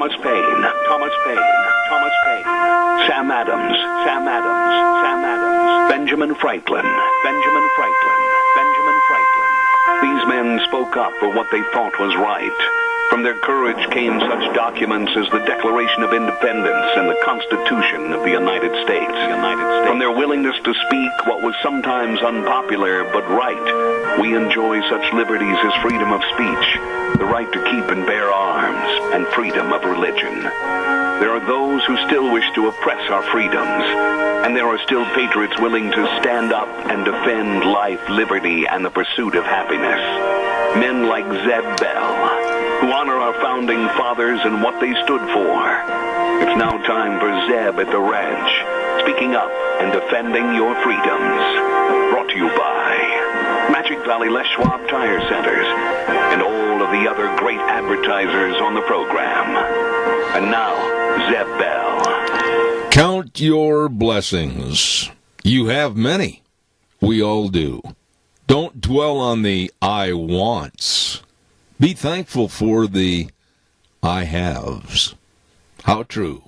Thomas Paine, Thomas Paine, Thomas Paine, Sam Adams, Sam Adams, Sam Adams, Benjamin Franklin, Benjamin Franklin, Benjamin Franklin. These men spoke up for what they thought was right. From their courage came such documents as the Declaration of Independence and the Constitution of the United States. From their willingness to speak what was sometimes unpopular but right, we enjoy such liberties as freedom of speech, the right to keep and bear arms, and freedom of religion. There are those who still wish to oppress our freedoms, and there are still patriots willing to stand up and defend life, liberty, and the pursuit of happiness. Men like Zeb Bell, who honor our founding fathers and what they stood for. It's now time for Zeb at the ranch, speaking up and defending your freedoms. Brought to you by Magic Valley Les Schwab Tire Centers and all of the other great advertisers on the program. And now, Zeb Bell. Count your blessings. You have many. We all do. Don't dwell on the I wants. Be thankful for the I haves. How true.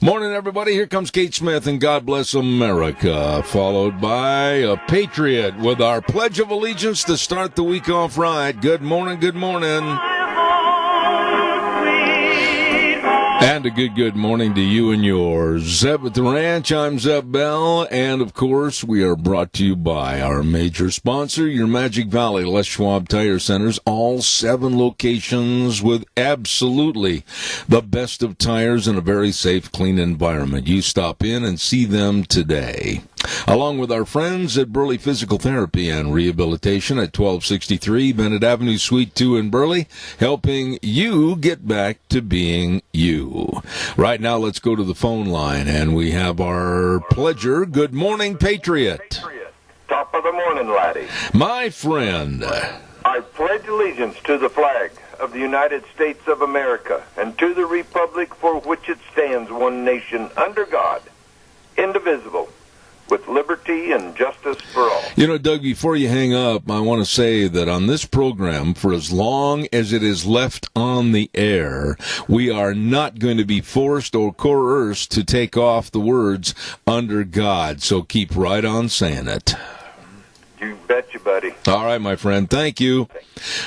Morning, everybody. Here comes Kate Smith and God Bless America, followed by a Patriot with our Pledge of Allegiance to start the week off right. Good morning, good morning. And a good morning to you and yours. Zeb at the Ranch, I'm Zeb Bell, and of course we are brought to you by our major sponsor, your Magic Valley Les Schwab Tire Centers, all 7 locations with absolutely the best of tires in a very safe, clean environment. You stop in and see them today. Along with our friends at Burley Physical Therapy and Rehabilitation at 1263 Bennett Avenue, Suite 2 in Burley, helping you get back to being you. Right now, let's go to the phone line, and we have our pledger. Good morning, Patriot. Top of the morning, laddie. My friend. I pledge allegiance to the flag of the United States of America and to the republic for which it stands, one nation, under God, indivisible, with liberty and justice for all. You know, Doug, before you hang up, I want to say that on this program, for as long as it is left on the air, we are not going to be forced or coerced to take off the words under God. So keep right on saying it. You betcha, buddy. All right, my friend. Thank you.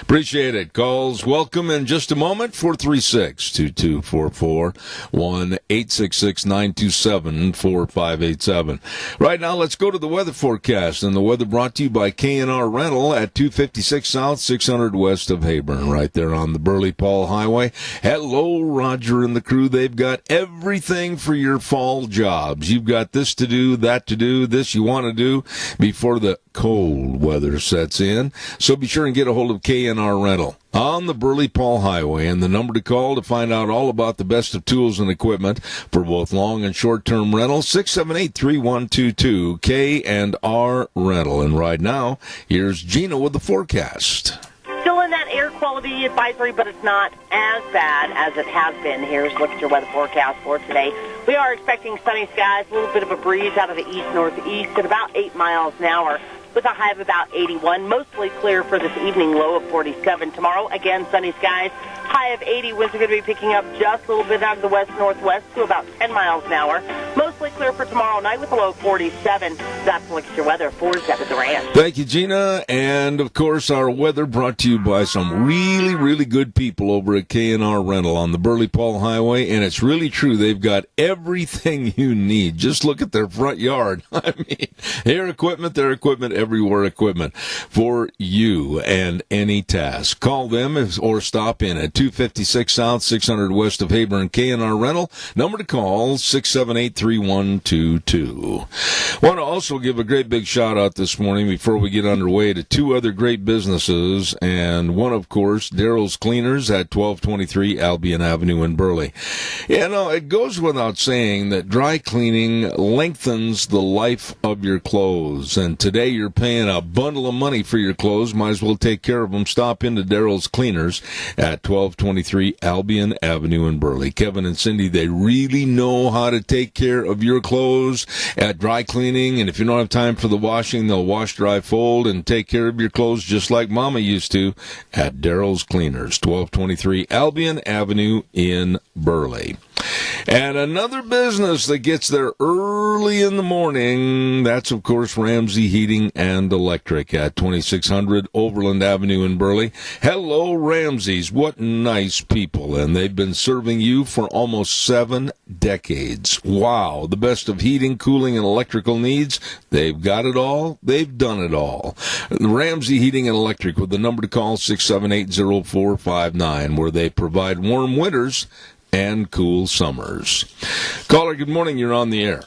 Appreciate it. Calls welcome in just a moment. 436-2244, 1-866-927-4587. Right now, let's go to the weather forecast. And the weather brought to you by K&R Rental at 256 South, 600 West of Hayburn, right there on the Burley-Paul Highway. Hello, Roger and the crew. They've got everything for your fall jobs. You've got this to do, that to do, this you want to do before the cold weather sets in. So be sure and get a hold of K&R Rental on the Burley-Paul Highway, and the number to call to find out all about the best of tools and equipment for both long and short-term rentals, 678-3122, K&R Rental. And right now, here's Gina with the forecast. Still in that air quality advisory, but it's not as bad as it has been. Here's a look at your weather forecast for today. We are expecting sunny skies, a little bit of a breeze out of the east-northeast at about 8 miles an hour, with a high of about 81. Mostly clear for this evening, low of 47. Tomorrow, again, sunny skies, high of 80. Winds are going to be picking up just a little bit out of the west-northwest to about 10 miles an hour. Mostly clear for tomorrow night with a low of 47. That's a look at your weather for Zeb at the Ranch. Thank you, Gina. And, of course, our weather brought to you by some really, really good people over at K&R Rental on the Burley-Paul Highway. And it's really true. They've got everything you need. Just look at their front yard. I mean, their equipment, everywhere equipment for you and any task. Call them or stop in at 256 South, 600 West of Hayburn, K&R Rental. Number to call, 678-3122. Want to also give a great big shout out this morning before we get underway to 2 other great businesses, and one, of course, Daryl's Cleaners at 1223 Albion Avenue in Burley. You know, it goes without saying that dry cleaning lengthens the life of your clothes, and today you're paying a bundle of money for your clothes. Might as well take care of them. Stop into Daryl's Cleaners at 1223 Albion Avenue in Burley. Kevin and Cindy, they really know how to take care of your your clothes at dry cleaning, and if you don't have time for the washing, they'll wash, dry, fold, and take care of your clothes just like Mama used to at Daryl's Cleaners, 1223 Albion Avenue in Burley. And another business that gets there early in the morning, that's, of course, Ramsey Heating and Electric at 2600 Overland Avenue in Burley. Hello, Ramsey's. What nice people. And they've been serving you for almost 7 decades. Wow. The best of heating, cooling, and electrical needs. They've got it all. They've done it all. Ramsey Heating and Electric with the number to call, 678-0459, where they provide warm winters and cool summers. Caller, good morning. You're on the air.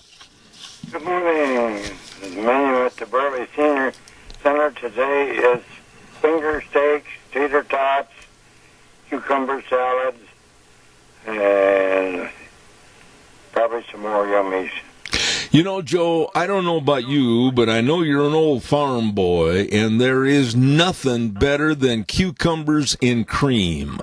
Good morning. The menu at the Burley Senior Center today is finger steaks, tater tots, cucumber salads, and probably some more yummies. You know, Joe, I don't know about you, but I know you're an old farm boy, and there is nothing better than cucumbers in cream.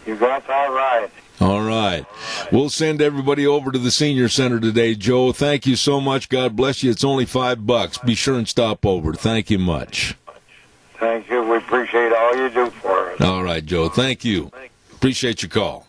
You got that right. All right. We'll send everybody over to the Senior Center today, Joe. Thank you so much. God bless you. It's only $5. Be sure and stop over. Thank you much. Thank you. We appreciate all you do for us. All right, Joe. Thank you. Appreciate your call.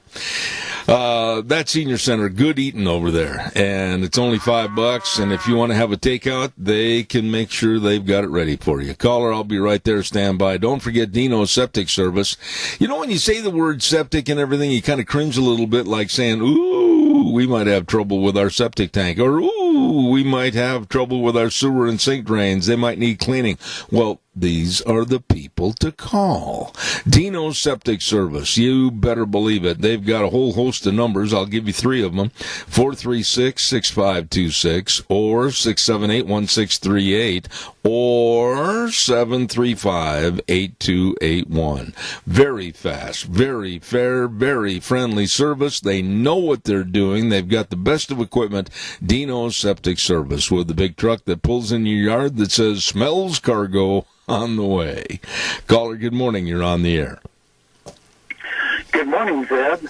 That Senior Center, good eating over there, and it's only $5. And if you want to have a takeout, they can make sure they've got it ready for you. Caller, I'll be right there. Stand by. Don't forget Dino's Septic Service. You know, when you say the word septic and everything, you kind of cringe a little bit, like saying, "Ooh, we might have trouble with our septic tank," or "Ooh, we might have trouble with our sewer and sink drains. They might need cleaning." Well, these are the people to call. Dino's Septic Service. You better believe it. They've got a whole host of numbers. I'll give you 3 of them. 436-6526 or 678-1638 or 735-8281. Very fast, very fair, very friendly service. They know what they're doing. They've got the best of equipment. Dino's Septic Service with the big truck that pulls in your yard that says, "Smells cargo on the way." Caller, good morning. You're on the air. Good morning, Zeb.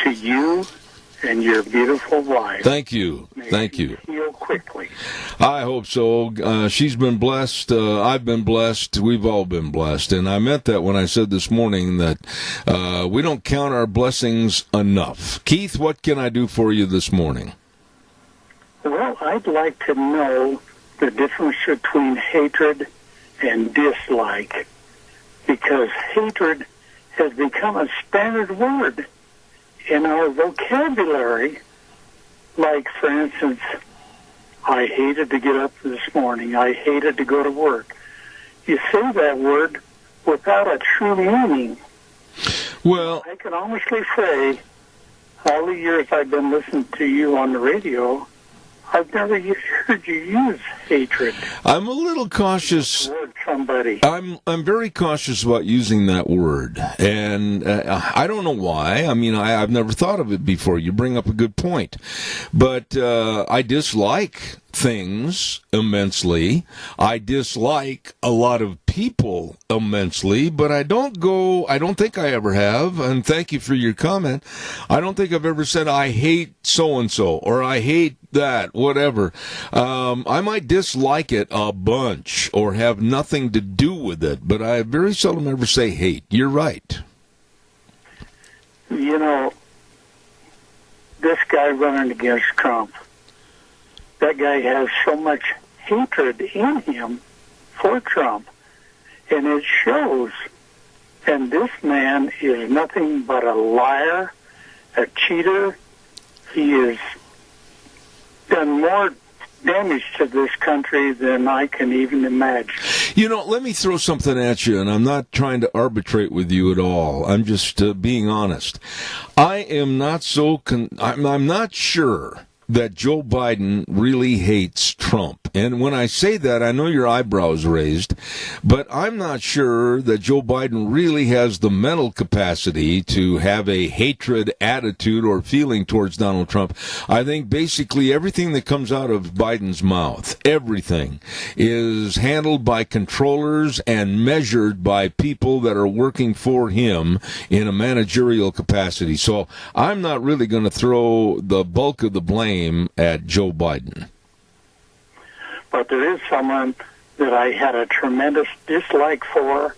To you and your beautiful wife. Thank you. Thank you. Heal quickly. I hope so. She's been blessed. I've been blessed. We've all been blessed. And I meant that when I said this morning that we don't count our blessings enough. Keith, what can I do for you this morning? Well, I'd like to know the difference between hatred and dislike, because hatred has become a standard word in our vocabulary. Like, for instance, I hated to get up this morning. I hated to go to work. You say that word without a true meaning. Well, I can honestly say, all the years I've been listening to you on the radio, I've never heard you use hatred. I'm a little cautious. Toward somebody. I'm very cautious about using that word, and I don't know why. I mean, I've never thought of it before. You bring up a good point, but I dislike things immensely. I dislike a lot of people immensely, but I don't think I ever have, and thank you for your comment. I don't think I've ever said I hate so-and-so, or I hate that, whatever. I might dislike it a bunch, or have nothing to do with it, but I very seldom ever say hate. You're right. You know, this guy running against Trump, that guy has so much hatred in him for Trump, and it shows. And this man is nothing but a liar, a cheater. He has done more damage to this country than I can even imagine. You know, let me throw something at you, and I'm not trying to arbitrate with you at all. I'm just being honest. I am not so I'm not sure that Joe Biden really hates Trump. And when I say that, I know your eyebrows raised, but I'm not sure that Joe Biden really has the mental capacity to have a hatred attitude or feeling towards Donald Trump. I think basically everything that comes out of Biden's mouth, everything, is handled by controllers and measured by people that are working for him in a managerial capacity. So I'm not really going to throw the bulk of the blame at Joe Biden. But there is someone that I had a tremendous dislike for,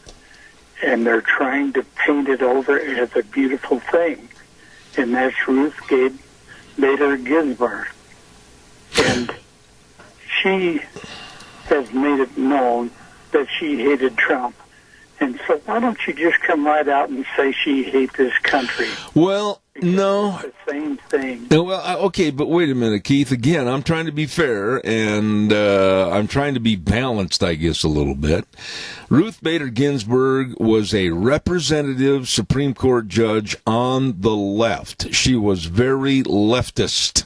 and they're trying to paint it over as a beautiful thing, and that's Ruth Bader Ginsburg. And she has made it known that she hated Trump. And so why don't you just come right out and say she hates this country? Well, because no. it's the same thing. Well, okay, but wait a minute, Keith. Again, I'm trying to be fair, and I'm trying to be balanced, I guess, a little bit. Ruth Bader Ginsburg was a representative Supreme Court judge on the left. She was very leftist.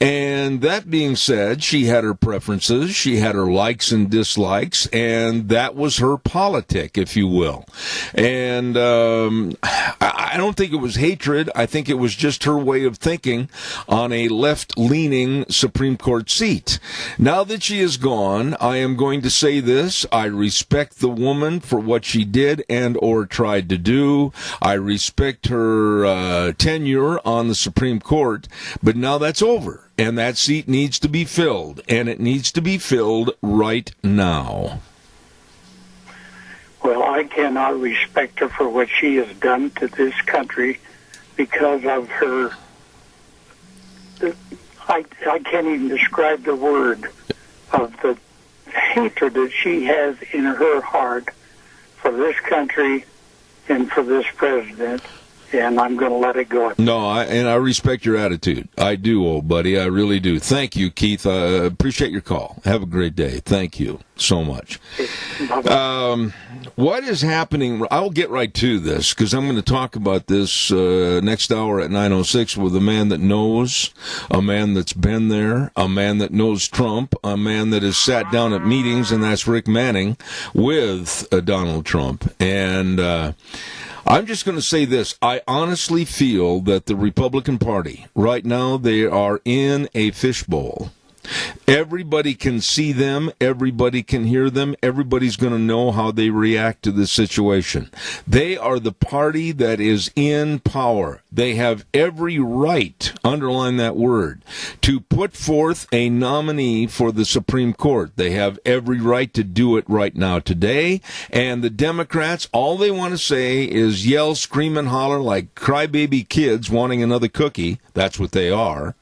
And that being said, she had her preferences, she had her likes and dislikes, and that was her politic, if you will. And I don't think it was hatred. I think it was just her way of thinking on a left-leaning Supreme Court seat. Now that she is gone, I am going to say this. I respect the woman for what she did and or tried to do. I respect her tenure on the Supreme Court, but now that's over. And that seat needs to be filled, and it needs to be filled right now. Well, I cannot respect her for what she has done to this country because of her. I can't even describe the word of the hatred that she has in her heart for this country and for this president. And I'm going to let it go. No, I respect your attitude. I do, old buddy. I really do. Thank you, Keith. I appreciate your call. Have a great day. Thank you so much. What is happening? I'll get right to this because I'm going to talk about this next hour at 9:06 with a man that knows, a man that's been there, a man that knows Trump, a man that has sat down at meetings, and that's Rick Manning with Donald Trump. And I'm just going to say this. I honestly feel that the Republican Party, right now, they are in a fishbowl. Everybody can see them. Everybody can hear them. Everybody's going to know how they react to this situation. They are the party that is in power. They have every right, underline that word, to put forth a nominee for the Supreme Court. They have every right to do it right now today. And the Democrats, all they want to say is yell, scream, and holler like crybaby kids wanting another cookie. That's what they are.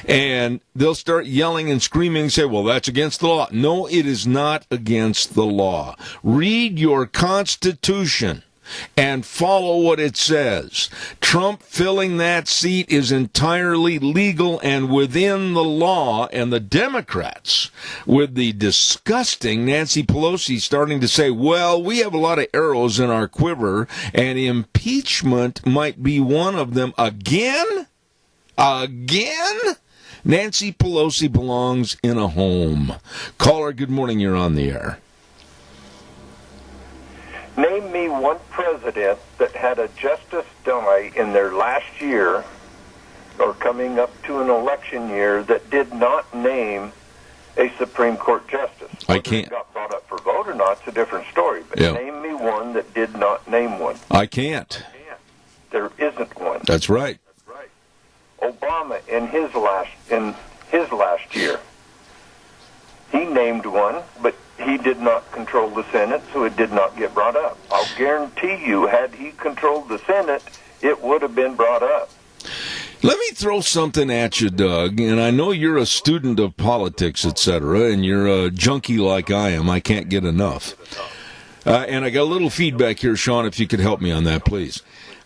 And they'll start yelling and screaming and say, well, that's against the law. No, it is not against the law. Read your Constitution and follow what it says. Trump filling that seat is entirely legal and within the law, and the Democrats, with the disgusting Nancy Pelosi starting to say, well, we have a lot of arrows in our quiver, and impeachment might be one of them. Again? Nancy Pelosi belongs in a home. Caller, good morning. You're on the air. Name me one president that had a justice die in their last year or coming up to an election year that did not name a Supreme Court justice. I can't. Whether it got brought up for vote or not, it's a different story. But name me one that did not name one. I can't. There isn't one. That's right. Obama in his last year, he named one, but he did not control the Senate, so it did not get brought up. I'll guarantee you, had he controlled the Senate, it would have been brought up. Let me throw something at you, Doug, and I know you're a student of politics, etc., and you're a junkie like I am. I can't get enough. And I got a little feedback here, Sean, if you could help me on that, please.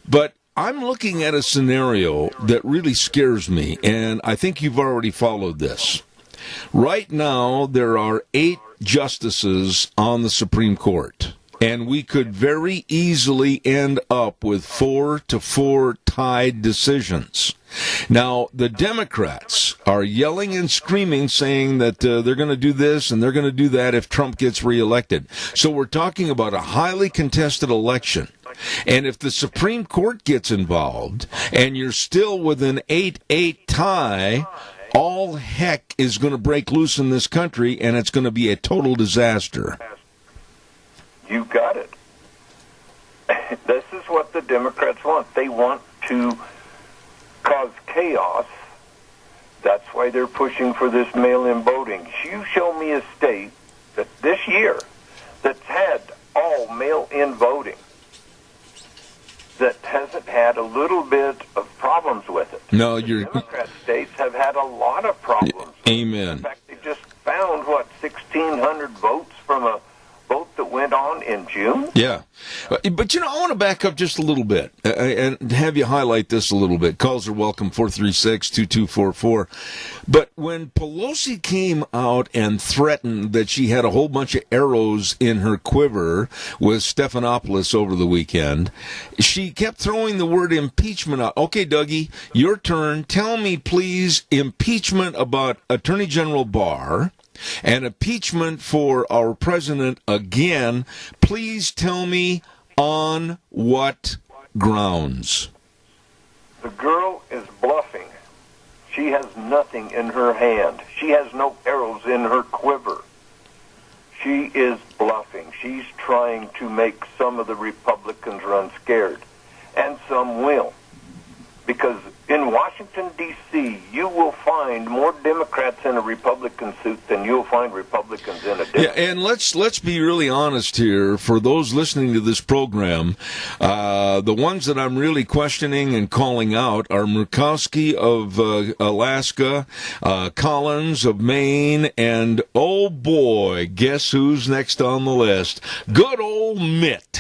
But I'm looking at a scenario that really scares me, and I think you've already followed this. Right now, there are 8 justices on the Supreme Court. And we could very easily end up with 4-4 tied decisions. Now, the Democrats are yelling and screaming, saying that they're going to do this and they're going to do that if Trump gets reelected. So we're talking about a highly contested election. And if the Supreme Court gets involved and you're still with an 8-8 tie, all heck is going to break loose in this country, and it's going to be a total disaster. You got it. This is what the Democrats want. They want to cause chaos. That's why they're pushing for this mail-in voting. You show me a state that this year that's had all mail-in voting that hasn't had a little bit of problems with it. No, the Democrat states have had a lot of problems. Amen. In fact, they just found, 1,600 votes from a vote that went on in June? Yeah. But, I want to back up just a little bit and have you highlight this a little bit. Calls are welcome, 436-2244. But when Pelosi came out and threatened that she had a whole bunch of arrows in her quiver with Stephanopoulos over the weekend, she kept throwing the word impeachment out. Okay, Dougie, your turn. Tell me, please, impeachment about Attorney General Barr and impeachment for our president again. Please tell me on what grounds? The girl is bluffing. She has nothing in her hand. She has no arrows in her quiver. She is bluffing. She's trying to make some of the Republicans run scared. And some will. Because in Washington, D.C., you will find more Democrats in a Republican suit than you'll find Republicans in a Democrat. Yeah, and let's be really honest here. For those listening to this program, the ones that I'm really questioning and calling out are Murkowski of Alaska, Collins of Maine, and, oh boy, guess who's next on the list? Good old Mitt.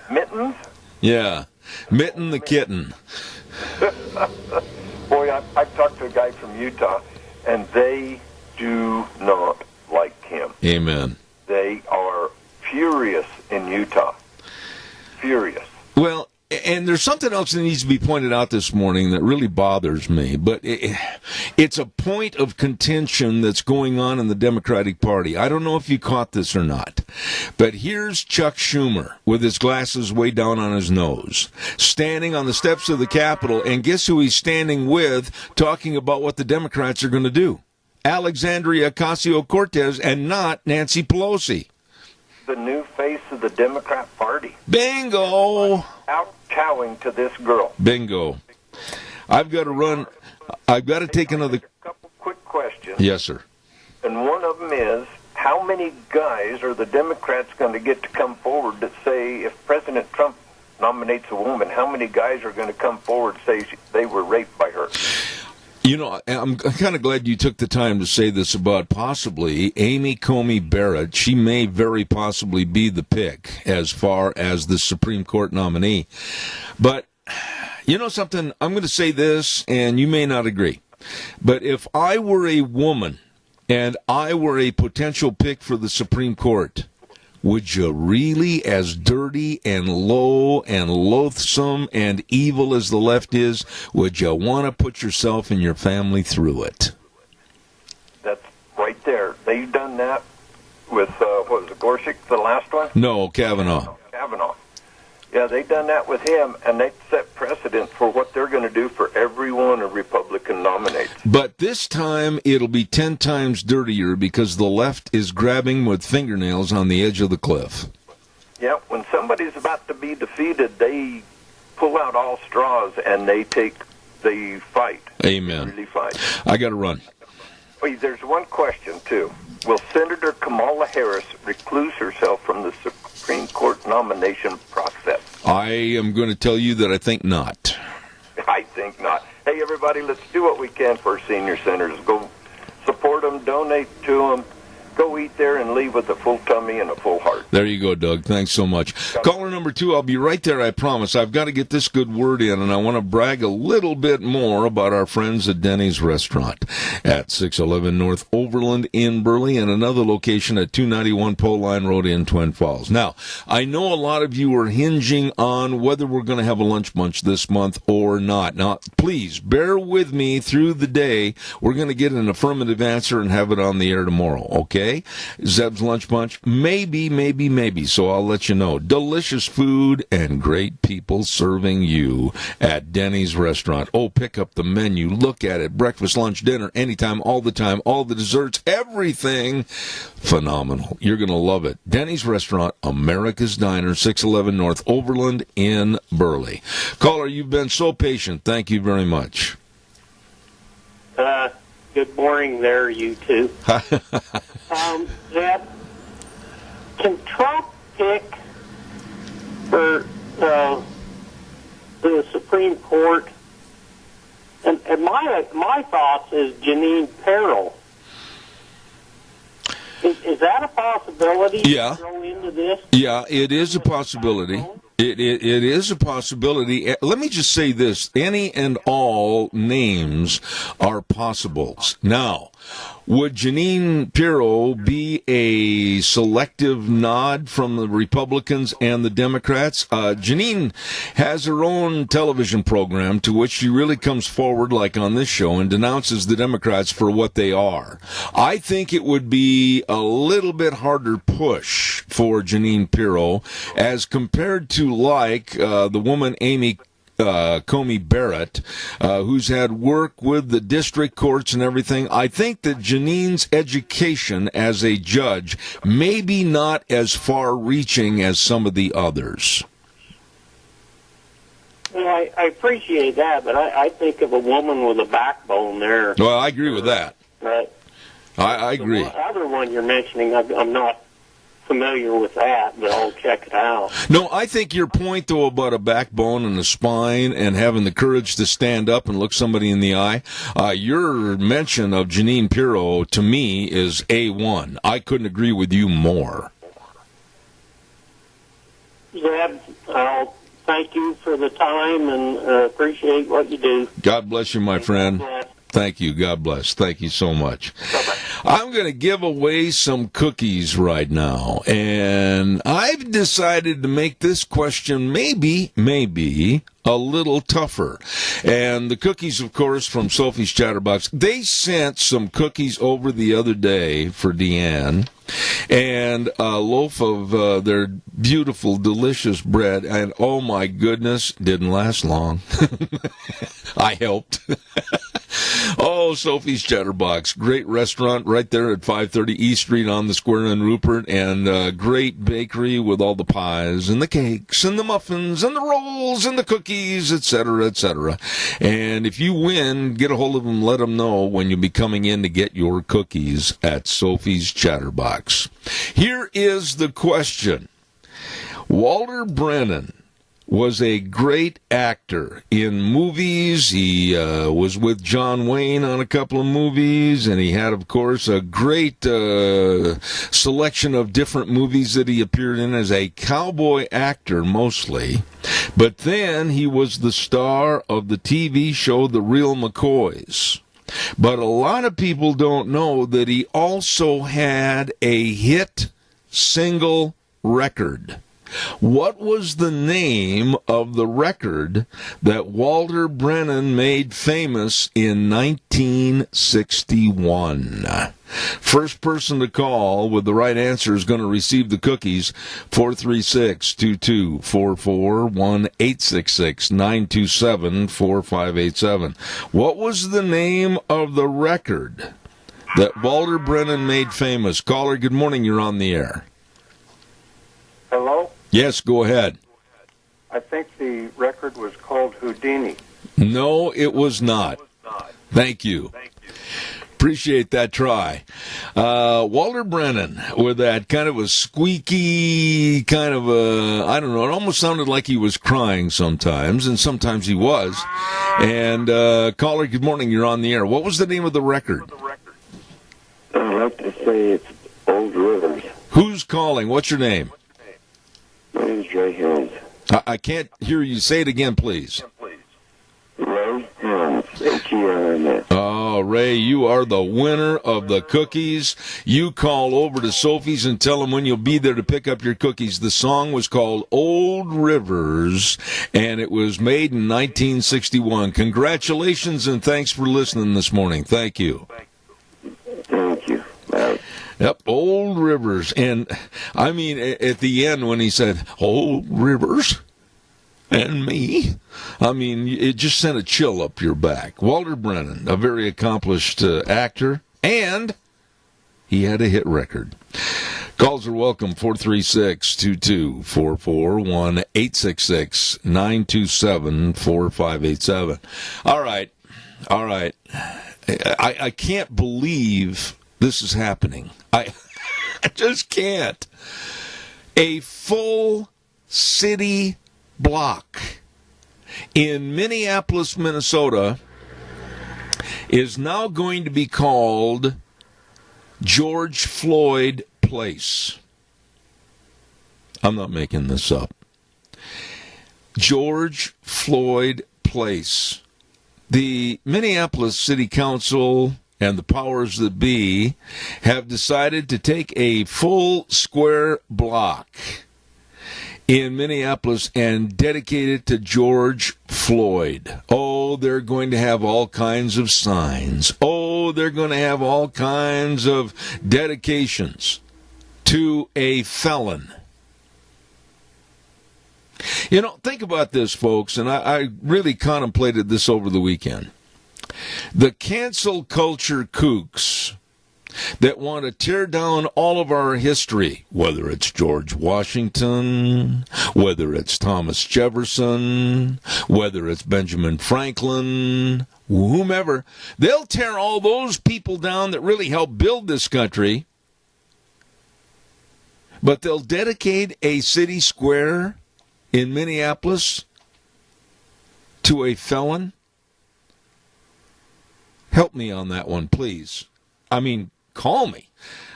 Mittens? Yeah, Mitten the kitten. Boy, I've talked to a guy from Utah, and they do not like him. Amen. They are furious in Utah. Furious. Well, and there's something else that needs to be pointed out this morning that really bothers me, but it's a point of contention that's going on in the Democratic Party. I don't know if you caught this or not, but here's Chuck Schumer with his glasses way down on his nose, standing on the steps of the Capitol, and guess who he's standing with talking about what the Democrats are going to do? Alexandria Ocasio-Cortez, and not Nancy Pelosi. The new face of the Democrat Party. Bingo! Out cowing to this girl. Bingo. I've got to run. I've got to take another. A couple quick questions. Yes, sir. And one of them is, how many guys are the Democrats going to get to come forward that say, if President Trump nominates a woman, how many guys are going to come forward and say they were raped by her? I'm kind of glad you took the time to say this about possibly Amy Coney Barrett. She may very possibly be the pick as far as the Supreme Court nominee. But you know something? I'm going to say this, and you may not agree. But if I were a woman and I were a potential pick for the Supreme Court, would you really, as dirty and low and loathsome and evil as the left is, would you want to put yourself and your family through it? That's right there. They've done that with, what was it, Gorsuch, the last one? No, Kavanaugh. Kavanaugh. Yeah, they've done that with him, and they set precedent for what they're going to do for everyone a Republican nominates. But this time, it'll be 10 times dirtier because the left is grabbing with fingernails on the edge of the cliff. Yeah, when somebody's about to be defeated, they pull out all straws, and they fight. Amen. They really fight. I got to run. Wait, there's one question, too. Will Senator Kamala Harris recluse herself from the Supreme Court nomination process? I am going to tell you that I think not. I think not. Hey, everybody, let's do what we can for our senior centers. Go support them, donate to them, Go eat there and leave with a full tummy and a full heart. There you go, Doug. Thanks so much. Caller number 2, I'll be right there, I promise. I've got to get this good word in, and I want to brag a little bit more about our friends at Denny's Restaurant at 611 North Overland in Burley, and another location at 291 Pole Line Road in Twin Falls. Now, I know a lot of you are hinging on whether we're going to have a lunch bunch this month or not. Now, please, bear with me through the day. We're going to get an affirmative answer and have it on the air tomorrow, okay? Zeb's Lunch Bunch? Maybe. So I'll let you know. Delicious food and great people serving you at Denny's Restaurant. Oh, pick up the menu. Look at it. Breakfast, lunch, dinner, anytime, all the time. All the desserts, everything. Phenomenal. You're going to love it. Denny's Restaurant, America's Diner, 611 North Overland in Burley. Caller, you've been so patient. Thank you very much. Good morning there, you two. Zeb, can Trump pick for the Supreme Court? And my thoughts is Janine Perrell. Is that a possibility? Yeah. To throw into this? Yeah, it is a possibility. It is a possibility. Let me just say this. Any and all names are possibles. Now, would Janine Pirro be a selective nod from the Republicans and the Democrats? Janine has her own television program to which she really comes forward, like on this show, and denounces the Democrats for what they are. I think it would be a little bit harder push for Janine Pirro as compared to like the woman Amy Comey Barrett, who's had work with the district courts and everything. I think that Janine's education as a judge maybe not as far-reaching as some of the others. Well, I appreciate that, but I think of a woman with a backbone there. Well, I agree with that. But I agree. The other one you're mentioning, I'm not familiar with that, but I'll check it out. No, I think your point, though, about a backbone and a spine and having the courage to stand up and look somebody in the eye, your mention of Janine Pirro, to me, is A1. I couldn't agree with you more. Zeb, I'll thank you for the time and appreciate what you do. God bless you, my friend. Thank you. God bless. Thank you so much. Bye-bye. I'm going to give away some cookies right now, and I've decided to make this question maybe a little tougher. And the cookies, of course, from Sophie's Chatterbox, they sent some cookies over the other day for Deanne, and a loaf of their beautiful, delicious bread, and oh my goodness, didn't last long. I helped. Oh, Sophie's Chatterbox, great restaurant right there at 530 East Street on the square in Rupert, and great bakery with all the pies and the cakes and the muffins and the rolls and the cookies, etc., etc. And if you win, get a hold of them, let them know when you'll be coming in to get your cookies at Sophie's Chatterbox. Here is the question. Walter Brennan was a great actor in movies. He was with John Wayne on a couple of movies, and he had, of course, a great selection of different movies that he appeared in as a cowboy actor mostly. But then he was the star of the TV show The Real McCoys. But a lot of people don't know that he also had a hit single record. What was the name of the record that Walter Brennan made famous in 1961? First person to call with the right answer is going to receive the cookies. 436-2244, 1-866-927-4587. What was the name of the record that Walter Brennan made famous? Caller, good morning. You're on the air. Hello? Yes, go ahead. I think the record was called Houdini. No, it was not. Thank you. Appreciate that try. Walter Brennan with that kind of a squeaky, kind of a, I don't know, it almost sounded like he was crying sometimes, and sometimes he was. And caller, good morning, you're on the air. What was the name of the record? I'd like to say it's Old Rivers. Who's calling? What's your name? My name's Ray Helms. I can't hear you. Say it again, please. Ray Helms, H-E-L-M-S. Oh, Ray, you are the winner of the cookies. You call over to Sophie's and tell them when you'll be there to pick up your cookies. The song was called Old Rivers, and it was made in 1961. Congratulations, and thanks for listening this morning. Thank you. Thank you. Bye. Yep, Old Rivers. And, I mean, at the end when he said, Old Rivers and me, I mean, it just sent a chill up your back. Walter Brennan, a very accomplished actor, and he had a hit record. Calls are welcome, 436-2244, 1-866-927-4587. All right. I can't believe this is happening. I just can't. A full city block in Minneapolis, Minnesota is now going to be called George Floyd Place. I'm not making this up. George Floyd Place. The Minneapolis City Council and the powers that be have decided to take a full square block in Minneapolis and dedicate it to George Floyd. Oh, they're going to have all kinds of signs. Oh, they're going to have all kinds of dedications to a felon. You know, think about this, folks, and I really contemplated this over the weekend. The cancel culture kooks that want to tear down all of our history, whether it's George Washington, whether it's Thomas Jefferson, whether it's Benjamin Franklin, whomever, they'll tear all those people down that really helped build this country, but they'll dedicate a city square in Minneapolis to a felon. Help me on that one, please. I mean, call me.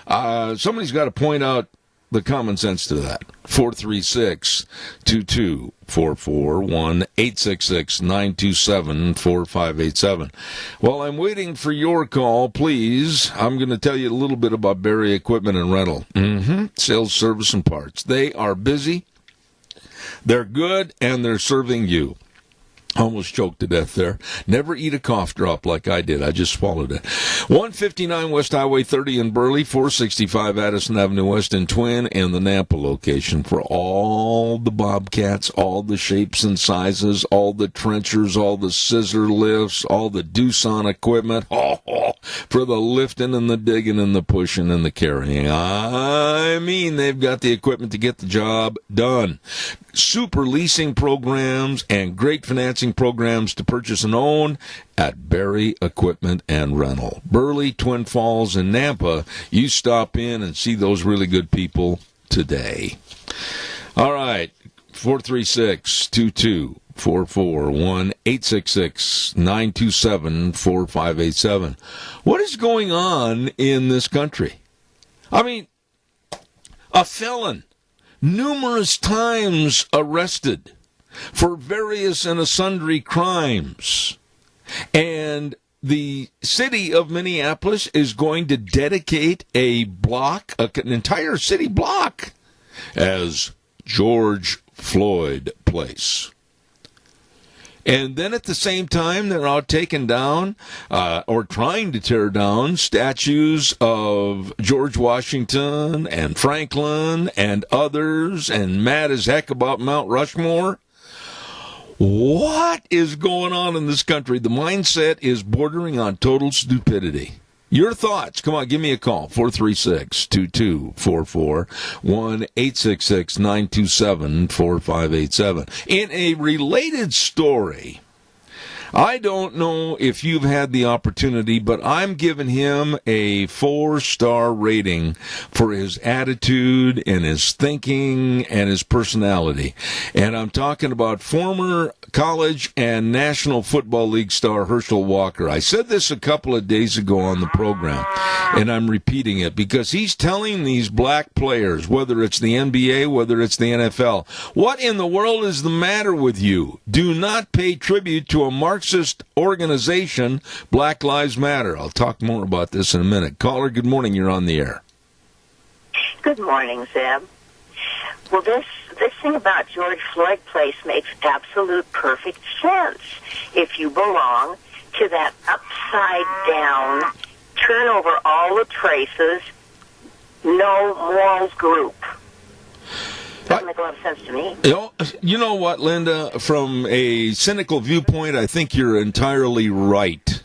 Somebody's got to point out the common sense to that. 436-2244, 1-866-927-4587. While I'm waiting for your call, please, I'm going to tell you a little bit about Barry Equipment and Rental. Sales, service, and parts. They are busy, they're good, and they're serving you. Almost choked to death there. Never eat a cough drop like I did. I just swallowed it. 159 West Highway 30 in Burley, 465 Addison Avenue West in Twin, and the Nampa location for all the Bobcats, all the shapes and sizes, all the trenchers, all the scissor lifts, all the Doosan equipment, for the lifting and the digging and the pushing and the carrying. I mean, they've got the equipment to get the job done. Super leasing programs and great financing programs to purchase and own at Barry Equipment and Rental. Burley, Twin Falls, and Nampa, you stop in and see those really good people today. All right, 436-2244, 1-866-927-4587. What is going on in this country? I mean, a felon, numerous times arrested for various and sundry crimes. And the city of Minneapolis is going to dedicate a block, an entire city block, as George Floyd Place. And then at the same time, they're out taking down or trying to tear down statues of George Washington and Franklin and others, and mad as heck about Mount Rushmore. What is going on in this country? The mindset is bordering on total stupidity. Your thoughts. Come on, give me a call. 436-2244, 1-866-927-4587. In a related story, I don't know if you've had the opportunity, but I'm giving him a 4-star rating for his attitude and his thinking and his personality. And I'm talking about former college and National Football League star Herschel Walker. I said this a couple of days ago on the program, and I'm repeating it because he's telling these black players, whether it's the NBA, whether it's the NFL, what in the world is the matter with you? Do not pay tribute to a Marxist organization, Black Lives Matter. I'll talk more about this in a minute. Caller, good morning. You're on the air. Good morning, Zeb. Well, this thing about George Floyd Place makes absolute perfect sense if you belong to that upside-down, turn over all the traces, no morals group. Doesn't make a lot of sense to me. You know what, Linda? From a cynical viewpoint, I think you're entirely right.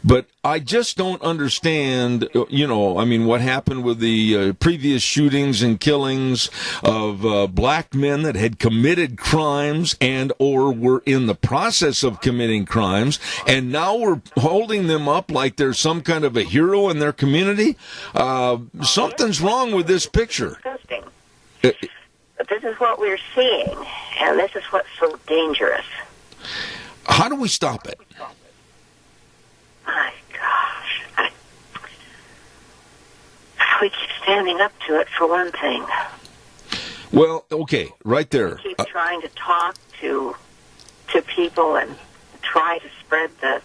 But I just don't understand, what happened with the previous shootings and killings of black men that had committed crimes and or were in the process of committing crimes, and now we're holding them up like they're some kind of a hero in their community. Something's wrong with this picture. Disgusting. But this is what we're seeing, and this is what's so dangerous. How do we stop it? My gosh. We keep standing up to it, for one thing. Well, okay, right there. We keep trying to talk to people and try to spread the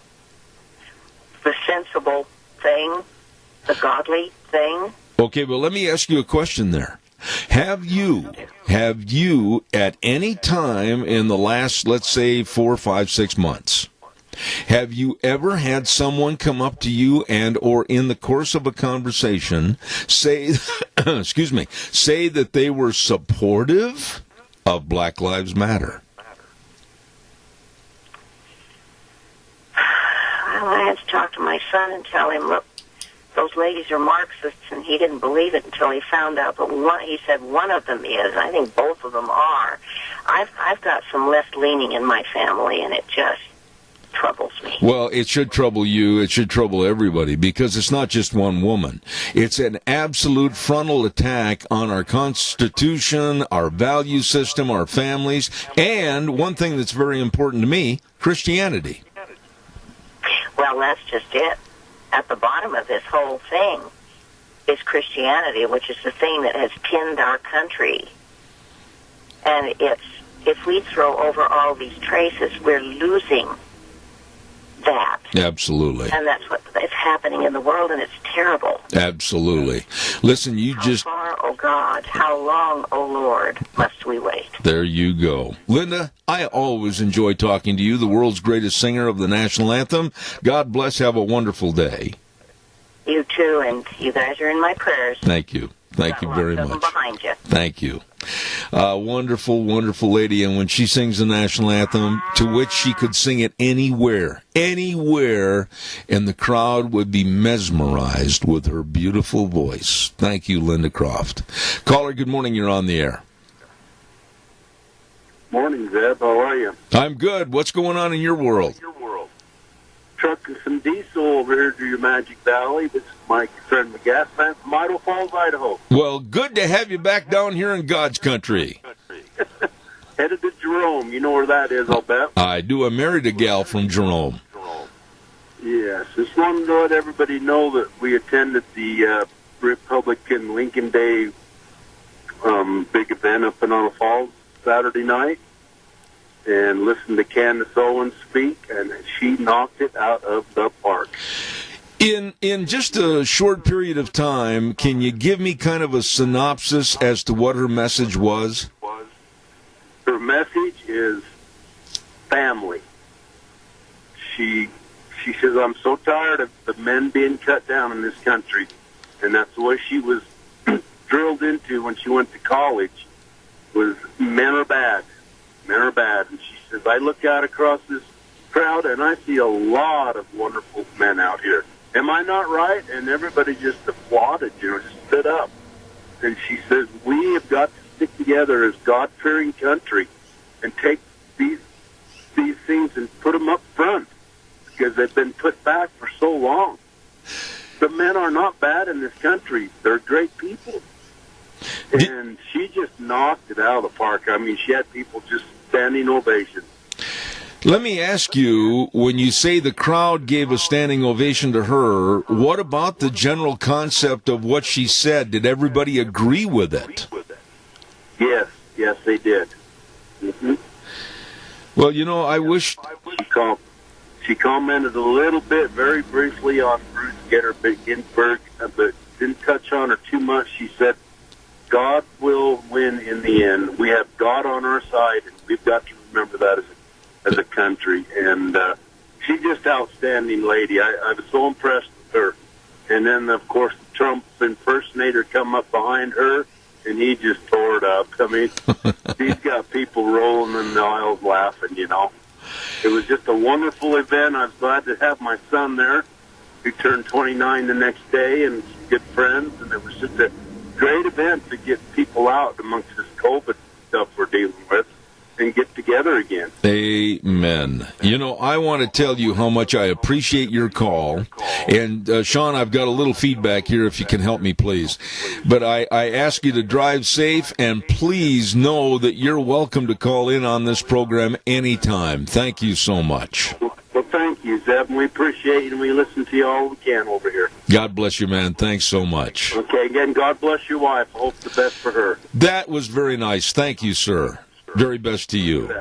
sensible thing, the godly thing. Okay, well, let me ask you a question there. Have you at any time in the last, let's say, 4, 5, 6 months, have you ever had someone come up to you and or in the course of a conversation say, say that they were supportive of Black Lives Matter? Well, I had to talk to my son and tell him, look, those ladies are Marxists, and he didn't believe it until he found out. But he said one of them is. I think both of them are. I've got some left leaning in my family, and it just troubles me. Well, it should trouble you. It should trouble everybody because it's not just one woman. It's an absolute frontal attack on our Constitution, our value system, our families, and one thing that's very important to me, Christianity. Well, that's just it. At the bottom of this whole thing is Christianity, which is the thing that has pinned our country. And if we throw over all these traces, we're losing that. Absolutely. And that's what is happening in the world, and it's terrible. Absolutely. Listen, How far, oh God, how long, oh Lord, must we wait? There you go. Linda, I always enjoy talking to you, the world's greatest singer of the national anthem. God bless. Have a wonderful day. You too, and you guys are in my prayers. Thank you. Thank you very much. Behind you. Thank you. Wonderful, wonderful lady. And when she sings the national anthem, to which she could sing it anywhere, and the crowd would be mesmerized with her beautiful voice. Thank you, Linda Croft. Caller, good morning. You're on the air. Morning, Zeb. How are you? I'm good. What's going on in your world? Trucking some diesel over here to your Magic Valley. This is my friend, the gas man from Idaho Falls, Idaho. Well, good to have you back down here in God's country. Headed to Jerome. You know where that is, I'll bet. I do. I married a gal from Jerome. Yes. Just wanted to let everybody know that we attended the Republican Lincoln Day big event up in Idaho Falls Saturday night. And listened to Candace Owens speak, and she knocked it out of the park. In just a short period of time, can you give me kind of a synopsis as to what her message was? Her message is family. She says, I'm so tired of the men being cut down in this country. And that's the way she was drilled into when she went to college, was men are bad. Men are bad. And she says, I look out across this crowd and I see a lot of wonderful men out here. Am I not right? And everybody just applauded, just stood up. And she says, we have got to stick together as God-fearing country and take these things and put them up front because they've been put back for so long. The men are not bad in this country. They're great people. And she just knocked it out of the park. I mean, she had people just standing ovation. Let me ask you, when you say the crowd gave a standing ovation to her, what about the general concept of what she said? Did everybody agree with it? Yes, they did. Mm-hmm. Well, you know, I wish... She commented a little bit, very briefly, on Ruth Ginsburg, but didn't touch on her too much. She said, God will win in the end. We have God on our side, and we've got to remember that as a country. And she's just an outstanding lady. I was so impressed with her. And then, of course, the Trump impersonator come up behind her, and he just tore it up. I mean, he's got people rolling in the aisles laughing, you know. It was just a wonderful event. I was glad to have my son there, who turned 29 the next day, and good friends. And it was just a great event to get people out amongst this COVID stuff we're dealing with and get together again. Amen. You know, I want to tell you how much I appreciate your call. And, Sean, I've got a little feedback here if you can help me, please. But I ask you to drive safe, and please know that you're welcome to call in on this program anytime. Thank you so much. Well, thank you, Zeb. We appreciate you, and we listen to you all we can over here. God bless you, man. Thanks so much. Okay, again, God bless your wife. I hope the best for her. That was very nice. Thank you, sir. Very best to you.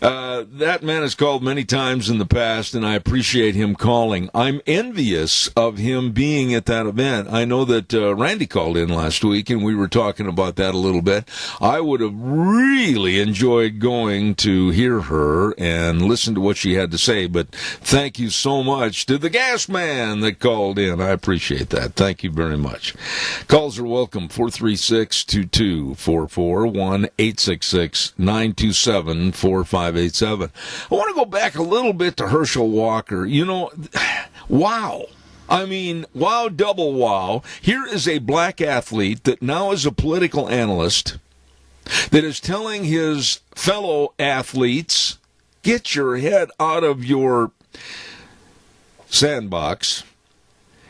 That man has called many times in the past, and I appreciate him calling. I'm envious of him being at that event. I know that Randy called in last week, and we were talking about that a little bit. I would have really enjoyed going to hear her and listen to what she had to say, but thank you so much to the gas man that called in. I appreciate that. Thank you very much. Calls are welcome, 436-2244, 1-866-927-4587. I want to go back a little bit to Herschel Walker. You know, wow. I mean, wow, double wow. Here is a black athlete that now is a political analyst that is telling his fellow athletes, get your head out of your sandbox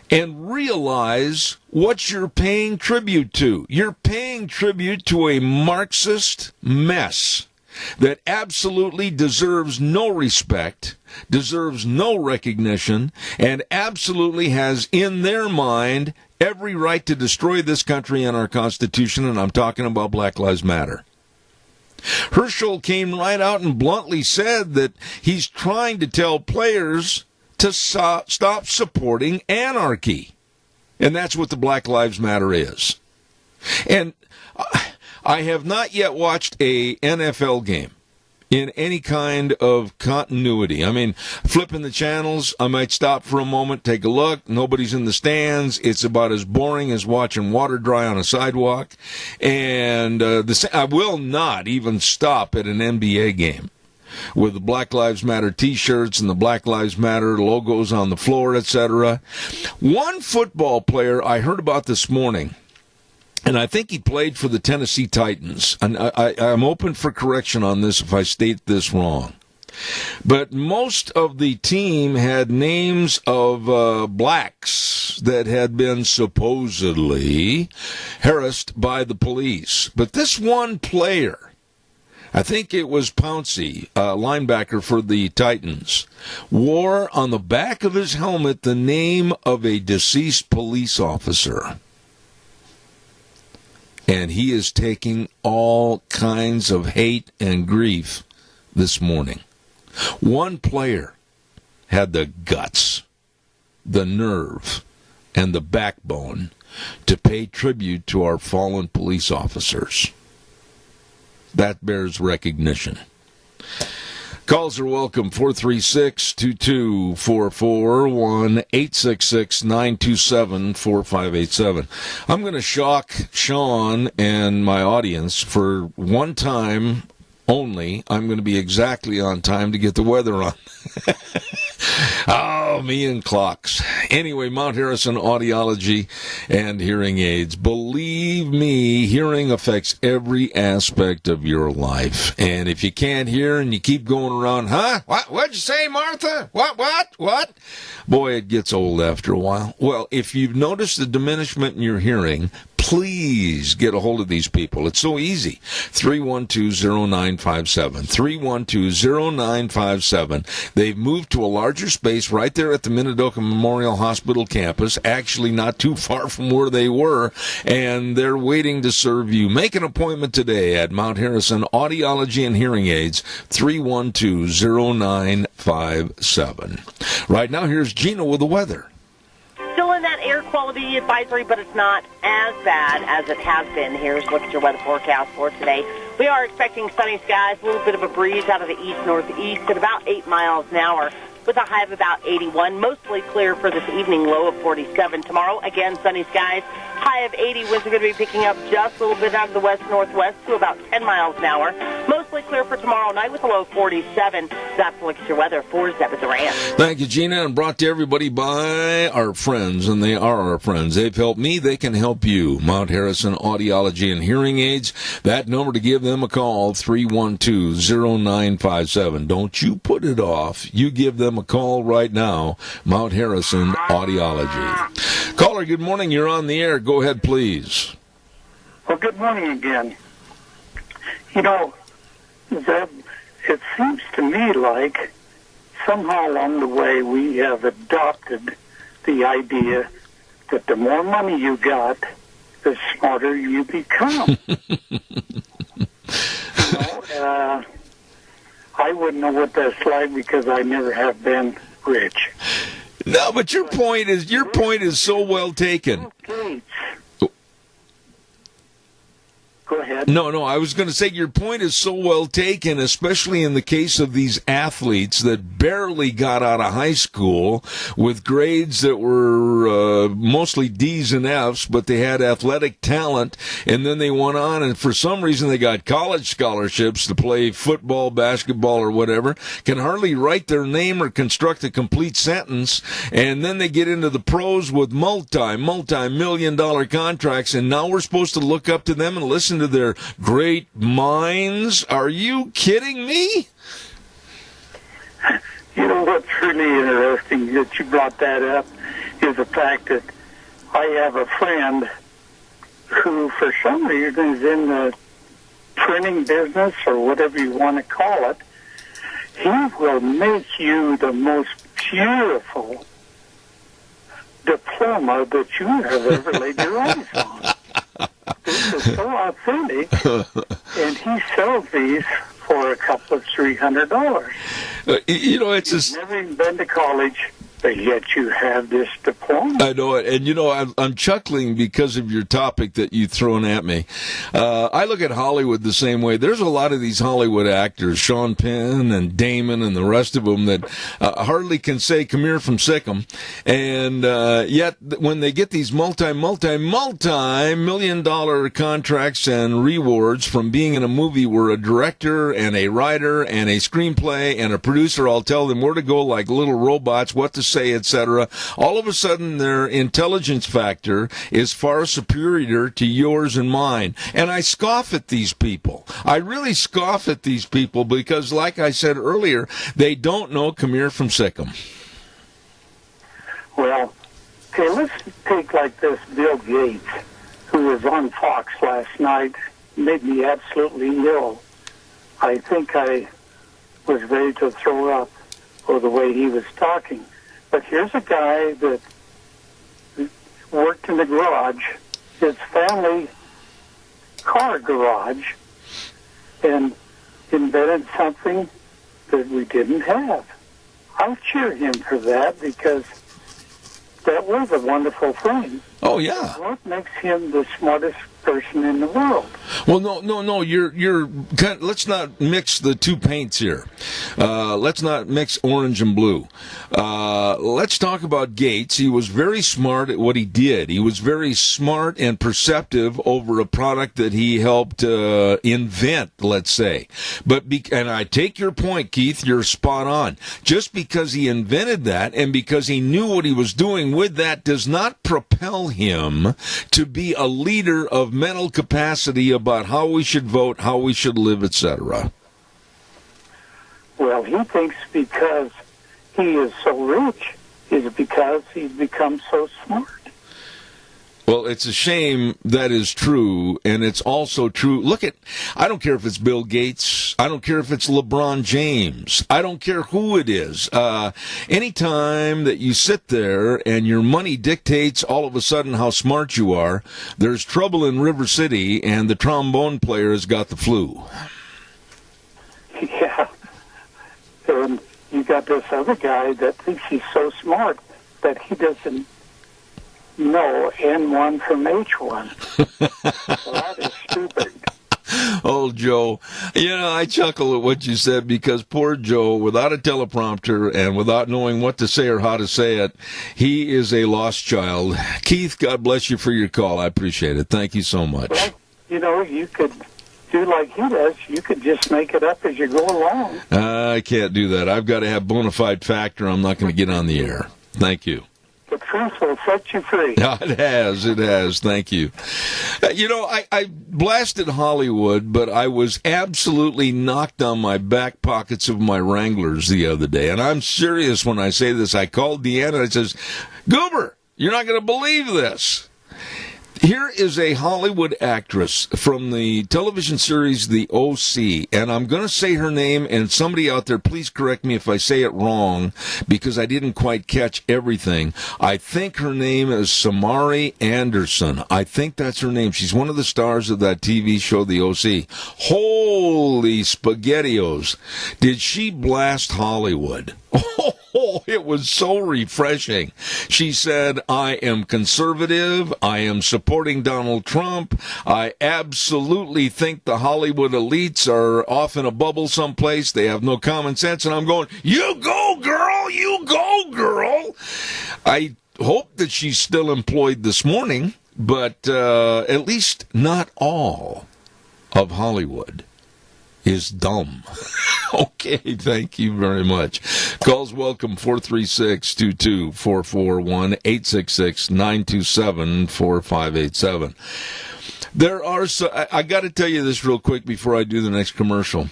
and realize what you're paying tribute to. You're paying tribute to a Marxist mess that absolutely deserves no respect, deserves no recognition, and absolutely has in their mind every right to destroy this country and our Constitution, and I'm talking about Black Lives Matter. Herschel came right out and bluntly said that he's trying to tell players to stop supporting anarchy. And that's what the Black Lives Matter is. And I have not yet watched a NFL game in any kind of continuity. I mean, flipping the channels, I might stop for a moment, take a look. Nobody's in the stands. It's about as boring as watching water dry on a sidewalk. And I will not even stop at an NBA game with the Black Lives Matter T-shirts and the Black Lives Matter logos on the floor, etc. One football player I heard about this morning, and I think he played for the Tennessee Titans. And I'm open for correction on this if I state this wrong. But most of the team had names of blacks that had been supposedly harassed by the police. But this one player, I think it was Pouncey, linebacker for the Titans, wore on the back of his helmet the name of a deceased police officer. And he is taking all kinds of hate and grief this morning. One player had the guts, the nerve, and the backbone to pay tribute to our fallen police officers. That bears recognition. Calls are welcome, 436-2244, 1-866-927-4587. I'm going to shock Sean and my audience for one time only. I'm going to be exactly on time to get the weather on. Oh, me and clocks. Anyway, Mount Harrison Audiology and Hearing Aids. Believe me, hearing affects every aspect of your life. And if you can't hear and you keep going around, huh? What'd you say, Martha? What? Boy, it gets old after a while. Well, if you've noticed a diminishment in your hearing, please get a hold of these people. It's so easy. 312-0957. 312-0957. They've moved to a larger space right there at the Minidoka Memorial Hospital campus, actually not too far from where they were, and they're waiting to serve you. Make an appointment today at Mount Harrison Audiology and Hearing Aids, 312-0957. Right now, here's Gina with the weather. Still in that air quality advisory, but it's not as bad as it has been. Here's a look at your weather forecast for today. We are expecting sunny skies, a little bit of a breeze out of the east-northeast at about 8 miles an hour with a high of about 81. Mostly clear for this evening, low of 47. Tomorrow, again, sunny skies, high of 80. Winds are going to be picking up just a little bit out of the west-northwest to about 10 miles an hour. Mostly clear for tomorrow night with a low of 47. That's a look at your weather for Zeb at the Ranch. Thank you, Gina, and brought to everybody by our friends, and they are our friends. They've helped me. They can help you. Mount Harrison Audiology and Hearing Aids. That number to give them a call, 312-0957. Don't you put it off. You give them a call right now. Mount Harrison Audiology. Caller, good morning. You're on the air. Go ahead, please. Well, good morning again. You know, Zeb, it seems to me like somehow along the way we have adopted the idea that the more money you got, the smarter you become. I wouldn't know what that's like because I never have been rich. No, but your point is so well taken. Go ahead. No, I was going to say your point is so well taken, especially in the case of these athletes that barely got out of high school with grades that were mostly D's and F's, but they had athletic talent, and then they went on, and for some reason they got college scholarships to play football, basketball, or whatever, can hardly write their name or construct a complete sentence, and then they get into the pros with multi-million-dollar contracts, and now we're supposed to look up to them and listen to their great minds? Are you kidding me? You know what's really interesting that you brought that up is the fact that I have a friend who, for some reason, is in the printing business or whatever you want to call it. He will make you the most beautiful diploma that you have ever laid your eyes on. This is so authentic, and he sells these for a couple of $300. You know, it's just never even been to college, but yet you have this diploma. I know it, and you know, I'm chuckling because of your topic that you've thrown at me. I look at Hollywood the same way. There's a lot of these Hollywood actors, Sean Penn and Damon and the rest of them, that hardly can say "come here" from Sikkim, and yet when they get these multi-million-dollar contracts and rewards from being in a movie where a director and a writer and a screenplay and a producer all tell them where to go like little robots, what to say, etc., all of a sudden their intelligence factor is far superior to yours and mine. And I scoff at these people. I really scoff at these people because, like I said earlier, they don't know "come here" from Sikkim. Well, okay, let's take like this Bill Gates, who was on Fox last night, made me absolutely ill. I think I was ready to throw up for the way he was talking. But here's a guy that worked in the garage, his family car garage, and invented something that we didn't have. I'll cheer him for that because that was a wonderful thing. Oh, yeah. What makes him the smartest person in the world? Well, no. You're let's not mix the two paints here. Let's not mix orange and blue. Let's talk about Gates. He was very smart at what he did. He was very smart and perceptive over a product that he helped invent, let's say. And I take your point, Keith. You're spot on. Just because he invented that and because he knew what he was doing with that does not propel him to be a leader of mental capacity about how we should vote, how we should live, etc. Well, he thinks because he is so rich is because he's become so smart. Well, it's a shame that is true, and it's also true. Look I don't care if it's Bill Gates. I don't care if it's LeBron James. I don't care who it is. Anytime that you sit there and your money dictates all of a sudden how smart you are, there's trouble in River City, and the trombone player has got the flu. Yeah. And you got this other guy that thinks he's so smart that he doesn't know N1 from H1. So that is stupid. Oh, Joe. I chuckle at what you said because poor Joe, without a teleprompter and without knowing what to say or how to say it, he is a lost child. Keith, God bless you for your call. I appreciate it. Thank you so much. Well, you could do like he does. You could just make it up as you go along. I can't do that. I've got to have bona fide fact or I'm not going to get on the air. Thank you. The truth will set you free. It has. Thank you. I blasted Hollywood, but I was absolutely knocked on my back pockets of my Wranglers the other day. And I'm serious when I say this. I called Deanna and I says, Goober, you're not going to believe this. Here is a Hollywood actress from the television series The O.C., and I'm going to say her name, and somebody out there, please correct me if I say it wrong, because I didn't quite catch everything. I think her name is Samari Anderson. I think that's her name. She's one of the stars of that TV show, The O.C. Holy spaghettios. Did she blast Hollywood? Oh, it was so refreshing. She said, I am conservative. I am supporting Donald Trump. I absolutely think the Hollywood elites are off in a bubble someplace. They have no common sense. And I'm going, you go, girl. You go, girl. I hope that she's still employed this morning, but at least not all of Hollywood is dumb. Okay, thank you very much. Calls welcome, 436-2244, 1-866-927-4587. There are I got to tell you this real quick before I do the next commercial.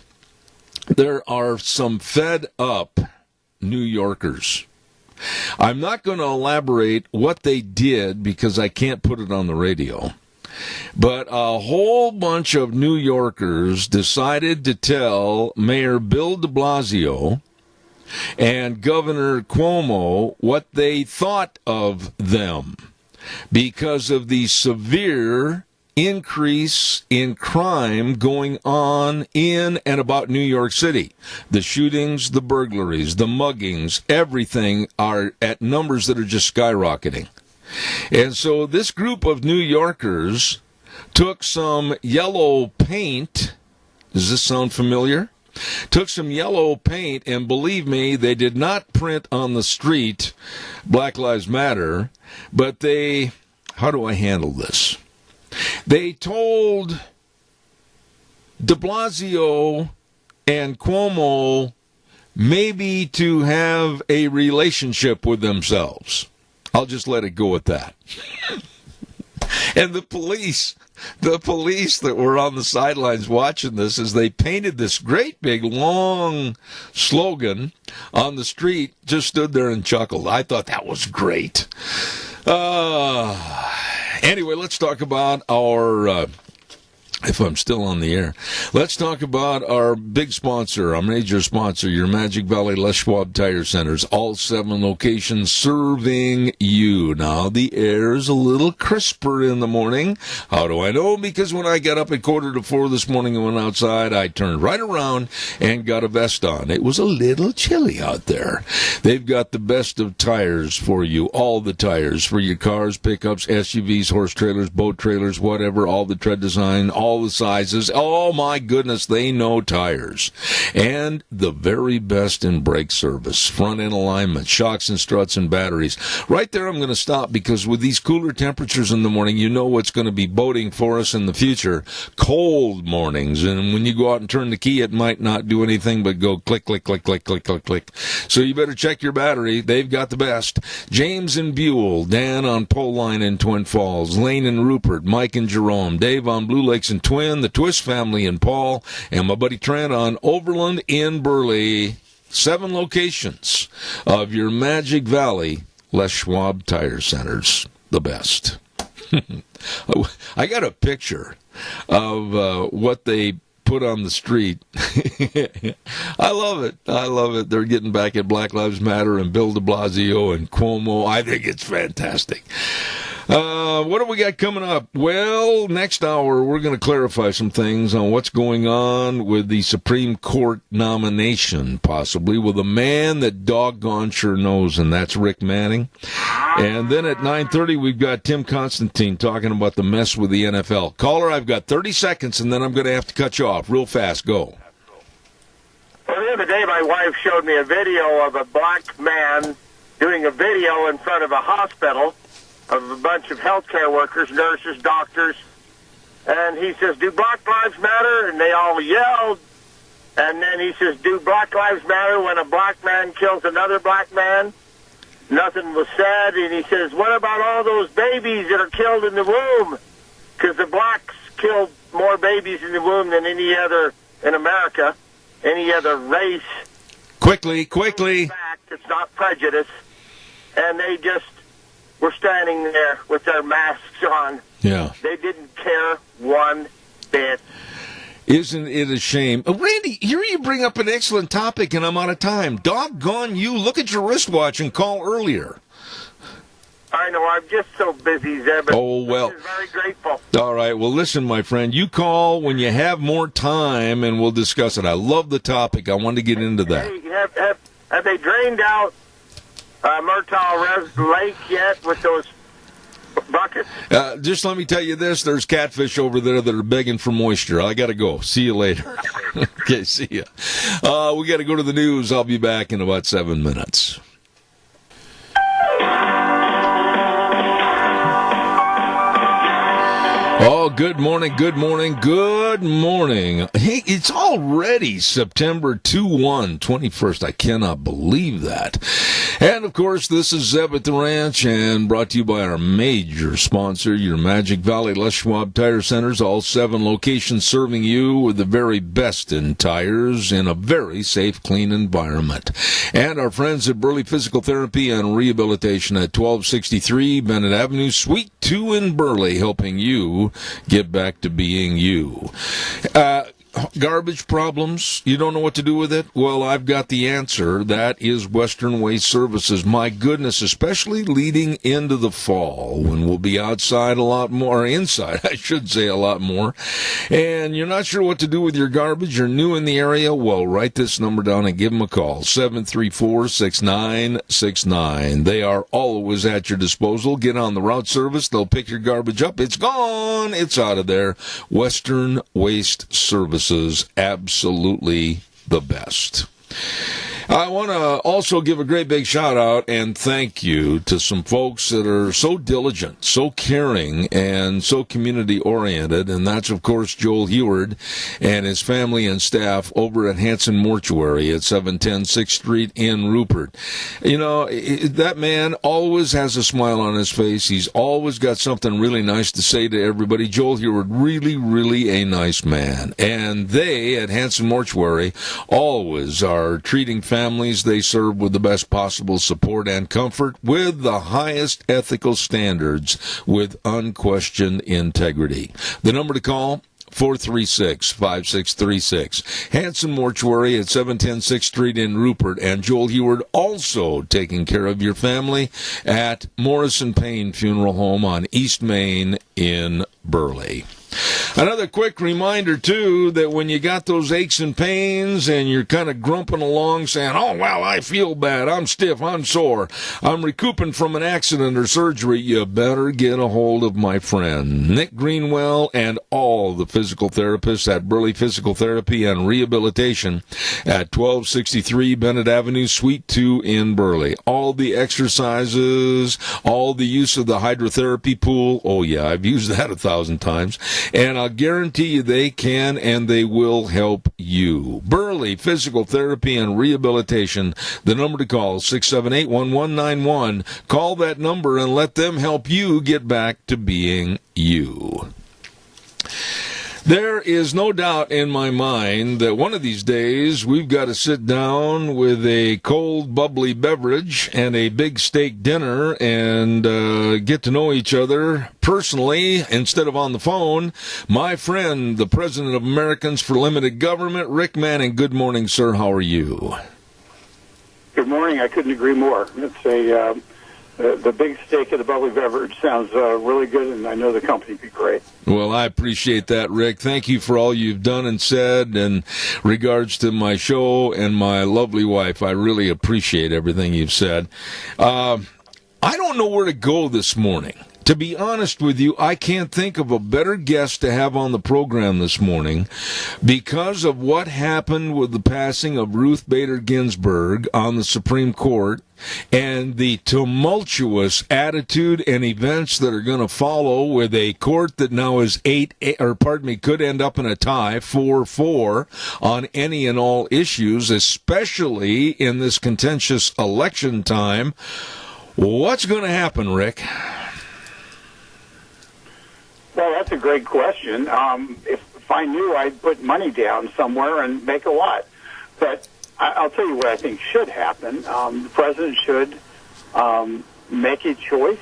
There are some fed up New Yorkers. I'm not going to elaborate what they did because I can't put it on the radio. But a whole bunch of New Yorkers decided to tell Mayor Bill de Blasio and Governor Cuomo what they thought of them because of the severe increase in crime going on in and about New York City. The shootings, the burglaries, the muggings, everything are at numbers that are just skyrocketing. And so this group of New Yorkers took some yellow paint. Does this sound familiar? Took some yellow paint, and believe me, they did not print on the street Black Lives Matter, but how do I handle this? They told de Blasio and Cuomo maybe to have a relationship with themselves. I'll just let it go at that. And the police that were on the sidelines watching this, as they painted this great big long slogan on the street, just stood there and chuckled. I thought that was great. Anyway, let's talk about our if I'm still on the air. Let's talk about our big sponsor, our major sponsor, your Magic Valley Les Schwab Tire Centers. All 7 locations serving you. Now, the air is a little crisper in the morning. How do I know? Because when I got up at 3:45 this morning and went outside, I turned right around and got a vest on. It was a little chilly out there. They've got the best of tires for you. All the tires for your cars, pickups, SUVs, horse trailers, boat trailers, whatever. All the tread design, all the sizes. Oh my goodness, they know tires. And the very best in brake service, front end alignment, shocks and struts and batteries. Right there I'm going to stop, because with these cooler temperatures in the morning, you know what's going to be boding for us in the future. Cold mornings. And when you go out and turn the key, it might not do anything but go click, click, click, click, click, click, click. So you better check your battery. They've got the best. James and Buell, Dan on Pole Line in Twin Falls, Lane and Rupert, Mike and Jerome, Dave on Blue Lakes and Twin, the Twist family in Paul, and my buddy Trent on Overland in Burley. 7 locations of your Magic Valley Les Schwab Tire Centers. The best. I got a picture of what they put on the street. I love it. I love it. They're getting back at Black Lives Matter and Bill de Blasio and Cuomo. I think it's fantastic. What do we got coming up? Well, next hour, we're going to clarify some things on what's going on with the Supreme Court nomination, possibly, with a man that doggone sure knows, and that's Rick Manning. And then at 9:30, we've got Tim Constantine talking about the mess with the NFL. Caller, I've got 30 seconds, and then I'm going to have to cut you off real fast. Go. Well, the other day, my wife showed me a video of a black man doing a video in front of a hospital of a bunch of healthcare workers, nurses, doctors, and he says, "Do Black Lives Matter?" And they all yelled. And then he says, "Do Black Lives Matter when a black man kills another black man?" Nothing was said. And he says, "What about all those babies that are killed in the womb? Because the blacks killed more babies in the womb than any other in America, any other race." Quickly. In fact, it's not prejudice. And they just were standing there with their masks on. Yeah. They didn't care one bit. Isn't it a shame? Randy, here you bring up an excellent topic, and I'm out of time. Doggone you. Look at your wristwatch and call earlier. I know. I'm just so busy, Zeb. Oh, well. I'm very grateful. All right. Well, listen, my friend. You call when you have more time, and we'll discuss it. I love the topic. I wanted to get into that. Hey, have they drained out Myrtle Lake yet with those buckets? Just let me tell you this. There's catfish over there that are begging for moisture. I got to go. See you later. Okay, see ya. We got to go to the news. I'll be back in about 7 minutes. Oh, good morning, good morning, good morning. Hey, it's already September 21st. I cannot believe that. And, of course, this is Zeb at the Ranch, and brought to you by our major sponsor, your Magic Valley Les Schwab Tire Centers, all 7 locations serving you with the very best in tires in a very safe, clean environment. And our friends at Burley Physical Therapy and Rehabilitation at 1263 Bennett Avenue, Suite 2 in Burley, helping you get back to being you. Garbage problems, you don't know what to do with it? Well, I've got the answer. That is Western Waste Services. My goodness, especially leading into the fall when we'll be outside a lot more, inside, I should say a lot more, and you're not sure what to do with your garbage, you're new in the area, well, write this number down and give them a call, 734-6969. They are always at your disposal. Get on the route service. They'll pick your garbage up. It's gone. It's out of there. Western Waste Services. Absolutely the best. I want to also give a great big shout out and thank you to some folks that are so diligent, so caring, and so community oriented, and that's of course Joel Heward and his family and staff over at Hanson Mortuary at 710 6th Street in Rupert. You know, that man always has a smile on his face. He's always got something really nice to say to everybody. Joel Heward, really, really a nice man. And they at Hanson Mortuary always are treating families they serve with the best possible support and comfort with the highest ethical standards with unquestioned integrity. The number to call, 888-436-5636. Hanson Mortuary at 710 6th Street in Rupert. And Joel Heward also taking care of your family at Morrison Payne Funeral Home on East Main in Burley. Another quick reminder, too, that when you got those aches and pains and you're kind of grumping along saying, oh, well, I feel bad, I'm stiff, I'm sore, I'm recouping from an accident or surgery, you better get a hold of my friend Nick Greenwell and all the physical therapists at Burley Physical Therapy and Rehabilitation at 1263 Bennett Avenue, Suite 2 in Burley. All the exercises, all the use of the hydrotherapy pool, oh, yeah, I've used that 1,000 times. And I'll guarantee you they can and they will help you. Burley Physical Therapy and Rehabilitation. The number to call, 678-1191. Call that number and let them help you get back to being you. There is no doubt in my mind that one of these days we've got to sit down with a cold, bubbly beverage and a big steak dinner and get to know each other personally instead of on the phone. My friend, the President of Americans for Limited Government, Rick Manning. Good morning, sir. How are you? Good morning. I couldn't agree more. It's the big steak and the bubbly beverage sounds really good, and I know the company would be great. Well, I appreciate that, Rick. Thank you for all you've done and said in regards to my show and my lovely wife. I really appreciate everything you've said. I don't know where to go this morning. To be honest with you, I can't think of a better guest to have on the program this morning because of what happened with the passing of Ruth Bader Ginsburg on the Supreme Court and the tumultuous attitude and events that are going to follow with a court that now is could end up in a tie, 4-4 on any and all issues, especially in this contentious election time. What's going to happen, Rick? Well, that's a great question. If I knew, I'd put money down somewhere and make a lot. But I'll tell you what I think should happen. The president should make a choice.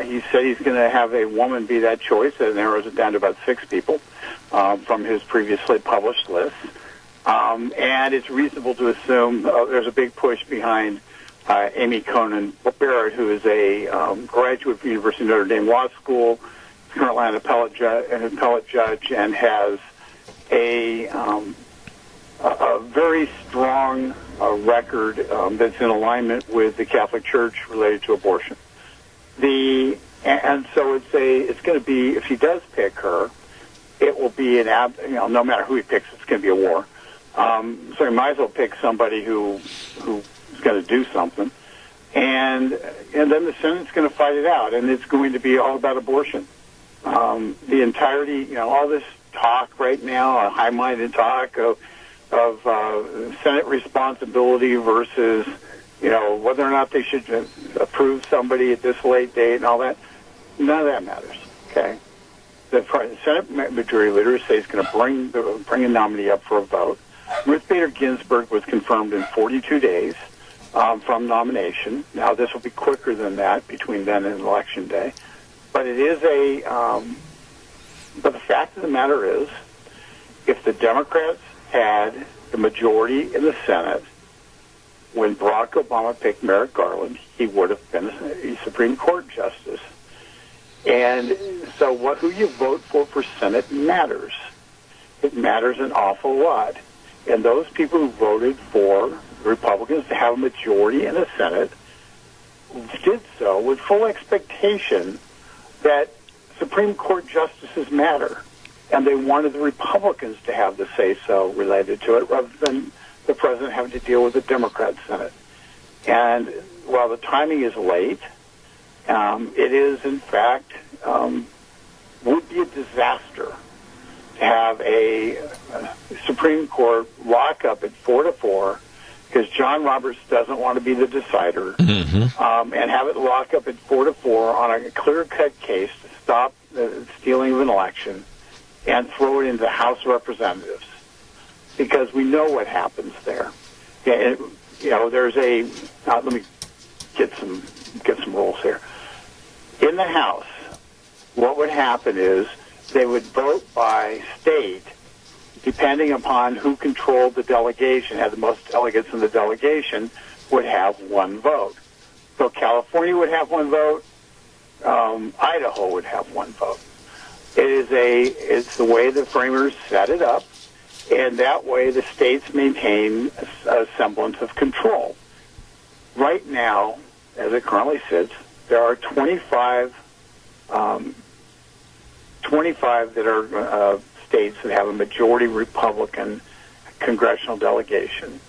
He said he's going to have a woman be that choice. That narrows it down to about 6 people from his previously published list. And it's reasonable to assume there's a big push behind Amy Coney Barrett, who is a graduate of the University of Notre Dame Law School, currently an appellate judge, and has a very strong record that's in alignment with the Catholic Church related to abortion. And so it's going to be, if he does pick her, it will be no matter who he picks, it's going to be a war. So he might as well pick somebody who's going to do something, and then the Senate's going to fight it out, and it's going to be all about abortion. The entirety, all this talk right now, a high-minded talk of Senate responsibility versus, whether or not they should approve somebody at this late date and all that, none of that matters, okay? The Senate Majority Leader says he's going to bring a nominee up for a vote. Ruth Bader Ginsburg was confirmed in 42 days from nomination. Now, this will be quicker than that between then and Election Day. But it is but the fact of the matter is, if the Democrats had the majority in the Senate when Barack Obama picked Merrick Garland, he would have been a Supreme Court justice. And so who you vote for Senate matters. It matters an awful lot. And those people who voted for the Republicans to have a majority in the Senate did so with full expectation that Supreme Court justices matter, and they wanted the Republicans to have the say-so related to it rather than the president having to deal with the Democrat Senate. And while the timing is late, it is, in fact, would be a disaster to have a Supreme Court lock up at 4-4 because John Roberts doesn't want to be the decider, and have it lock up at 4-4 on a clear-cut case to stop the stealing of an election and throw it into the House of Representatives, because we know what happens there. There's let me get some rules here. In the House, what would happen is they would vote by state, depending upon who controlled the delegation, had the most delegates in the delegation, would have one vote. So California would have one vote, Idaho would have one vote. It's the way the framers set it up, and that way the states maintain a semblance of control. Right now, as it currently sits, there are 25 that are states that have a majority Republican congressional delegation.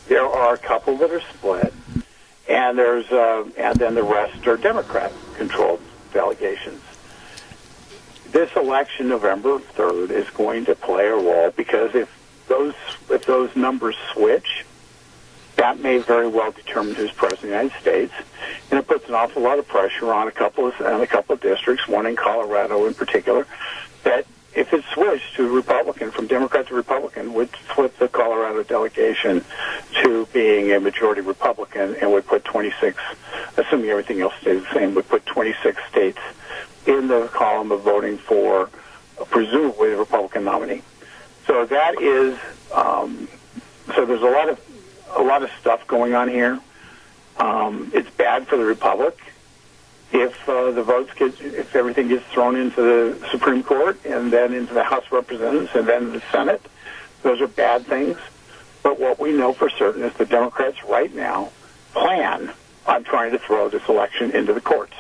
There are a couple that are split, and then the rest are Democrat-controlled delegations. This election, November 3rd, is going to play a role because if those numbers switch, that may very well determine who's president of the United States, and it puts an awful lot of pressure on a couple of districts, one in Colorado in particular, that if it switched to Republican, from Democrat to Republican, would flip the Colorado delegation to being a majority Republican and would put 26, assuming everything else stays the same, would put 26 states in the column of voting for presumably the Republican nominee. So that is, so there's a lot of stuff going on here. It's bad for the Republic if if everything gets thrown into the Supreme Court and then into the House of Representatives and then the Senate. Those are bad things. But what we know for certain is the Democrats right now plan on trying to throw this election into the courts.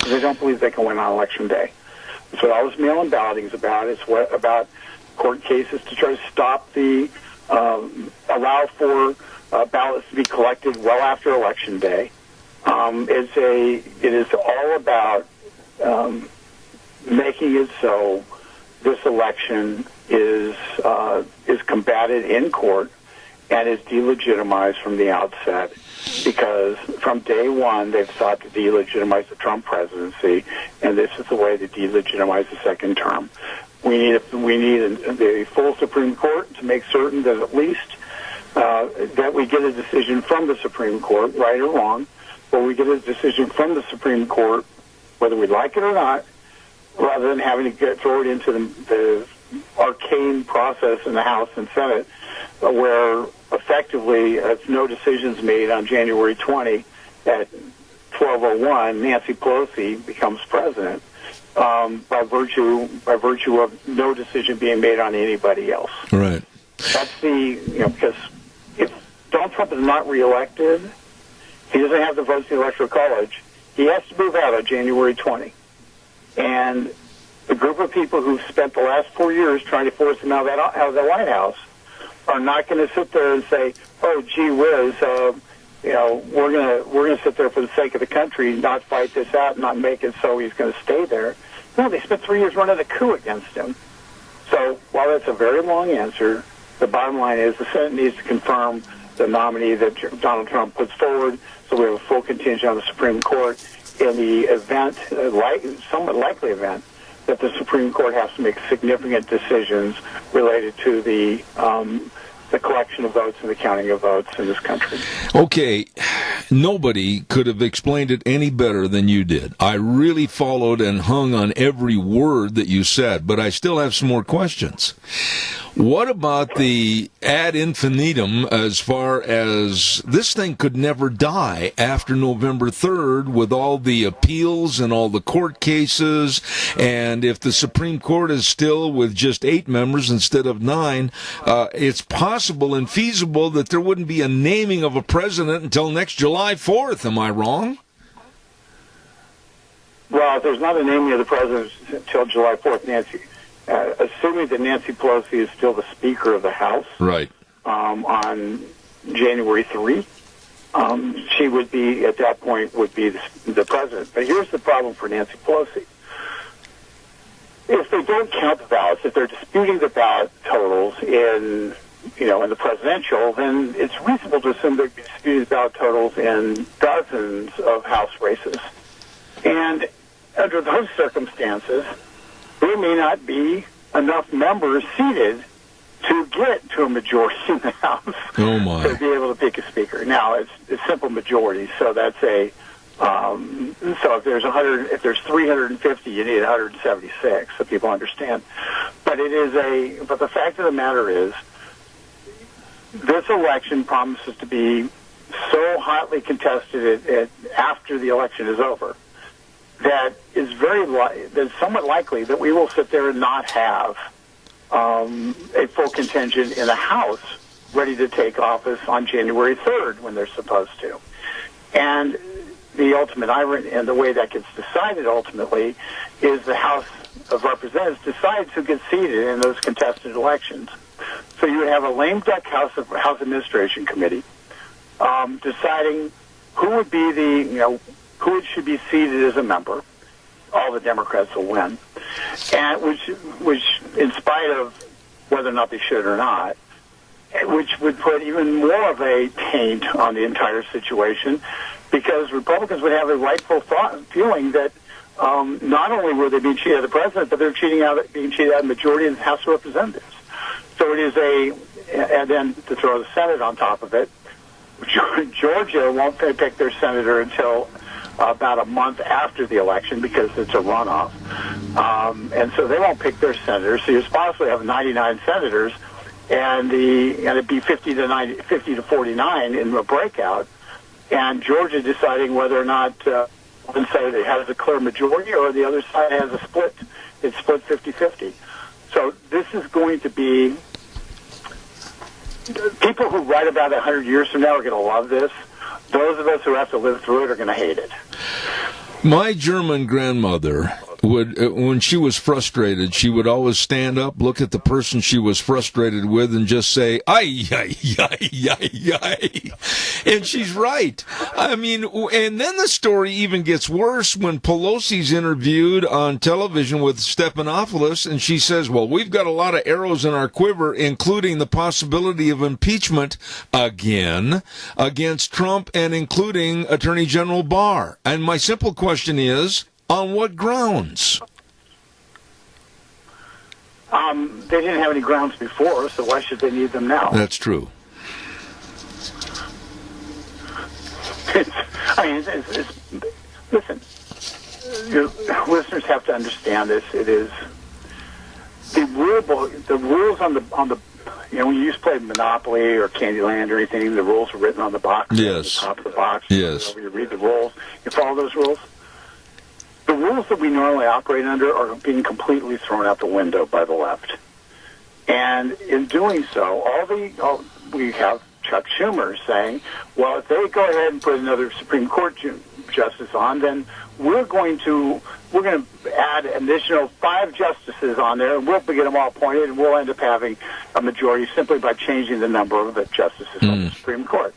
They don't believe they can win on Election Day. That's what all this mail-in balloting is about. It's about court cases to try to stop allow for ballots to be collected well after Election Day. It is all about making it so this election is combated in court and is delegitimized from the outset, because from day one they've sought to delegitimize the Trump presidency, and this is the way to delegitimize the second term. We need the full Supreme Court to make certain that at least that we get a decision from the Supreme Court, right or wrong, but we get a decision from the Supreme Court, whether we like it or not, rather than having to throw it into the arcane process in the House and Senate, where effectively, if no decisions made on January 20 at 12:01, Nancy Pelosi becomes president by virtue of no decision being made on anybody else. Right. That's because if Donald Trump is not reelected, he doesn't have the votes in the Electoral College. He has to move out on January 20. And the group of people who've spent the last 4 years trying to force him out of the White House are not going to sit there and say, "Oh, gee whiz, we're going to sit there for the sake of the country, not fight this out, not make it so he's going to stay there." No, they spent 3 years running a coup against him. So while that's a very long answer, the bottom line is the Senate needs to confirm the nominee that Donald Trump puts forward, so we have a full contingent on the Supreme Court. In the event, somewhat likely event, that the Supreme Court has to make significant decisions related to the collection of votes and the counting of votes in this country. Okay, nobody could have explained it any better than you did. I really followed and hung on every word that you said, but I still have some more questions. What about the ad infinitum as far as this thing could never die after November 3rd with all the appeals and all the court cases, and if the Supreme Court is still with just 8 members instead of 9, it's possible and feasible that there wouldn't be a naming of a president until next July 4th. Am I wrong? Well, if there's not a naming of the president until July 4th, Nancy, assuming that Nancy Pelosi is still the Speaker of the House, right, on January 3, she would be, at that point, would be the president. But here's the problem for Nancy Pelosi. If they don't count the ballots, if they're disputing the ballot totals in the presidential, then it's reasonable to assume they'd be disputing the ballot totals in dozens of House races. And under those circumstances, there may not be enough members seated to get to a majority in the House to be able to pick a speaker. Now, it's simple majority, so that's a So if there's 350, you need 176, so people understand. But but the fact of the matter is, this election promises to be so hotly contested after the election is over that it's somewhat likely that we will sit there and not have a full contingent in the House ready to take office on January 3rd when they're supposed to. And the ultimate irony and the way that gets decided ultimately is the House of Representatives decides who gets seated in those contested elections. So you would have a lame duck House Administration Committee deciding who would be who should be seated as a member. All the Democrats will win, and which in spite of whether or not they should or not, which would put even more of a taint on the entire situation, because Republicans would have a rightful feeling that not only were they being cheated out of the president, but they're being cheated out of the majority in the House of Representatives. So it is and then to throw the Senate on top of it, Georgia won't pick their senator until about a month after the election because it's a runoff. And so they won't pick their senators. So you possibly have 99 senators, and it'd be 50 to 49 in the breakout. And Georgia deciding whether or not one side has a clear majority or the other side has a split. It's split 50-50. So this is going to be, people who write about 100 years from now are going to love this. Those of us who have to live through it are going to hate it. My German grandmother would, when she was frustrated, she would always stand up, look at the person she was frustrated with, and just say, "Ay, ay, ay, ay, ay." And she's right. I mean, and then the story even gets worse when Pelosi's interviewed on television with Stephanopoulos, and she says, "Well, we've got a lot of arrows in our quiver, including the possibility of impeachment again against Trump and including Attorney General Barr." And my simple question is, on what grounds? They didn't have any grounds before, so why should they need them now? That's true. Listen, your listeners have to understand this. It is the rules on the when you used to play Monopoly or Candyland or anything, the rules are written on the box. Yes. On the top of the box. Yes. You read the rules. You follow those rules. The rules that we normally operate under are being completely thrown out the window by the left. And in doing so, we have Chuck Schumer saying, well, if they go ahead and put another Supreme Court justice on, then we're going to add an additional 5 justices on there, and we'll get them all appointed, and we'll end up having a majority simply by changing the number of the justices on the Supreme Court.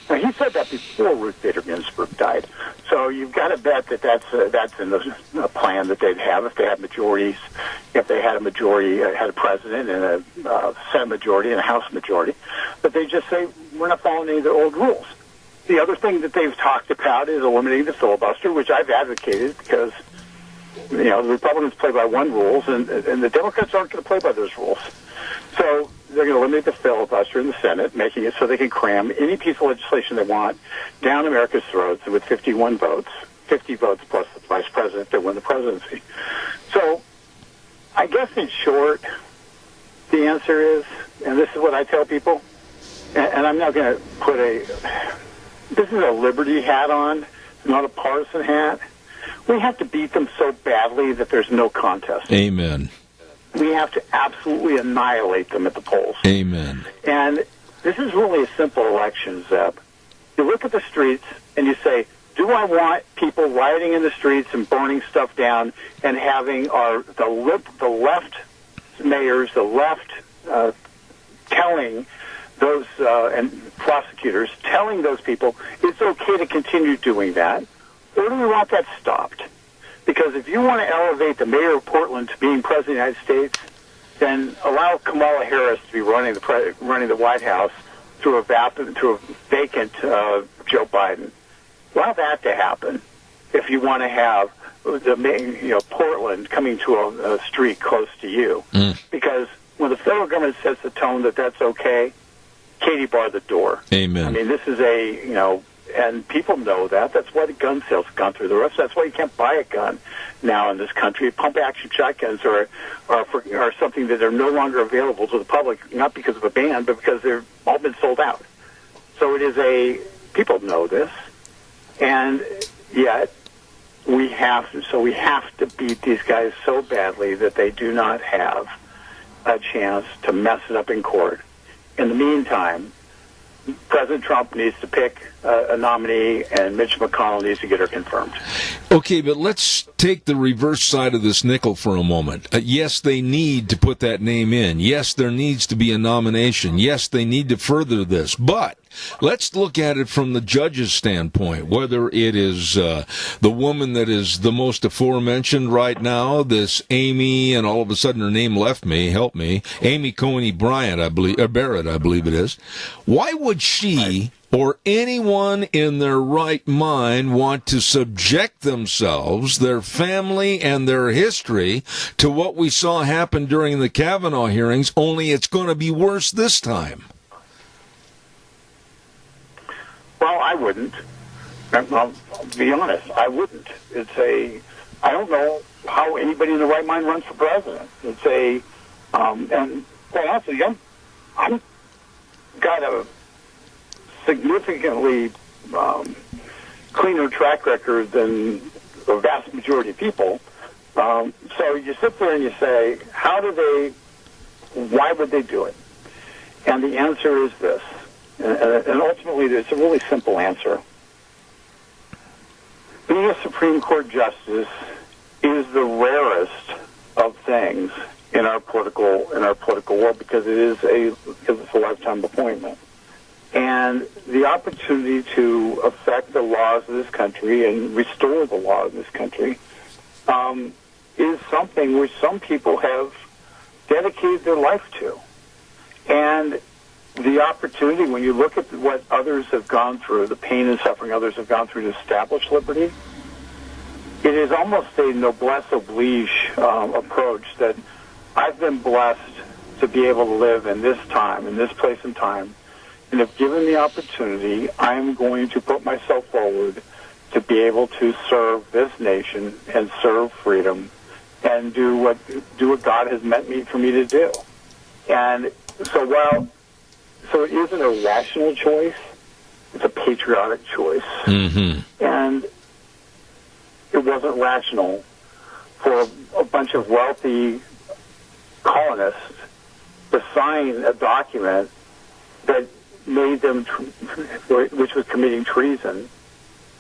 Now, he said that before Ruth Bader Ginsburg died. So you've got to bet that that's in the plan that they'd have if they had majorities, if they had a majority, had a president and a Senate majority and a House majority. But they just say, we're not following any of the old rules. The other thing that they've talked about is eliminating the filibuster, which I've advocated because, the Republicans play by one rules and the Democrats aren't going to play by those rules. So they're going to eliminate the filibuster in the Senate, making it so they can cram any piece of legislation they want down America's throats with 51 votes, 50 votes plus the vice president to win the presidency. So I guess in short, the answer is, and this is what I tell people, and I'm not going to put this is a liberty hat on, it's not a partisan hat. We have to beat them so badly that there's no contest. Amen. We have to absolutely annihilate them at the polls. Amen. And this is really a simple election, Zeb. You look at the streets and you say, do I want people rioting in the streets and burning stuff down and having the left mayors, the left telling those and prosecutors telling those people it's okay to continue doing that? Or do we want that stopped? Because if you want to elevate the mayor of Portland to being president of the United States, then allow Kamala Harris to be running the White House through a vacant Joe Biden. Allow that to happen. If you want to have Portland coming to a street close to you, because when the federal government sets the tone that that's okay, Katie barred the door. Amen. I mean, this is and people know that. That's why the gun sales have gone through the roof. That's why you can't buy a gun now in this country. Pump-action shotguns are something that are no longer available to the public, not because of a ban, but because they've all been sold out. So it is people know this, and yet we have to beat these guys so badly that they do not have a chance to mess it up in court. In the meantime, President Trump needs to pick a nominee, and Mitch McConnell needs to get her confirmed. Okay, but let's take the reverse side of this nickel for a moment. Yes, they need to put that name in. Yes, there needs to be a nomination. Yes, they need to further this. But let's look at it from the judge's standpoint, whether it is the woman that is the most aforementioned right now, this Amy, and all of a sudden her name left me, help me, Amy Coney Barrett, I believe it is. Why would she or anyone in their right mind want to subject themselves, their family, and their history to what we saw happen during the Kavanaugh hearings, only it's going to be worse this time? Well, I wouldn't. I'll be honest, I wouldn't. I don't know how anybody in the right mind runs for president. And quite honestly, I'm got a significantly cleaner track record than the vast majority of people. So you sit there and you say, why would they do it? And the answer is this. And ultimately, it's a really simple answer. Being a Supreme Court justice is the rarest of things in our political world because it's a lifetime appointment. And the opportunity to affect the laws of this country and restore the law of this country is something which some people have dedicated their life to. And the opportunity, when you look at what others have gone through, the pain and suffering others have gone through to establish liberty, it is almost a noblesse oblige approach that I've been blessed to be able to live in this time, in this place and time. And if given the opportunity, I'm going to put myself forward to be able to serve this nation and serve freedom and do what God has meant for me to do. And so it isn't a rational choice, it's a patriotic choice. Mm-hmm. And it wasn't rational for a bunch of wealthy colonists to sign a document that made them, which was committing treason,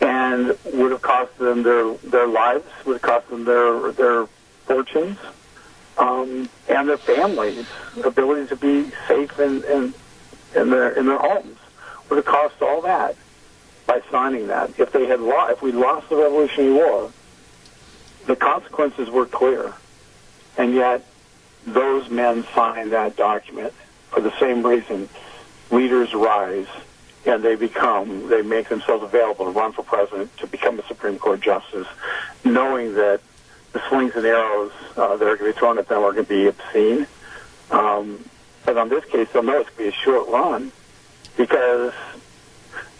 and would have cost them their lives, would have cost them their fortunes, and their families' ability to be safe in their homes. Would have cost all that by signing that. If we lost the Revolutionary War, the consequences were clear, and yet those men signed that document for the same reason. Leaders rise, and they make themselves available to run for president, to become a Supreme Court justice, knowing that the slings and arrows that are going to be thrown at them are going to be obscene. But on this case, they'll know it's going to be a short run because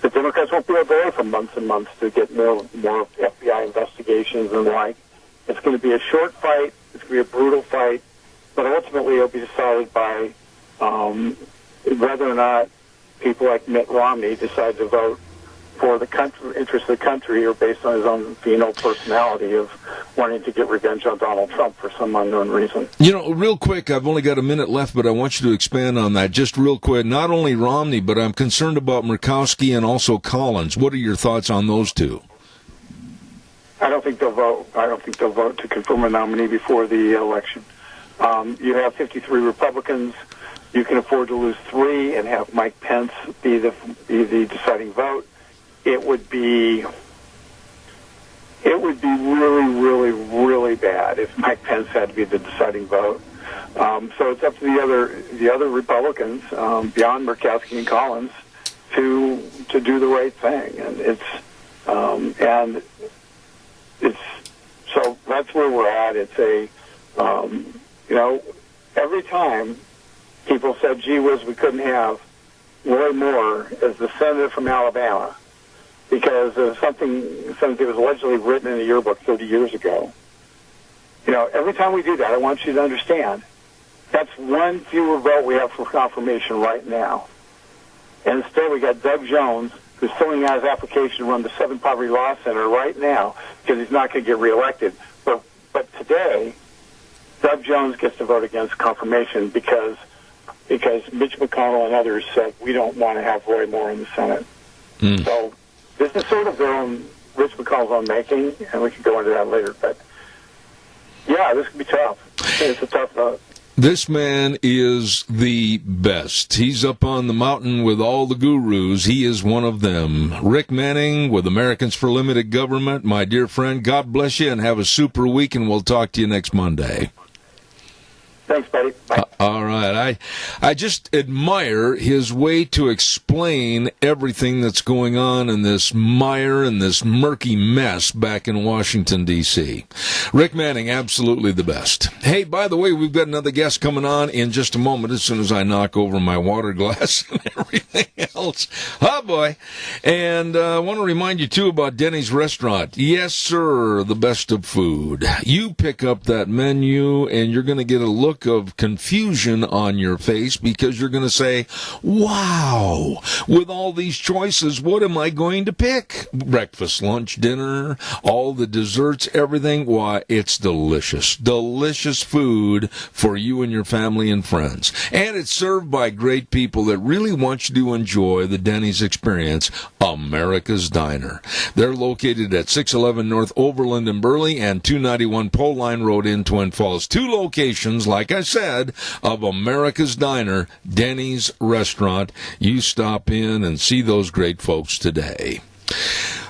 the Democrats won't be there for months and months to get more FBI investigations and the like. It's going to be a short fight. It's going to be a brutal fight. But ultimately, it'll be decided by whether or not people like Mitt Romney decide to vote for the country, interest of the country, or based on his own venal personality of wanting to get revenge on Donald Trump for some unknown reason. Real quick, I've only got a minute left, but I want you to expand on that just real quick. Not only Romney, but I'm concerned about Murkowski and also Collins. What are your thoughts on those two? I don't think they'll vote. I don't think they'll vote to confirm a nominee before the election. You have 53 Republicans. You can afford to lose 3 and have Mike Pence be the deciding vote. It would be really, really, really bad if Mike Pence had to be the deciding vote. So it's up to the other Republicans beyond Murkowski and Collins to do the right thing, and it's so that's where we're at. It's every time people said, "Gee whiz, we couldn't have Roy Moore as the senator from Alabama," because of something that was allegedly written in a yearbook 30 years ago. You know, every time we do that, I want you to understand, that's one fewer vote we have for confirmation right now. And instead we got Doug Jones, who's filling out his application to run the Southern Poverty Law Center right now because he's not going to get reelected. But today, Doug Jones gets to vote against confirmation because Mitch McConnell and others said we don't want to have Roy Moore in the Senate. So this is sort of their own, Rich McConnell's own making, and we can go into that later. But yeah, this could be tough. It's a tough vote. This man is the best. He's up on the mountain with all the gurus. He is one of them. Rick Manning with Americans for Limited Government. My dear friend, God bless you and have a super week, and we'll talk to you next Monday. Thanks, buddy. Bye. All right. I just admire his way to explain everything that's going on in this mire and this murky mess back in Washington, D.C. Rick Manning, absolutely the best. Hey, by the way, we've got another guest coming on in just a moment as soon as I knock over my water glass and everything else. Oh, boy. And I want to remind you, too, about Denny's Restaurant. Yes, sir, the best of food. You pick up that menu, and you're going to get a look of confusion on your face because you're going to say, wow, with all these choices, what am I going to pick? Breakfast, lunch, dinner, all the desserts, everything. Why, it's delicious. Delicious food for you and your family and friends. And it's served by great people that really want you to enjoy the Denny's experience, America's Diner. They're located at 611 North Overland in Burley and 291 Pole Line Road in Twin Falls. Two locations, like I said, of America's Diner, Denny's Restaurant. You stop in and see those great folks today.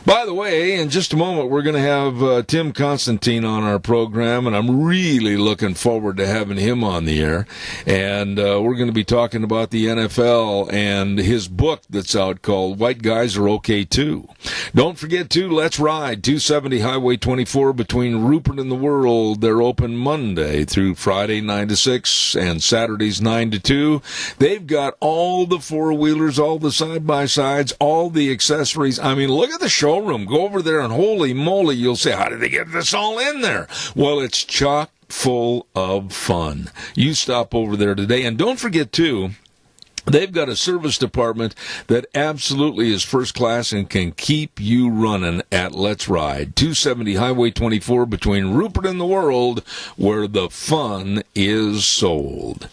By the way, in just a moment, we're going to have Tim Constantine on our program, and I'm really looking forward to having him on the air. And we're going to be talking about the NFL and his book that's out called White Guys Are Okay Too. Don't forget, too, Let's Ride, 270 Highway 24 between Rupert and the World. They're open Monday through Friday, 9 to 6, and Saturdays, 9 to 2. They've got all the four-wheelers, all the side-by-sides, all the accessories. I mean, look at the showroom. Go over there and holy moly, you'll say, how did they get this all in there? Well, it's chock full of fun. You stop over there today. And don't forget, too, they've got a service department that absolutely is first class and can keep you running at Let's Ride, 270 Highway 24 between Rupert and the World, where the fun is sold.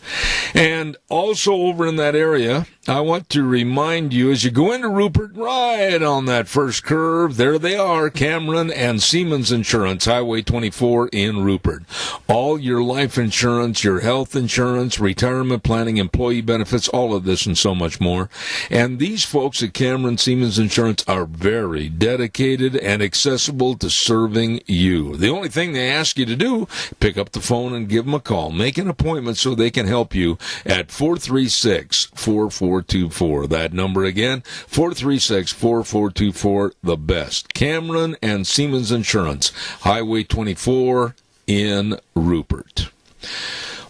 And also over in that area, I want to remind you, as you go into Rupert, right on that first curve, there they are, Cameron and Siemens Insurance, Highway 24 in Rupert. All your life insurance, your health insurance, retirement planning, employee benefits, all of this and so much more. And these folks at Cameron Siemens Insurance are very dedicated and accessible to serving you. The only thing they ask you to do, pick up the phone and give them a call. Make an appointment so they can help you at 436-4424. That number again, 436-4424, the best. Cameron and Siemens Insurance, Highway 24 in Rupert.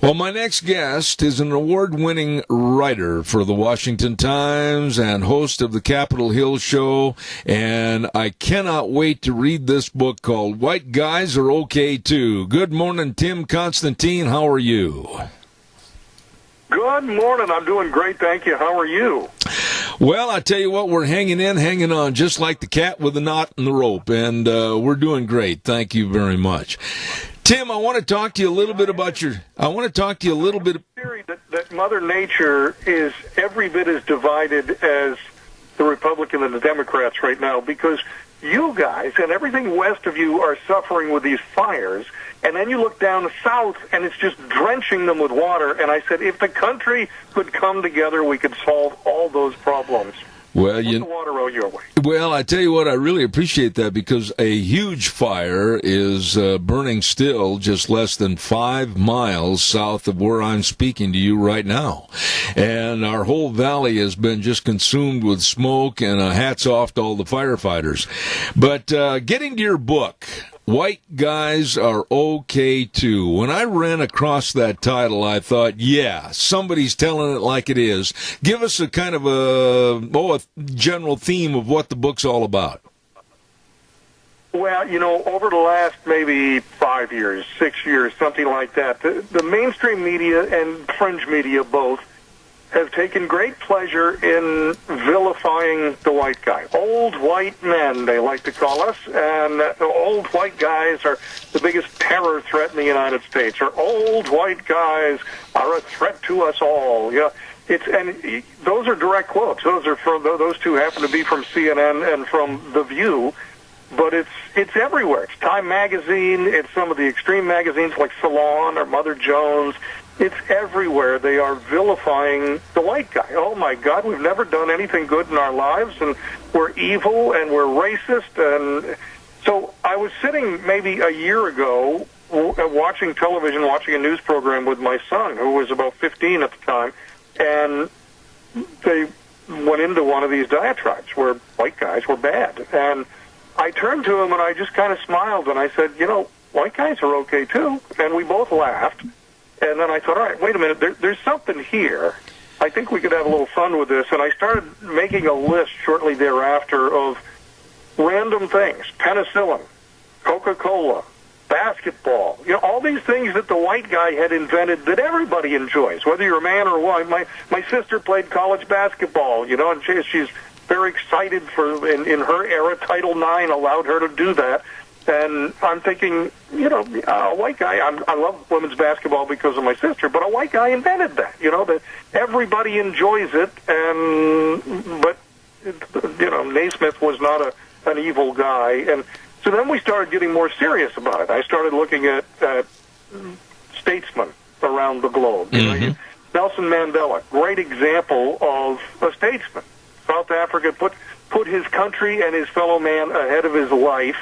Well, my next guest is an award-winning writer for the Washington Times and host of the Capitol Hill Show, and I cannot wait to read this book called White Guys Are Okay Too. Good morning, Tim Constantine. How are you? Good morning. I'm doing great, thank you. How are you? Well, I tell you what, we're hanging on, just like the cat with the knot in the rope, and we're doing great. Thank you very much. Tim, I want to talk to you a little bit about theory that Mother Nature is every bit as divided as the Republican and the Democrats right now, because you guys and everything west of you are suffering with these fires, and then you look down south and it's just drenching them with water. And I said, if the country could come together, we could solve all those problems. Well, Let the water roll your way. Well, I tell you what, I really appreciate that, because a huge fire is burning still just less than 5 miles south of where I'm speaking to you right now. And our whole valley has been just consumed with smoke, and hats off to all the firefighters. But getting to your book, White Guys Are Okay Too. When I ran across that title, I thought, yeah, somebody's telling it like it is. Give us a kind of a general theme of what the book's all about. Well, over the last maybe 5 years, 6 years, something like that, the mainstream media and fringe media both have taken great pleasure in vilifying the white guy. Old white men, they like to call us, and old white guys are the biggest terror threat in the United States, or old white guys are a threat to us all. Yeah, and those are direct quotes. Those two happen to be from CNN and from The View, but it's everywhere. It's Time Magazine, it's some of the extreme magazines like Salon or Mother Jones. It's everywhere. They are vilifying the white guy. Oh, my God, we've never done anything good in our lives, and we're evil, and we're racist. And so I was sitting maybe a year ago watching television, watching a news program with my son, who was about 15 at the time, and they went into one of these diatribes where white guys were bad. And I turned to him, and I just kind of smiled, and I said, white guys are okay, too. And we both laughed. And then I thought, all right, wait a minute, there's something here. I think we could have a little fun with this. And I started making a list shortly thereafter of random things: penicillin, Coca-Cola, basketball, all these things that the white guy had invented that everybody enjoys, whether you're a man or a woman. My sister played college basketball, and she's very excited in her era, Title IX allowed her to do that. And I'm thinking, a white guy, I love women's basketball because of my sister, but a white guy invented that, that everybody enjoys it, but Naismith was not an evil guy. And so then we started getting more serious about it. I started looking at statesmen around the globe. Mm-hmm. Nelson Mandela, great example of a statesman. South Africa put his country and his fellow man ahead of his life.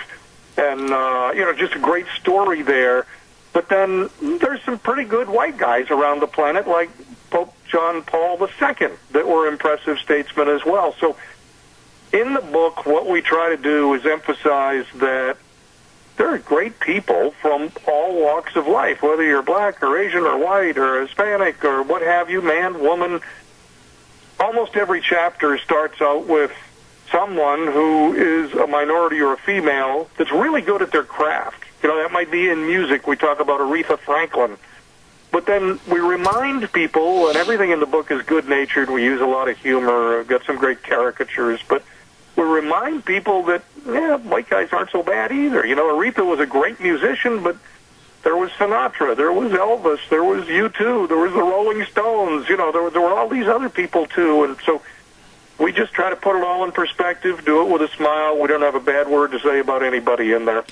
And, just a great story there. But then there's some pretty good white guys around the planet, like Pope John Paul II, that were impressive statesmen as well. So in the book, what we try to do is emphasize that there are great people from all walks of life, whether you're black or Asian or white or Hispanic or what have you, man, woman. Almost every chapter starts out with someone who is a minority or a female that's really good at their craft. That might be in music. We talk about Aretha Franklin. But then we remind people, and everything in the book is good-natured. We use a lot of humor. We've got some great caricatures. But we remind people that, white guys aren't so bad either. Aretha was a great musician, but there was Sinatra, there was Elvis, there was U2, there was the Rolling Stones. There were all these other people, too. And so we just try to put it all in perspective, do it with a smile. We don't have a bad word to say about anybody in there.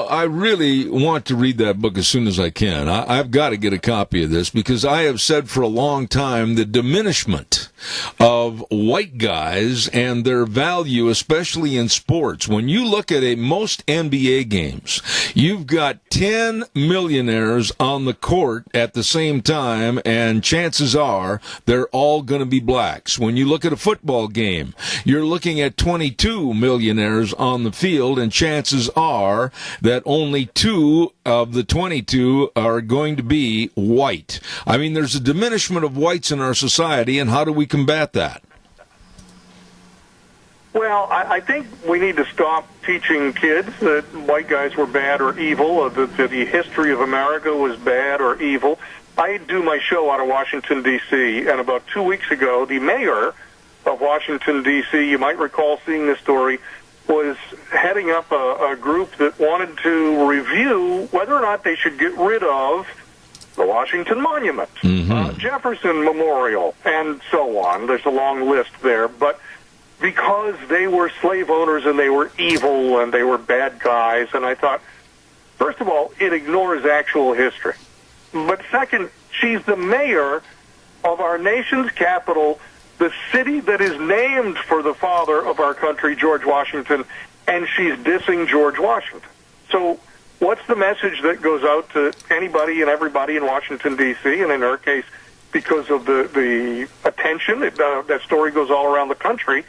I really want to read that book as soon as I can. I've got to get a copy of this because I have said for a long time the diminishment of white guys and their value, especially in sports. When you look at most NBA games, you've got 10 millionaires on the court at the same time, and chances are they're all going to be blacks. When you look at a football game, you're looking at 22 millionaires on the field, and chances are that only 2 of the 22 are going to be white. I mean, there's a diminishment of whites in our society, and how do we combat that? Well, I think we need to stop teaching kids that white guys were bad or evil, that the history of America was bad or evil. I do my show out of Washington, D.C., and about 2 weeks ago, the mayor of Washington, D.C., you might recall seeing this story, was heading up a group that wanted to review whether or not they should get rid of the Washington Monument, Jefferson Memorial, and so on. There's a long list there, but because they were slave owners and they were evil and they were bad guys, and I thought, first of all, it ignores actual history. But second, she's the mayor of our nation's capital, the city that is named for the father of our country, George Washington, and she's dissing George Washington. So what's the message that goes out to anybody and everybody in Washington, D.C., and in her case, because of the attention, that story goes all around the country,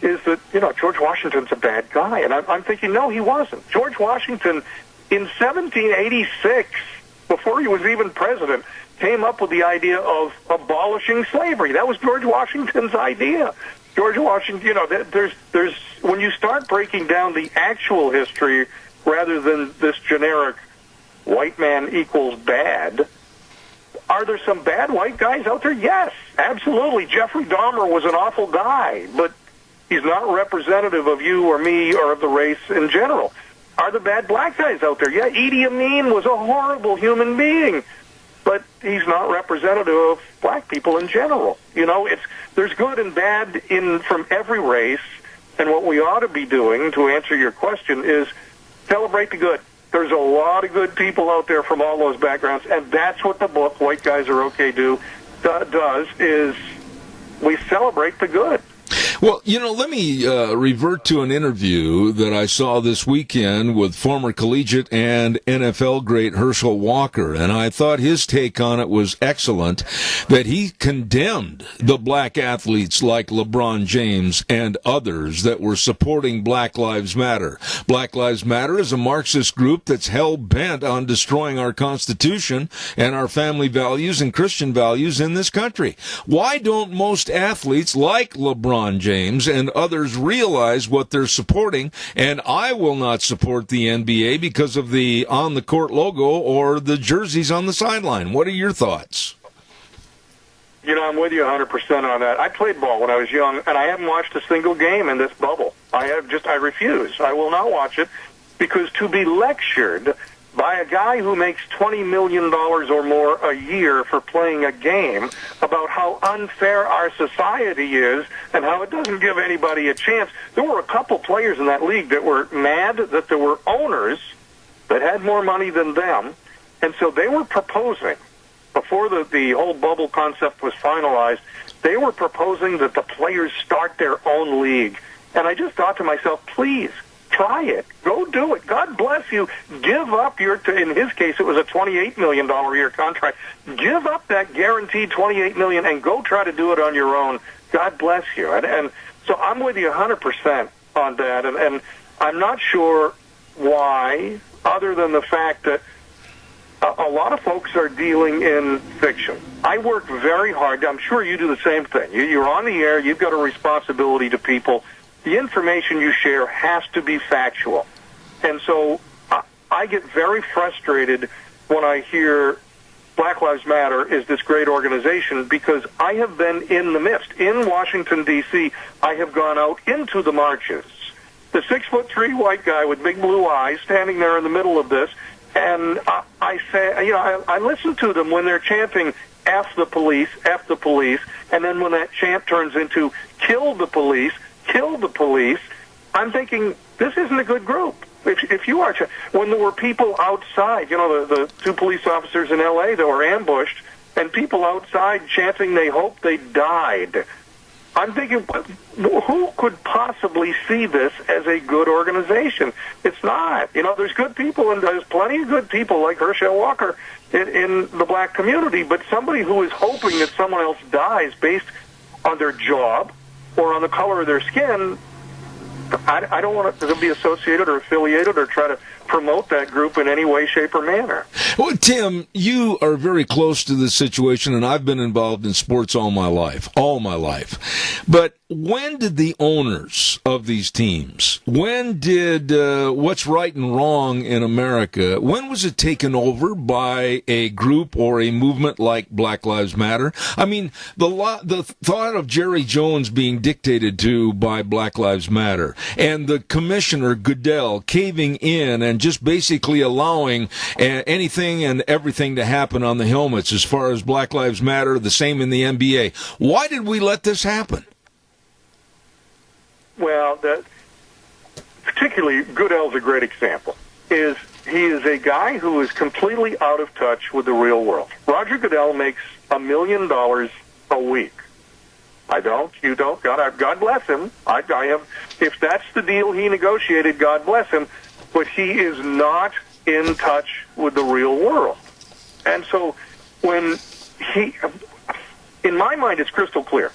is that, George Washington's a bad guy. And I'm thinking, no, he wasn't. George Washington, in 1786, before he was even president, came up with the idea of abolishing slavery. That was George Washington's idea. George Washington, there's when you start breaking down the actual history rather than this generic white man equals bad, are there some bad white guys out there? Yes, absolutely. Jeffrey Dahmer was an awful guy, but he's not representative of you or me or of the race in general. Are there bad black guys out there? Yeah, Idi Amin was a horrible human being, but he's not representative of black people in general. There's good and bad from every race, and what we ought to be doing, to answer your question, is celebrate the good. There's a lot of good people out there from all those backgrounds, and that's what the book, White Guys Are Okay does, is we celebrate the good. Well, let me revert to an interview that I saw this weekend with former collegiate and NFL great Herschel Walker, and I thought his take on it was excellent, that he condemned the black athletes like LeBron James and others that were supporting Black Lives Matter. Black Lives Matter is a Marxist group that's hell-bent on destroying our Constitution and our family values and Christian values in this country. Why don't most athletes like LeBron James and others realize what they're supporting? And I will not support the NBA because of the on-the-court logo or the jerseys on the sideline. What are your thoughts? I'm with you 100% on that. I played ball when I was young, and I haven't watched a single game in this bubble. I refuse. I will not watch it, because to be lectured by a guy who makes $20 million or more a year for playing a game about how unfair our society is and how it doesn't give anybody a chance. There were a couple players in that league that were mad that there were owners that had more money than them, and so they were proposing, before the whole bubble concept was finalized, they were proposing that the players start their own league. And I just thought to myself, please, try it. Go do it. God bless you. Give up in his case, it was a $28 million a year contract. Give up that guaranteed $28 million and go try to do it on your own. God bless you. And so I'm with you 100% on that. And I'm not sure why, other than the fact that a lot of folks are dealing in fiction. I work very hard. I'm sure you do the same thing. You're on the air. You've got a responsibility to people. The information you share has to be factual. And so I get very frustrated when I hear Black Lives Matter is this great organization, because I have been in the midst. In Washington, D.C., I have gone out into the marches. The 6'3" white guy with big blue eyes standing there in the middle of this, and I say, I listen to them when they're chanting, F the police, and then when that chant turns into kill the police, I'm thinking, this isn't a good group. If you are, when there were people outside, the two police officers in L.A. that were ambushed, and people outside chanting they hope they died, I'm thinking, who could possibly see this as a good organization? It's not. There's good people, and there's plenty of good people like Herschel Walker in the black community, but somebody who is hoping that someone else dies based on their job or on the color of their skin, I don't want to be associated or affiliated or try to promote that group in any way, shape, or manner. Well, Tim, you are very close to this situation, and I've been involved in sports all my life. But when did the owners of these teams, when did what's right and wrong in America, when was it taken over by a group or a movement like Black Lives Matter? I mean, the thought of Jerry Jones being dictated to by Black Lives Matter, and the commissioner Goodell caving in and just basically allowing anything and everything to happen on the helmets as far as Black Lives Matter, the same in the NBA. Why did we let this happen? Well, particularly Goodell's a great example. He is a guy who is completely out of touch with the real world. Roger Goodell makes $1 million a week. I don't. You don't. God bless him. I have. If that's the deal he negotiated, God bless him. But he is not in touch with the real world. And so when in my mind, it's crystal clear.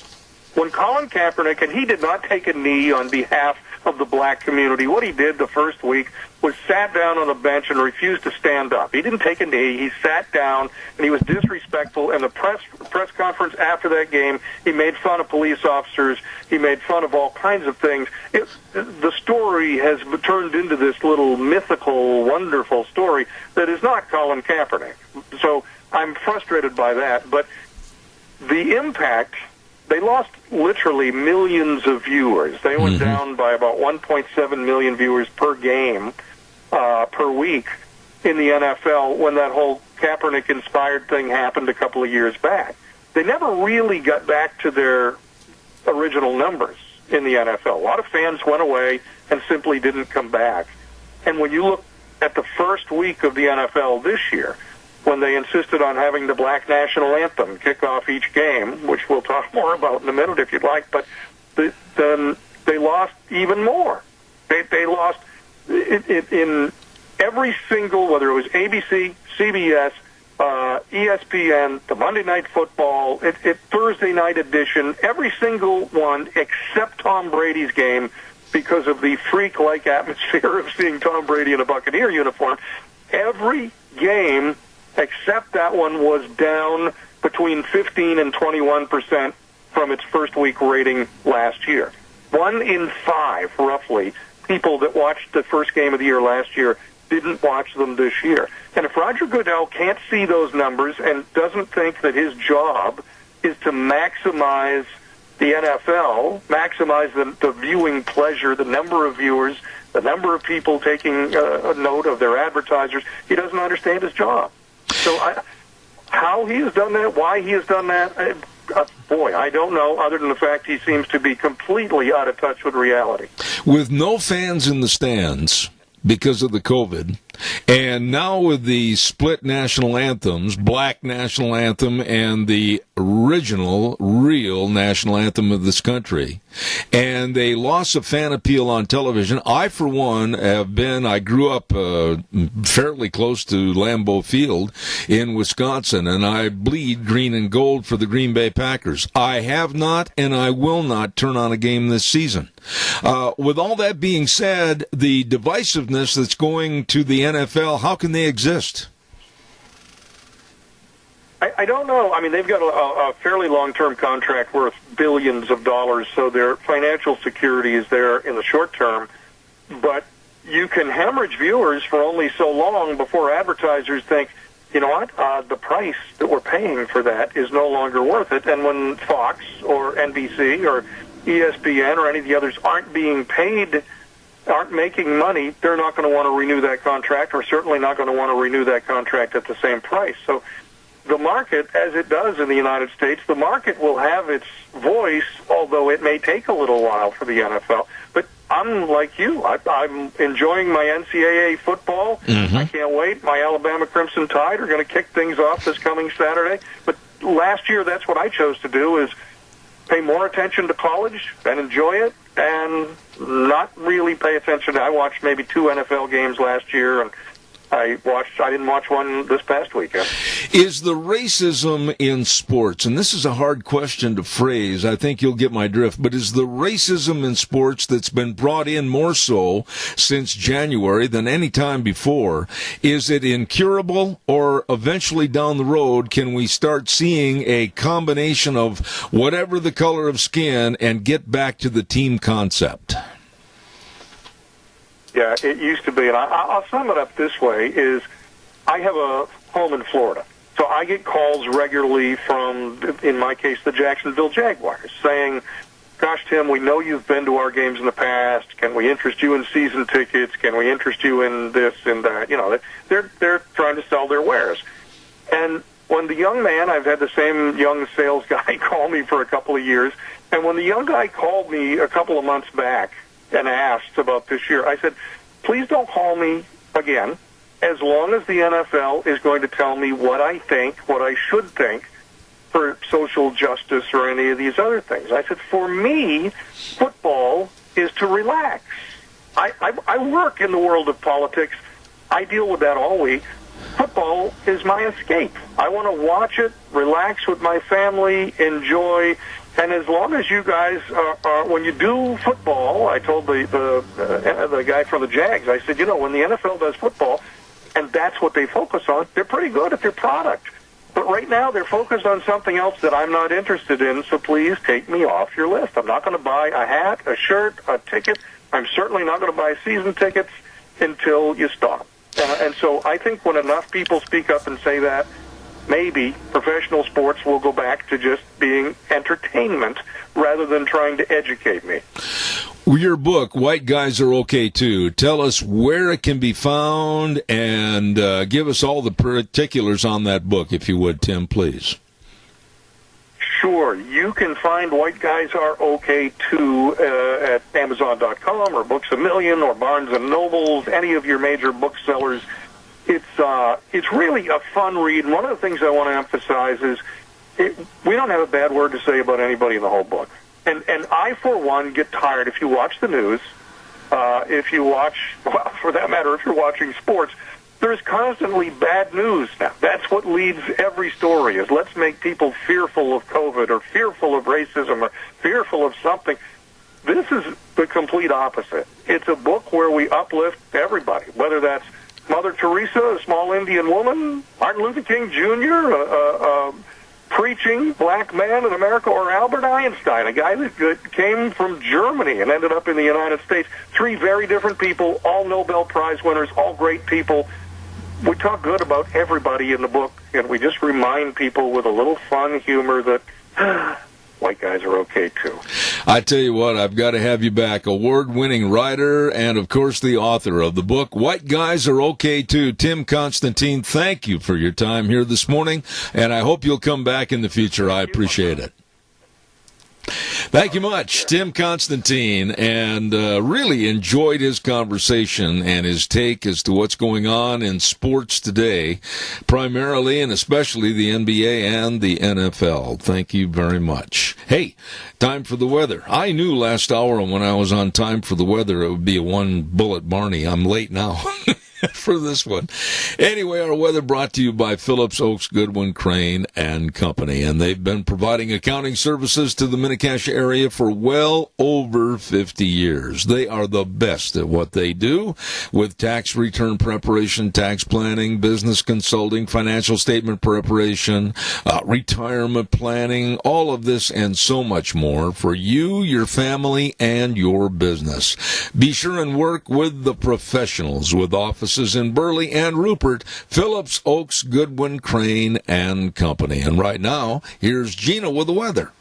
When Colin Kaepernick, and he did not take a knee on behalf of the black community. What he did the first week was sat down on the bench and refused to stand up. He didn't take a knee. He sat down, and he was disrespectful. And the press conference after that game, he made fun of police officers. He made fun of all kinds of things. The story has turned into this little mythical, wonderful story that is not Colin Kaepernick. So I'm frustrated by that. But the impact, they lost literally millions of viewers. They went down by about 1.7 million viewers per game, per week in the NFL when that whole Kaepernick-inspired thing happened a couple of years back. They never really got back to their original numbers in the NFL. A lot of fans went away and simply didn't come back. And when you look at the first week of the NFL this year, when they insisted on having the Black National Anthem kick off each game, which we'll talk more about in a minute if you'd like, but then they lost even more. They lost in every single, whether it was ABC, CBS, ESPN, the Monday Night Football, Thursday Night Edition, every single one except Tom Brady's game, because of the freak-like atmosphere of seeing Tom Brady in a Buccaneer uniform. Every game except that one was down between 15 and 21% from its first week rating last year. 1 in 5, roughly, people that watched the first game of the year last year didn't watch them this year. And if Roger Goodell can't see those numbers and doesn't think that his job is to maximize the NFL, maximize the viewing pleasure, the number of viewers, the number of people taking a note of their advertisers, he doesn't understand his job. So how he has done that, why he has done that, I don't know, other than the fact he seems to be completely out of touch with reality. With no fans in the stands because of the COVID, and now with the split national anthems, Black National Anthem and the original, real national anthem of this country, and a loss of fan appeal on television. I, for one, I grew up fairly close to Lambeau Field in Wisconsin, and I bleed green and gold for the Green Bay Packers. I have not, and I will not turn on a game this season. With all that being said, the divisiveness that's going to the NFL, how can they exist? I don't know. I mean, they've got a fairly long-term contract worth billions of dollars, so their financial security is there in the short term. But you can hemorrhage viewers for only so long before advertisers think, you know what, the price that we're paying for that is no longer worth it. And when Fox or NBC or ESPN or any of the others aren't being paid, aren't making money, they're not going to want to renew that contract, or certainly not going to want to renew that contract at the same price. So the market, as it does in the United States, the market will have its voice, although it may take a little while for the NFL. But I'm like you. I'm enjoying my NCAA football. I can't wait. My Alabama Crimson Tide are going to kick things off this coming Saturday. But last year, that's what I chose to do, is pay more attention to college and enjoy it, and not really pay attention. I watched maybe 2 NFL games last year, and I didn't watch one this past weekend. Is the racism in sports, and this is a hard question to phrase, I think you'll get my drift, but is the racism in sports that's been brought in more so since January than any time before, is it incurable, or eventually down the road can we start seeing a combination of whatever the color of skin and get back to the team concept? Yeah, it used to be, and I'll sum it up this way, is I have a home in Florida. So I get calls regularly from, in my case, the Jacksonville Jaguars, saying, gosh, Tim, we know you've been to our games in the past. Can we interest you in season tickets? Can we interest you in this and that? You know, they're trying to sell their wares. And when the young man, I've had the same young sales guy call me for a couple of years, and when the young guy called me a couple of months back and asked about this year, I said, please don't call me again as long as the NFL is going to tell me what I think, what I should think for social justice or any of these other things. I said, for me, football is to relax. I work in the world of politics. I deal with that all week. Football is my escape. I want to watch it, relax with my family, enjoy And as long as you guys are when you do football, I told the guy from the Jags, I said, when the NFL does football, and that's what they focus on, they're pretty good at their product. But right now, they're focused on something else that I'm not interested in, so please take me off your list. I'm not going to buy a hat, a shirt, a ticket. I'm certainly not going to buy season tickets until you stop. And so I think when enough people speak up and say that, maybe professional sports will go back to just being entertainment rather than trying to educate me. Your book, White Guys Are Okay Too. Tell us where it can be found and give us all the particulars on that book, if you would, Tim, please. Sure. You can find White Guys Are Okay Too at Amazon.com or Books A Million or Barnes & Nobles, any of your major booksellers. It's really a fun read. And one of the things I want to emphasize is we don't have a bad word to say about anybody in the whole book. And I, for one, get tired if you watch the news, if you watch, well, for that matter, if you're watching sports, there's constantly bad news now. That's what leads every story is let's make people fearful of COVID or fearful of racism or fearful of something. This is the complete opposite. It's a book where we uplift everybody, whether that's Mother Teresa, a small Indian woman, Martin Luther King Jr., a preaching black man in America, or Albert Einstein, a guy that came from Germany and ended up in the United States. Three very different people, all Nobel Prize winners, all great people. We talk good about everybody in the book, and we just remind people with a little fun humor that white guys are okay, too. I tell you what, I've got to have you back. Award-winning writer and, of course, the author of the book, White Guys Are Okay, Too. Tim Constantine, thank you for your time here this morning, and I hope you'll come back in the future. I appreciate it. Thank you much, Tim Constantine, and really enjoyed his conversation and his take as to what's going on in sports today, primarily and especially the NBA and the NFL. Thank you very much. Hey, time for the weather. I knew last hour when I was on time for the weather it would be a one-bullet Barney. I'm late now. For this one. Anyway, our weather brought to you by Phillips Oaks Goodwin Crane and Company, and they've been providing accounting services to the Mini-Cash area for well over 50 years. They are the best at what they do with tax return preparation, tax planning, business consulting, financial statement preparation, retirement planning, all of this and so much more for you, your family, and your business. Be sure and work with the professionals with offices in Burley and Rupert, Phillips Oaks Goodwin Crane and Company. And right now, here's Gina with the weather.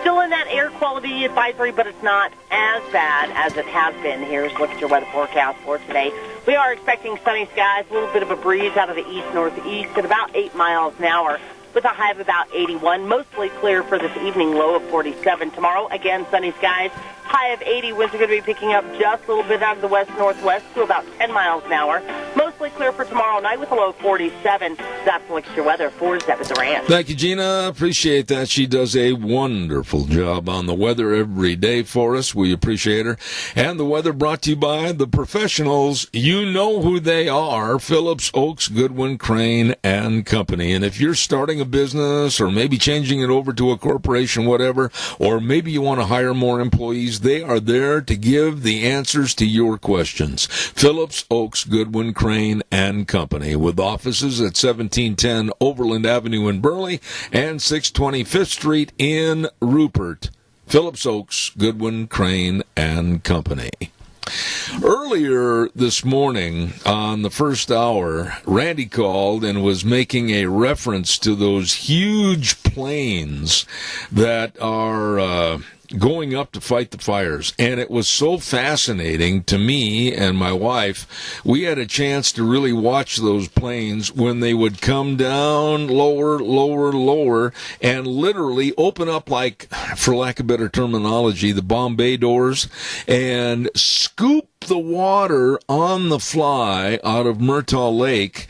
Still in that air quality advisory, but it's not as bad as it has been. Here's a look at your weather forecast for today. We are expecting sunny skies, a little bit of a breeze out of the east-northeast at about 8 miles an hour, with a high of about 81. Mostly clear for this evening, low of 47. Tomorrow, again, sunny skies, high of 80. Winds are going to be picking up just a little bit out of the west-northwest to about 10 miles an hour. Mostly clear for tomorrow night with a low of 47. That's look at your weather for Zeb at the Ranch. Thank you, Gina. Appreciate that. She does a wonderful job on the weather every day for us. We appreciate her. And the weather brought to you by the professionals. You know who they are. Phillips Oaks Goodwin Crane and Company. And if you're starting a business or maybe changing it over to a corporation, whatever, or maybe you want to hire more employees, they are there to give the answers to your questions. Phillips Oaks Goodwin Crane and Company, with offices at 1710 Overland Avenue in Burley and 620 5th Street in Rupert. Phillips Oaks Goodwin Crane and Company. Earlier this morning on the first hour, Randy called and was making a reference to those huge planes that are going up to fight the fires. And it was so fascinating to me and my wife. We had a chance to really watch those planes when they would come down lower, lower, lower, and literally open up, like, for lack of better terminology, the Bombay doors, and scoop the water on the fly out of Murtaugh Lake,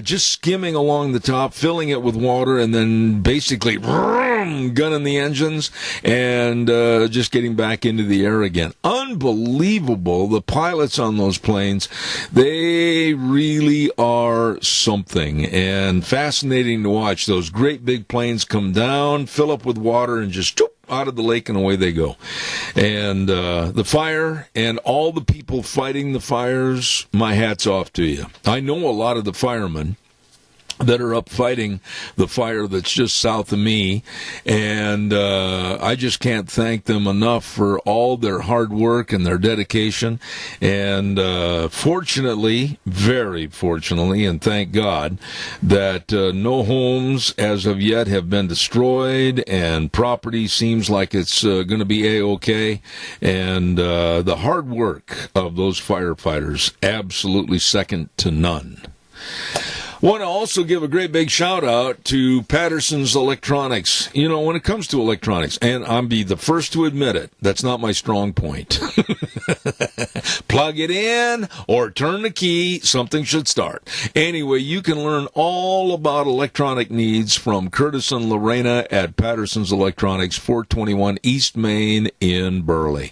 just skimming along the top, filling it with water, and then basically gunning the engines and just getting back into the air again. Unbelievable. The pilots on those planes, they really are something, and fascinating to watch. Those great big planes come down, fill up with water, and just out of the lake and away they go. And the fire and all the people fighting the fires, my hat's off to you. I know a lot of the firemen that are up fighting the fire that's just south of me, and I just can't thank them enough for all their hard work and their dedication. And fortunately, very fortunately, and thank God, that no homes as of yet have been destroyed, and property seems like it's going to be A-OK. And the hard work of those firefighters, absolutely second to none. Want to also give a great big shout out to Patterson's Electronics. You know, when it comes to electronics, and I'll be the first to admit it, that's not my strong point. Plug it in or turn the key, something should start. Anyway, you can learn all about electronic needs from Curtis and Lorena at Patterson's Electronics, 421 East Main in Burley.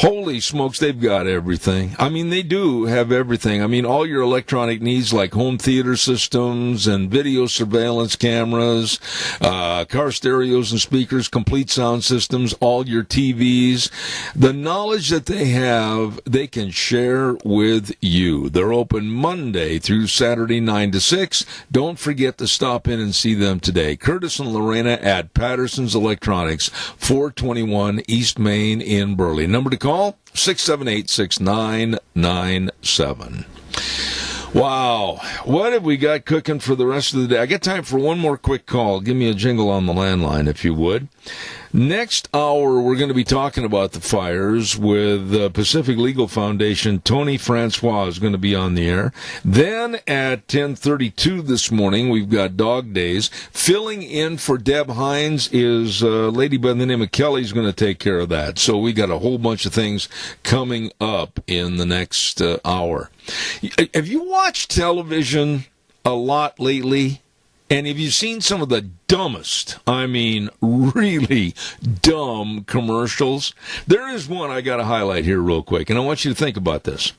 Holy smokes, they've got everything. I mean, they do have everything. I mean, all your electronic needs like home theater systems and video surveillance cameras, car stereos and speakers, complete sound systems, all your TVs. The knowledge that they have, they can share with you. They're open Monday through Saturday, 9 to 6. Don't forget to stop in and see them today. Curtis and Lorena at Patterson's Electronics, 421 East Main in Burley. Number to call, 678-6997. Wow. What have we got cooking for the rest of the day? I got time for one more quick call. Give me a jingle on the landline, if you would. Next hour, we're going to be talking about the fires with Pacific Legal Foundation. Tony Francois is going to be on the air. Then at 10:32 this morning, we've got Dog Days. Filling in for Deb Hines is a lady by the name of Kelly is going to take care of that. So we got a whole bunch of things coming up in the next hour. Have you watched television a lot lately? And have you seen some of the dumbest, I mean, really dumb commercials? There is one I got to highlight here real quick, and I want you to think about this.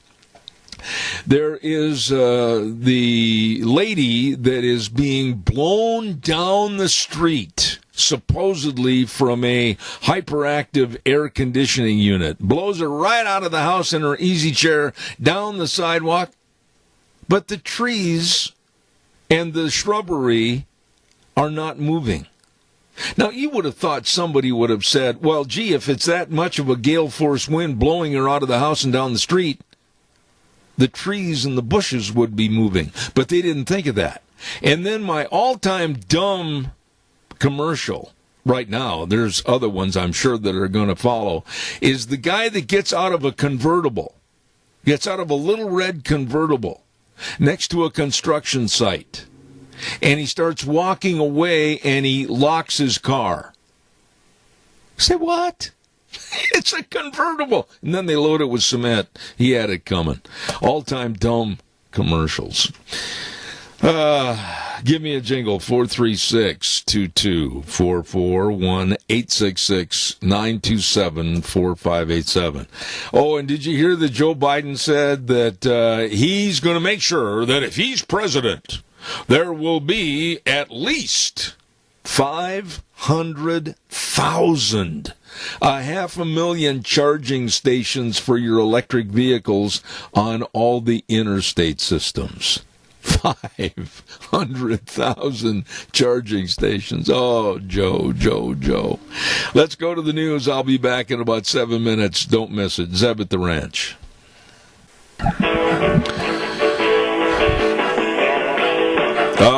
There is the lady that is being blown down the street, supposedly from a hyperactive air conditioning unit. Blows her right out of the house in her easy chair, down the sidewalk. But the trees and the shrubbery are not moving. Now, you would have thought somebody would have said, well, gee, if it's that much of a gale force wind blowing her out of the house and down the street, the trees and the bushes would be moving. But they didn't think of that. And then my all-time dumb commercial right now, there's other ones I'm sure that are going to follow, is the guy that gets out of a convertible, gets out of a little red convertible next to a construction site, and he starts walking away and he locks his car. Say, what? It's a convertible. And then they load it with cement. He had it coming. All-time dumb commercials. Give me a jingle, 436-2244, 1-866-927-4587. Oh, and did you hear that Joe Biden said that he's going to make sure that if he's president, there will be at least 500,000, 500,000 charging stations for your electric vehicles on all the interstate systems. 500,000 charging stations. Oh, Joe. Let's go to the news. I'll be back in about 7 minutes. Don't miss it. Zeb at the Ranch.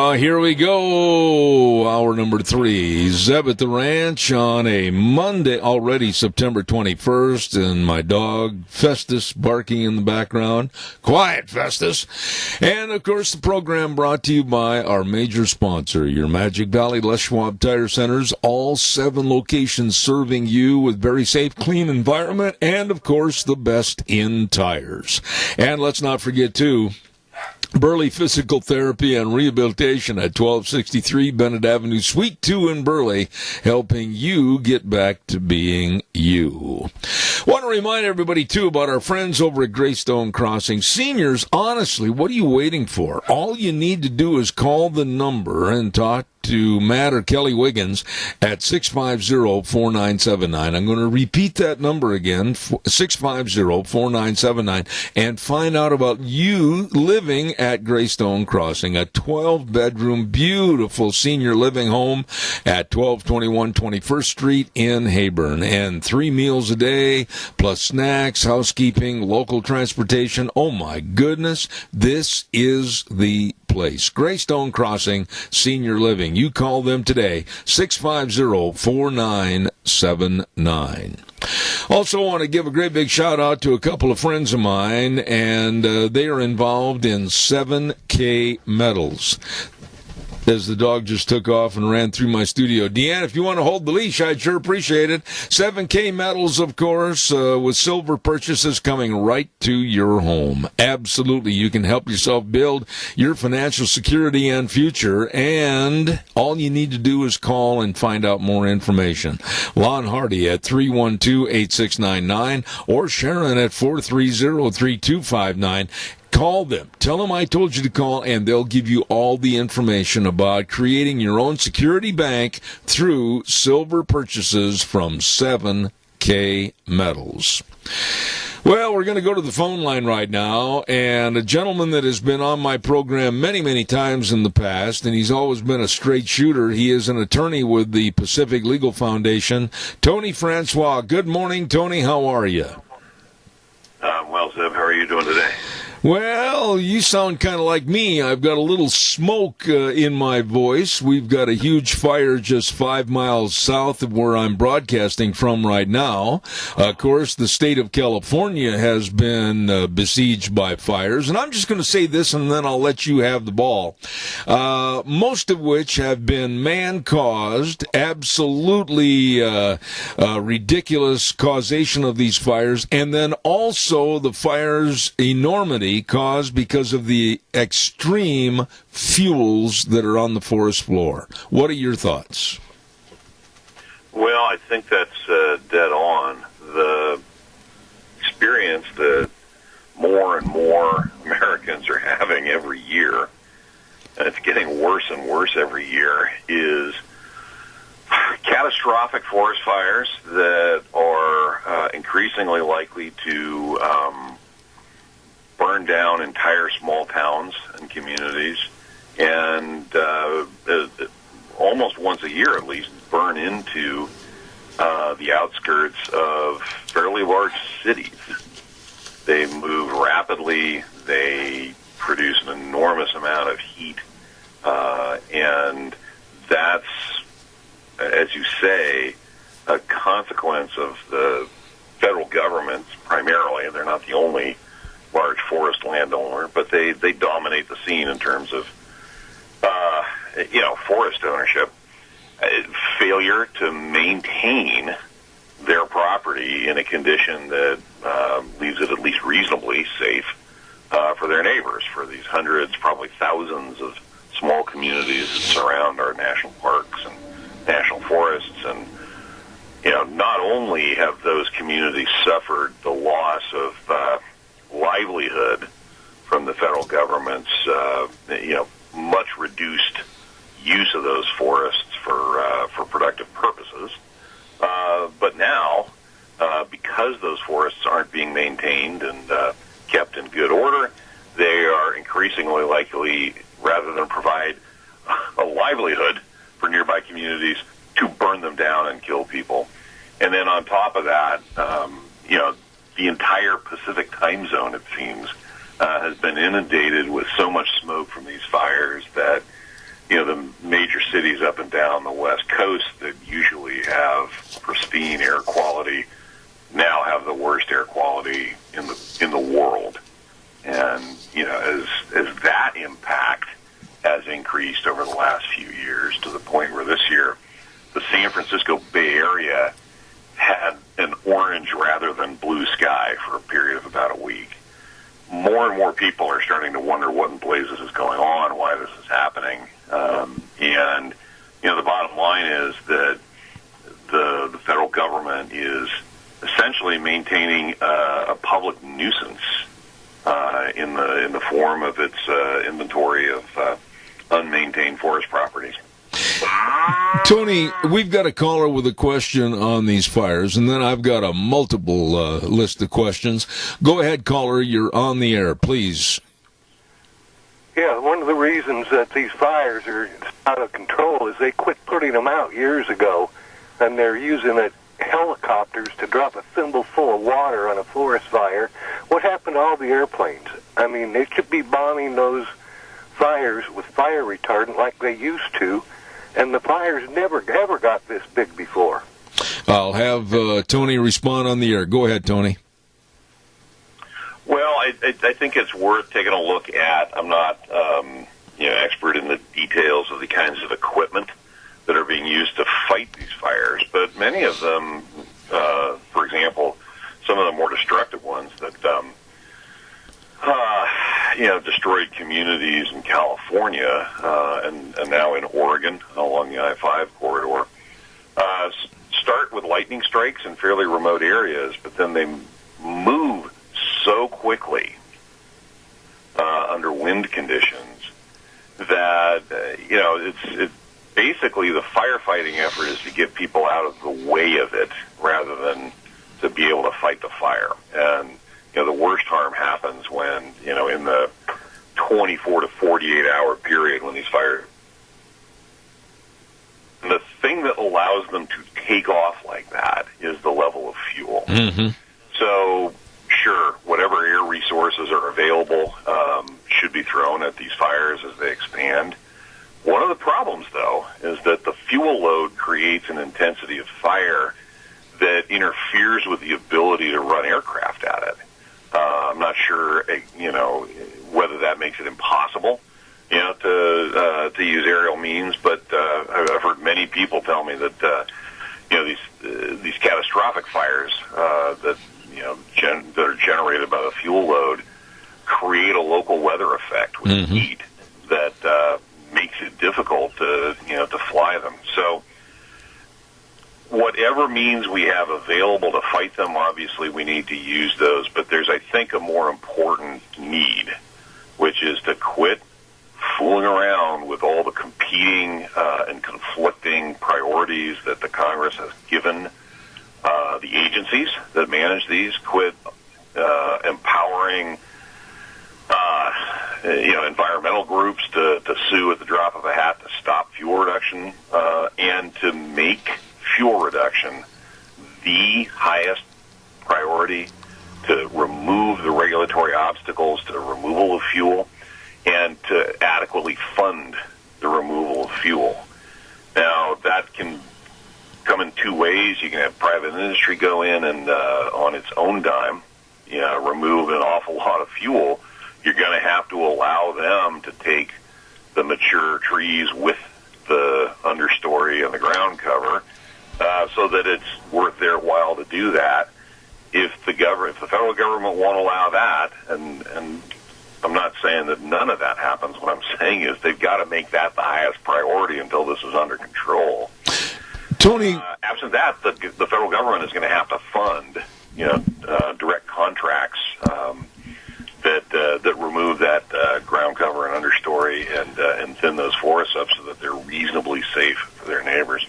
Here we go. Hour number 3. Zeb at the Ranch on a Monday, already September 21st, and my dog Festus barking in the background. Quiet, Festus. And, of course, the program brought to you by our major sponsor, your Magic Valley Les Schwab Tire Centers, all 7 locations serving you with very safe, clean environment, and, of course, the best in tires. And let's not forget, too, Burley Physical Therapy and Rehabilitation at 1263 Bennett Avenue, Suite 2 in Burley, helping you get back to being you. Want to to remind everybody, too, about our friends over at Greystone Crossing. Seniors, honestly, what are you waiting for? All you need to do is call the number and talk to Matt or Kelly Wiggins at 650-4979. I'm going to repeat that number again, 650-4979, and find out about you living at Greystone Crossing, a 12-bedroom, beautiful senior living home at 1221 21st Street in Heyburn. And 3 meals a day, plus snacks, housekeeping, local transportation. Oh, my goodness, this is the place. Greystone Crossing Senior Living. You call them today, 650-4979. Also want to give a great big shout out to a couple of friends of mine, and they are involved in 7K Metals. As the dog just took off and ran through my studio. Deanne, if you want to hold the leash, I'd sure appreciate it. 7K Metals, of course, with silver purchases coming right to your home. Absolutely. You can help yourself build your financial security and future, and all you need to do is call and find out more information. Lon Hardy at 312-8699 or Sharon at 430-3259. Call them. Tell them I told you to call, and they'll give you all the information about creating your own security bank through silver purchases from 7K Metals. Well, we're going to go to the phone line right now, and a gentleman that has been on my program many, many times in the past, and he's always been a straight shooter. He is an attorney with the Pacific Legal Foundation, Tony Francois. Good morning, Tony. How are you? Well, Zeb, how are you doing today? Well, you sound kind of like me. I've got a little smoke in my voice. We've got a huge fire just 5 miles south of where I'm broadcasting from right now. Of course, the state of California has been besieged by fires. And I'm just going to say this, and then I'll let you have the ball. Most of which have been man-caused, absolutely ridiculous causation of these fires, and then also the fire's enormity caused because of the extreme fuels that are on the forest floor. What are your thoughts? Well, I think that's dead on. The experience that more and more Americans are having every year, and it's getting worse and worse every year, is catastrophic forest fires that are increasingly likely to burn down entire small towns and communities, and almost once a year at least burn into the outskirts of fairly large cities. They move rapidly, they produce an enormous amount of heat, and that's, as you say, a consequence of the federal government primarily. They're not the only large forest landowner, but they dominate the scene in terms of forest ownership. Failure to maintain their property in a condition that leaves it at least reasonably safe for their neighbors, for these hundreds, probably thousands of small communities that surround our national parks and national forests. And not only have those communities suffered the loss of livelihood from the federal government's, much reduced use of those forests for productive purposes, but now, because those forests aren't being maintained and kept in good order, they are increasingly likely, rather than provide a livelihood for nearby communities, to burn them down and kill people. And then on top of that, the entire Pacific time zone, it seems, has been inundated with so much smoke from these fires that, the major cities up and down the West Coast that usually have pristine air quality now have the worst air quality in the world. And, as that impact has increased over the last few years, to the point where this year the San Francisco Bay Area had an orange rather than blue sky for a period of about a week. More and more people are starting to wonder what in blazes is going on, why this is happening. And the bottom line is that the federal government is essentially maintaining a public nuisance in the form of its inventory of unmaintained forest properties. Tony, we've got a caller with a question on these fires, and then I've got a multiple list of questions. Go ahead, caller. You're on the air, please. Yeah, one of the reasons that these fires are out of control is they quit putting them out years ago, and they're using helicopters to drop a thimbleful of water on a forest fire. What happened to all the airplanes? I mean, they should be bombing those fires with fire retardant like they used to, and the fires never ever got this big before. I'll have Tony respond on the air. Go ahead, Tony. Well, I think it's worth taking a look at. I'm not expert in the details of the kinds of equipment that are being used to fight these fires, but many of them, for example, some of the more destructive ones that destroyed communities in California and now in Oregon along the I-5 corridor, start with lightning strikes in fairly remote areas, but then they move so quickly under wind conditions that it's basically the firefighting effort is to get people out of the way of it rather than to be able to fight the fire. And the worst harm happens when in the 24 to 48 hour period when these fires. And the thing that allows them to take off like that is the level of fuel. Mm-hmm. So, sure, whatever air resources are available should be thrown at these fires as they expand. One of the problems, though, is that the fuel load creates an intensity of fire that interferes with the ability to run aircraft at it. I'm not sure, whether that makes it impossible, to use aerial means, but I've heard many people tell me that, these catastrophic fires that are generated by the fuel load create a local weather effect with heat that makes it difficult to fly them. So whatever means we have available to fight them, obviously we need to use those. But there's, I think, a more important need, which is to quit fooling around with all the competing and conflicting priorities that the Congress has given the agencies that manage these. Quit empowering environmental groups to sue at the drop of a hat to stop fuel reduction and to make fuel reduction the highest priority, to remove the regulatory obstacles to the removal of fuel and to adequately fund the removal of fuel. Now, that can come in two ways. You can have private industry go in and on its own dime, remove an awful lot of fuel. You're going to have to allow them to take the mature trees with the understory and the ground cover so that it's worth their while to do that. If the federal government won't allow that, and I'm not saying that none of that happens, what I'm saying is they've got to make that the highest priority until this is under control. Tony, absent that, the federal government is going to have to fund, direct contracts that remove that ground cover and understory and thin those forests up so that they're reasonably safe for their neighbors.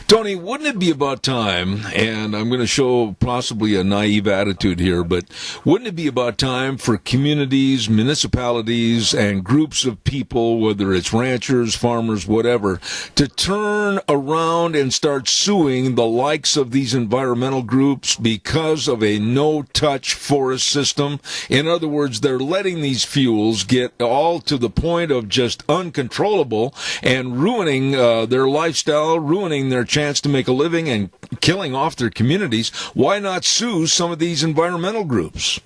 Tony, wouldn't it be about time, and I'm going to show possibly a naive attitude here, but wouldn't it be about time for communities, municipalities, and groups of people, whether it's ranchers, farmers, whatever, to turn around and start suing the likes of these environmental groups because of a no-touch forest system? In other words, they're letting these fuels get all to the point of just uncontrollable and ruining their lifestyle, ruining their chance to make a living, and killing off their communities. Why not sue some of these environmental groups?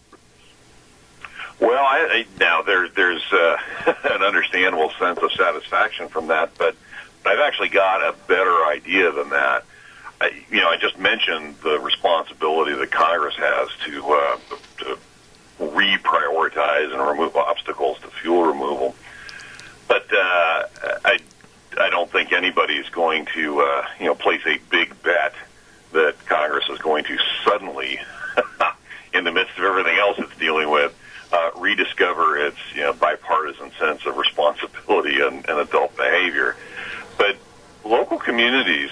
Well, now there's an understandable sense of satisfaction from that, but I've actually got a better idea than that. I just mentioned the responsibility that Congress has to reprioritize and remove obstacles to fuel removal. But I don't think anybody is going to place a big bet that Congress is going to suddenly communities,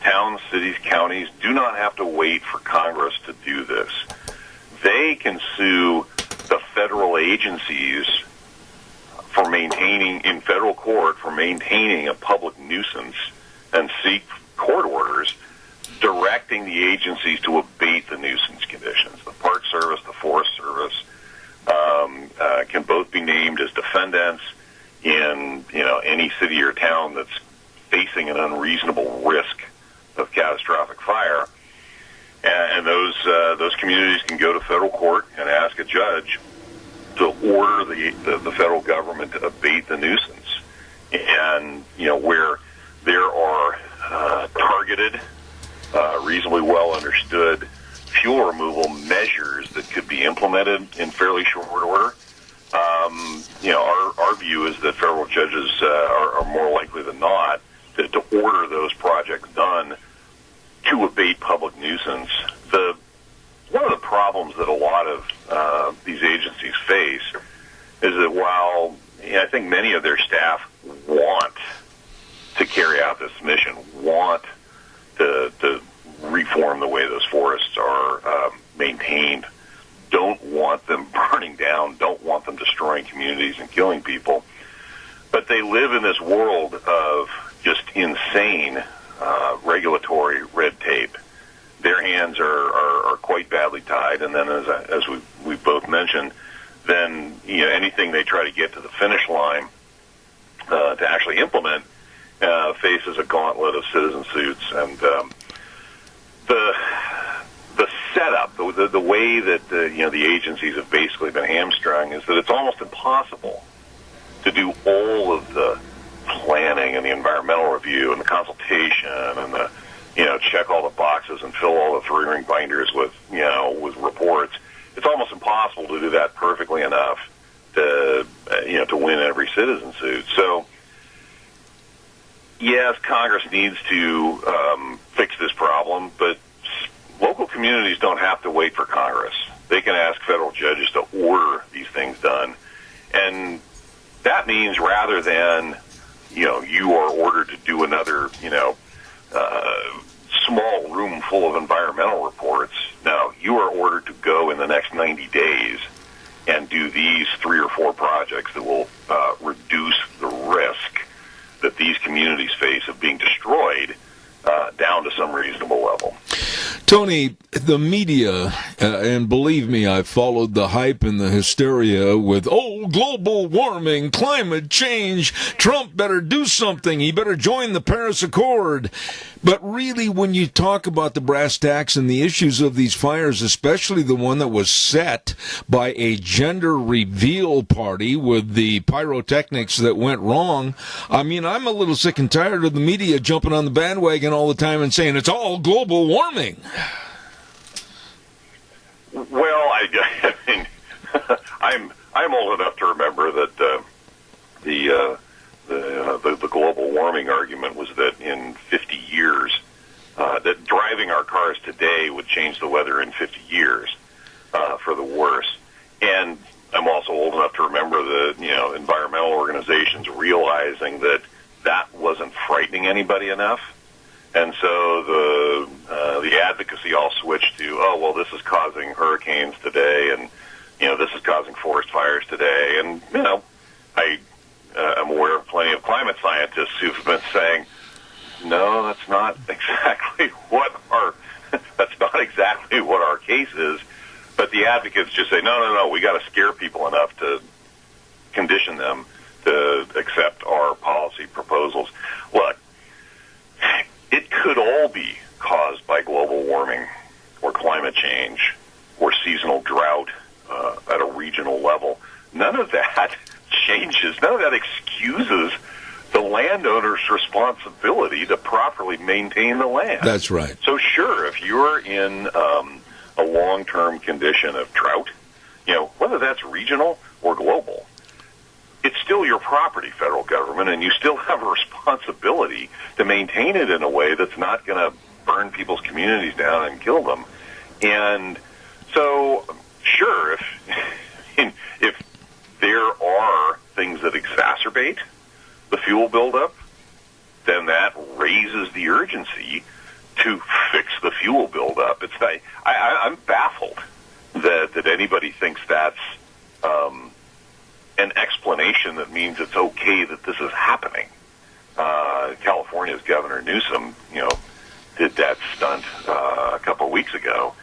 towns, cities, counties, do not have to wait for Congress to do this. They can sue the federal agencies for maintaining, in federal court, for maintaining a public nuisance and seek court orders directing the agencies to abate the nuisance conditions. The Park Service, the Forest Service, can both be named as defendants in any city or town that's facing an unreasonable risk of catastrophic fire, and those communities can go to federal court and ask a judge to order the federal government to abate the nuisance. And where there are targeted, reasonably well understood fuel removal measures that could be implemented in fairly short order. Our view is that federal judges are more likely than not to order those projects done to abate public nuisance. One of the problems that a lot of these agencies face is that while I think many of their staff want to carry out this mission, want to reform the way those forests are maintained, don't want them burning down, don't want them destroying communities and killing people, but they live in this world of just insane regulatory red tape. Their hands are quite badly tied, and then as we both mentioned, then anything they try to get to the finish line to actually implement faces a gauntlet of citizen suits. And the setup, the way that the agencies have basically been hamstrung is that it's almost impossible to do all of the planning and the environmental review and the consultation and the check all the boxes and fill all the three-ring binders with reports. It's almost impossible to do that perfectly enough to win every citizen suit. So yes, Congress needs to fix this problem, but local communities don't have to wait for Congress. They can ask federal judges to order these things done. And that means rather than, you are ordered to do another, small room full of environmental reports. No, you are ordered to go in the next 90 days and do these 3 or 4 projects that will reduce the risk that these communities face of being destroyed down to some reasonable level. Tony, the media, and believe me, I followed the hype and the hysteria with, global warming, climate change, Trump better do something, he better join the Paris Accord. But really, when you talk about the brass tacks and the issues of these fires, especially the one that was set by a gender reveal party with the pyrotechnics that went wrong, I'm a little sick and tired of the media jumping on the bandwagon all the time and saying it's all global warming. Well, I'm old enough to remember that the global warming argument was that in 50 years, that driving our cars today would change the weather in 50 years for the worse. And I'm also old enough to remember the environmental organizations realizing that wasn't frightening anybody enough. And so the advocacy all switched to, this is causing hurricanes today, and this is causing forest fires today. And I'm aware of plenty of climate scientists who've been saying, no, that's not exactly what our case is. But the advocates just say, no, we got to scare people enough to condition them to accept our policy proposals. Look, it could all be caused by global warming or climate change or seasonal drought at a regional level. None of that changes, none of that excuses the landowner's responsibility to properly maintain the land. That's right. So sure, if you're in a long-term condition of drought, whether that's regional or global, it's still your property, federal government, and you still have a responsibility to maintain it in a way that's not going to burn people's communities down and kill them. And so, sure, if there are things that exacerbate the fuel buildup, then that raises the urgency to fix the fuel buildup. It's I'm baffled that anybody thinks that's an explanation that means it's okay that this is happening. California's Governor Newsom, did that stunt a couple of weeks ago,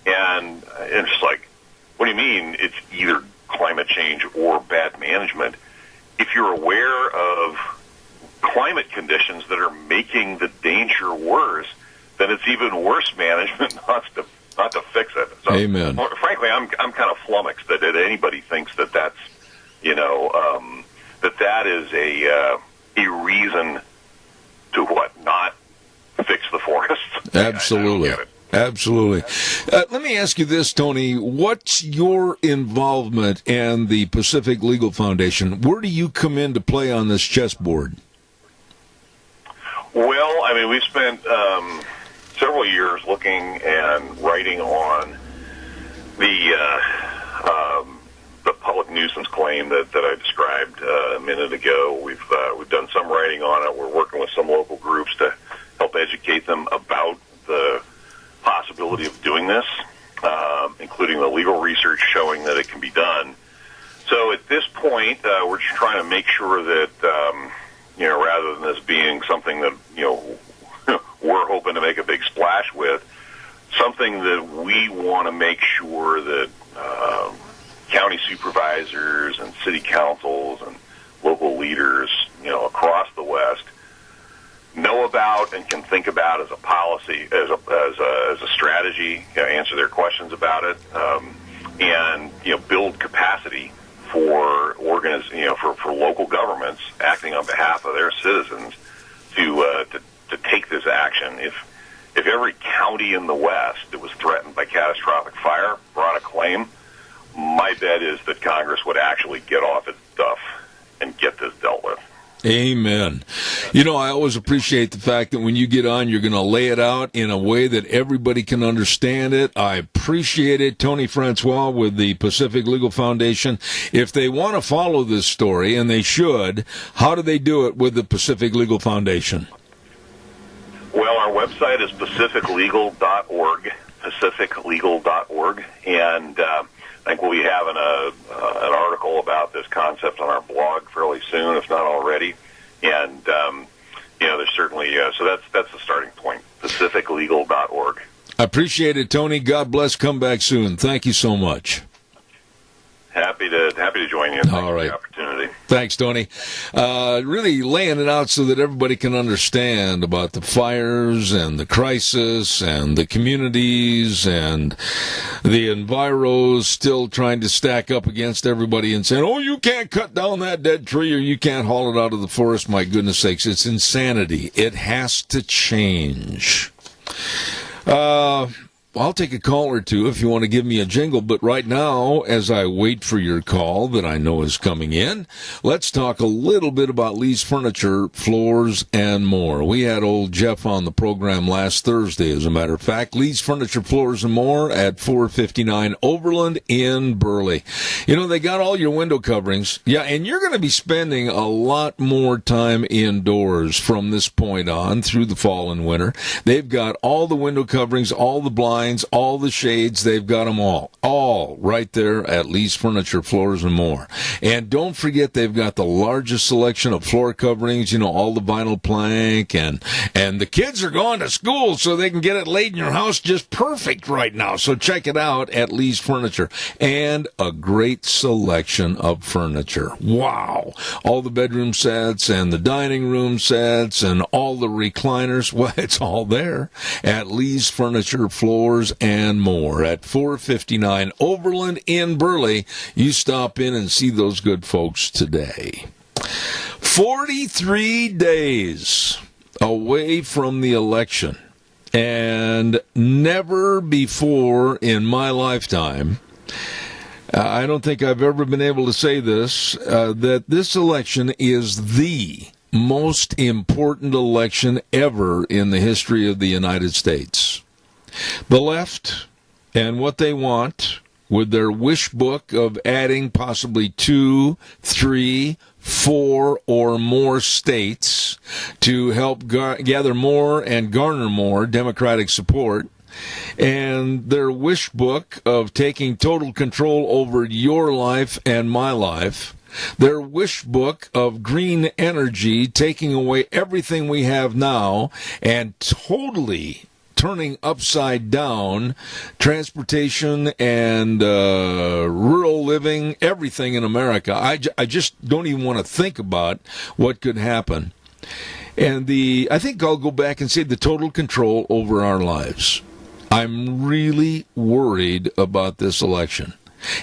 and it's just like, what do you mean it's either climate change or bad management? If you're aware of climate conditions that are making the danger worse, then it's even worse management not to fix it. So, Amen. Frankly, I'm kind of flummoxed that anybody thinks that that's that is a reason to not fix the forests. Absolutely. I don't get it. Absolutely. Let me ask you this, Tony. What's your involvement in the Pacific Legal Foundation? Where do you come into play on this chessboard? Well, I mean, we've spent several years looking and writing on the public nuisance claim that I described a minute ago. We've done some writing on it. We're working with some local groups to help educate them about the possibility of doing this, including the legal research showing that it can be done. So at this point, we're just trying to make sure that, rather than this being something that, we're hoping to make a big splash with, something that we want to make sure that county supervisors and city councils and local leaders, across the West know about and can think about as a policy, as a strategy, answer their questions about it, and build capacity for for local governments acting on behalf of their citizens to take this action. If every county in the West that was threatened by catastrophic fire brought a claim, my bet is that Congress would actually get off its stuff and get this dealt with. Amen. I always appreciate the fact that when you get on, you're going to lay it out in a way that everybody can understand it. I appreciate it. Tony Francois with the Pacific Legal Foundation. If they want to follow this story, and they should, how do they do it with the Pacific Legal Foundation? Well, our website is pacificlegal.org, pacificlegal.org, and I think we'll be having an article about this concept on our blog fairly soon, if not already. And there's certainly so that's the starting point. Pacificlegal.org. I appreciate it, Tony. God bless. Come back soon. Thank you so much. Happy to join you. Thanks All right. for the opportunity. Thanks, Tony. Really laying it out so that everybody can understand about the fires and the crisis and the communities and the enviros still trying to stack up against everybody and saying, oh, you can't cut down that dead tree or you can't haul it out of the forest. My goodness sakes, it's insanity. It has to change. I'll take a call or two if you want to give me a jingle, but right now, as I wait for your call that I know is coming in, let's talk a little bit about Lee's Furniture, Floors, and More. We had old Jeff on the program last Thursday, as a matter of fact. Lee's Furniture, Floors, and More at 459 Overland in Burley. They got all your window coverings. Yeah, and you're going to be spending a lot more time indoors from this point on through the fall and winter. They've got all the window coverings, all the blinds, all the shades. They've got them all right there at Lee's Furniture, Floors, and More. And don't forget, they've got the largest selection of floor coverings, all the vinyl plank, and the kids are going to school so they can get it laid in your house just perfect right now. So check it out at Lee's Furniture. And a great selection of furniture. Wow. All the bedroom sets and the dining room sets and all the recliners. Well, it's all there at Lee's Furniture, Floors, and More at 459 Overland in Burley. You stop in and see those good folks today. 43 days away from the election, and never before in my lifetime, I don't think I've ever been able to say this, that this election is the most important election ever in the history of the United States. The left and what they want with their wish book of adding possibly 2, 3, 4 or more states to help gather more and garner more Democratic support. And their wish book of taking total control over your life and my life. Their wish book of green energy, taking away everything we have now and totally turning upside down transportation and rural living, everything in America. I just don't even want to think about what could happen. And I think I'll go back and say the total control over our lives. I'm really worried about this election.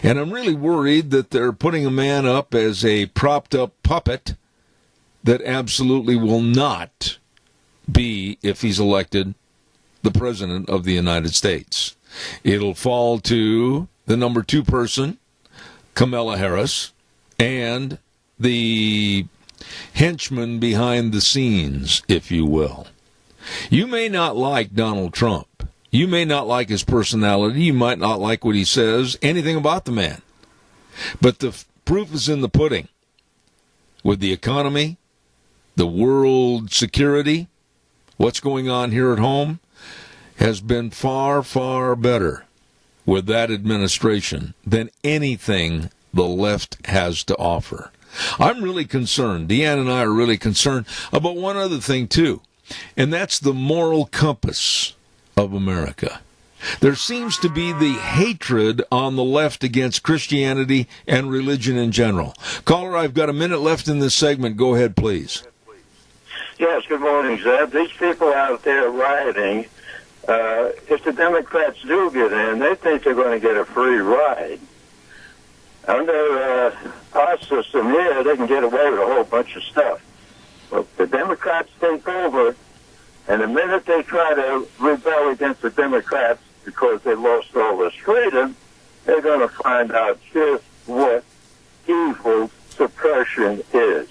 And I'm really worried that they're putting a man up as a propped-up puppet that absolutely will not be, if he's elected, the President of the United States. It'll fall to the number 2 person, Kamala Harris, and the henchman behind the scenes, if you will. You may not like Donald Trump. You may not like his personality. You might not like what he says, anything about the man. But the proof is in the pudding. With the economy, the world security, what's going on here at home has been far, far better with that administration than anything the left has to offer. I'm really concerned. Deanne and I are really concerned about one other thing, too, and that's the moral compass of America. There seems to be the hatred on the left against Christianity and religion in general. Caller, I've got a minute left in this segment. Go ahead, please. Yes, good morning, Zeb. These people out there rioting, if the Democrats do get in, they think they're going to get a free ride. Under our system here, they can get away with a whole bunch of stuff. But the Democrats take over, and the minute they try to rebel against the Democrats because they lost all this freedom, they're going to find out just what evil suppression is.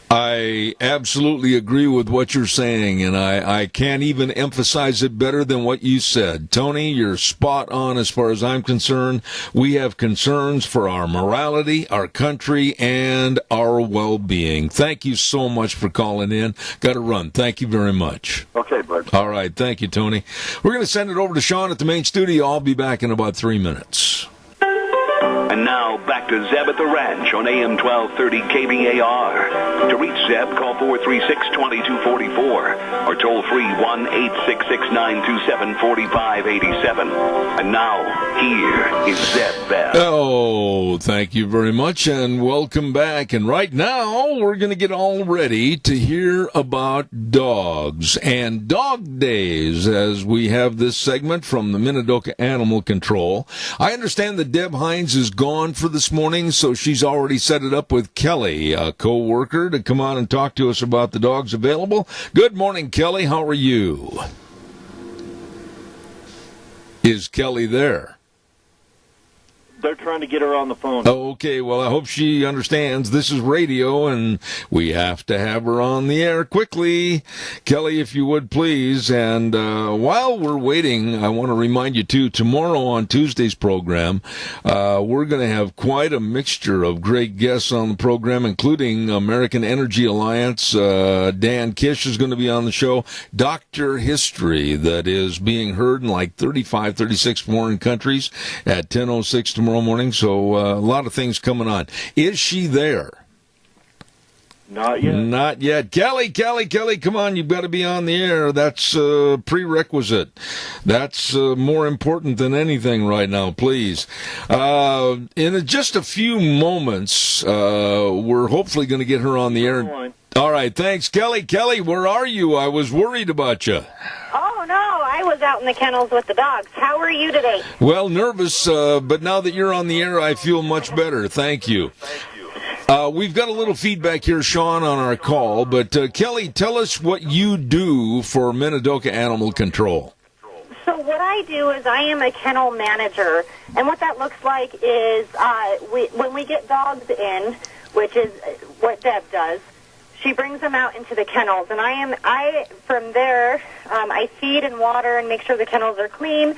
I absolutely agree with what you're saying, and I can't even emphasize it better than what you said. Tony, you're spot on as far as I'm concerned. We have concerns for our morality, our country, and our well-being. Thank you so much for calling in. Got to run. Thank you very much. Okay, bud. All right. Thank you, Tony. We're going to send it over to Sean at the main studio. I'll be back in about 3 minutes. And now, back to Zeb at the Ranch on AM 1230 KBAR. To reach Zeb, call 436-2244 or toll free 1-866-927-4587. And now, here is Zeb Bell. Oh, thank you very much, and welcome back. And right now, we're going to get all ready to hear about dogs and dog days as we have this segment from the Minidoka Animal Control. I understand that Deb Hines is gone for this morning, so she's already set it up with Kelly, a co-worker, to come on and talk to us about the dogs available. Good morning, Kelly. How are you? Is Kelly there? They're trying to get her on the phone. Okay, well, I hope she understands this is radio, and we have to have her on the air quickly. Kelly, if you would, please. And while we're waiting, I want to remind you, too, tomorrow on Tuesday's program, we're going to have quite a mixture of great guests on the program, including American Energy Alliance. Dan Kish is going to be on the show. Dr. History, that is being heard in like 35, 36 foreign countries at 10:06 tomorrow morning, so a lot of things coming on. Is she there? Not yet. Not yet. Kelly, come on, you've got to be on the air. That's a prerequisite. That's more important than anything right now, please. In just a few moments, we're hopefully going to get her on the air. All right, thanks, Kelly. Kelly, where are you? I was worried about you. Oh, no, I was out in the kennels with the dogs. How are you today? Well, nervous, but now that you're on the air, I feel much better. Thank you. We've got a little feedback here, Sean, on our call, but Kelly, tell us what you do for Minidoka Animal Control. So what I do is I am a kennel manager, and what that looks like is when we get dogs in, which is what Deb does, she brings them out into the kennels, and from there, I feed and water and make sure the kennels are clean.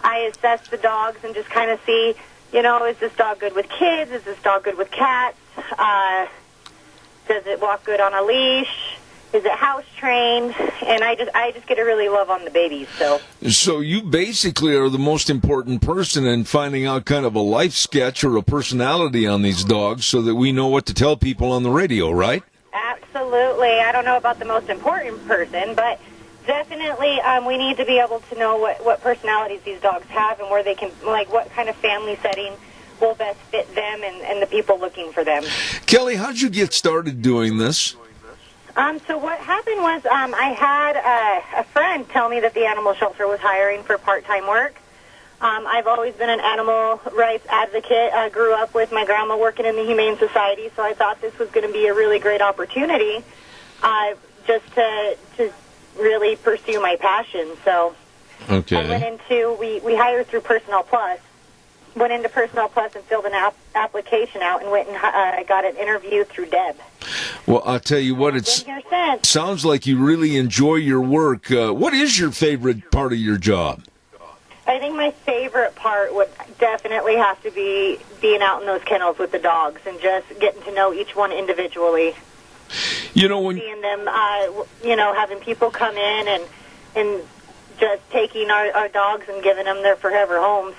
I assess the dogs and just kind of see, is this dog good with kids? Is this dog good with cats? does it walk good on a leash? Is it house trained? And I just get to really love on the babies. So you basically are the most important person in finding out kind of a life sketch or a personality on these dogs, so that we know what to tell people on the radio, right? Absolutely. I don't know about the most important person, but definitely we need to be able to know what personalities these dogs have and where they can, like, what kind of family setting will best fit them and the people looking for them. Kelly, how'd you get started doing this? So what happened was I had a friend tell me that the animal shelter was hiring for part-time work. I've always been an animal rights advocate. I grew up with my grandma working in the Humane Society, so I thought this was going to be a really great opportunity just to really pursue my passion. So okay. I went into, we hired through Personnel Plus. Went into Personnel Plus and filled an application out and went and got an interview through Deb. Well, I'll tell you what, it sounds like you really enjoy your work. What is your favorite part of your job? I think my favorite part would definitely have to be being out in those kennels with the dogs and just getting to know each one individually. You know, when seeing them, having people come in and just taking our dogs and giving them their forever homes.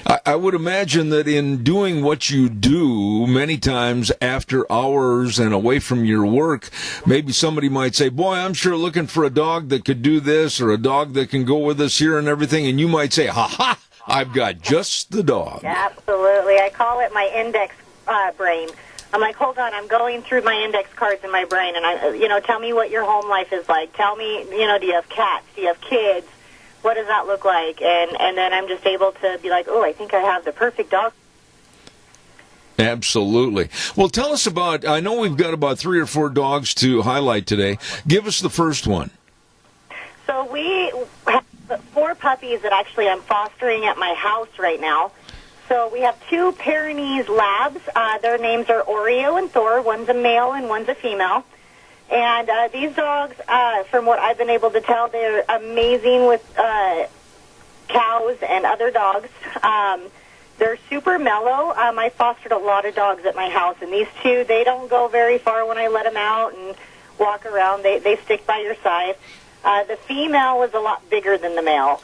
I would imagine that in doing what you do, many times after hours and away from your work, maybe somebody might say, boy, I'm sure looking for a dog that could do this or a dog that can go with us here and everything. And you might say, ha-ha, I've got just the dog. Absolutely. I call it my index brain. I'm like, hold on, I'm going through my index cards in my brain. And, tell me what your home life is like. Tell me, do you have cats? Do you have kids? What does that look like? And then I'm just able to be like, oh, I think I have the perfect dog. Absolutely. Well, tell us about, I know we've got about 3 or 4 dogs to highlight today. Give us the first one. So we have 4 puppies that actually I'm fostering at my house right now. So we have 2 Pyrenees Labs. Their names are Oreo and Thor. One's a male and one's a female. And these dogs, from what I've been able to tell, they're amazing with cows and other dogs. They're super mellow. I fostered a lot of dogs at my house, and these 2, they don't go very far when I let them out and walk around. They stick by your side. The female is a lot bigger than the male.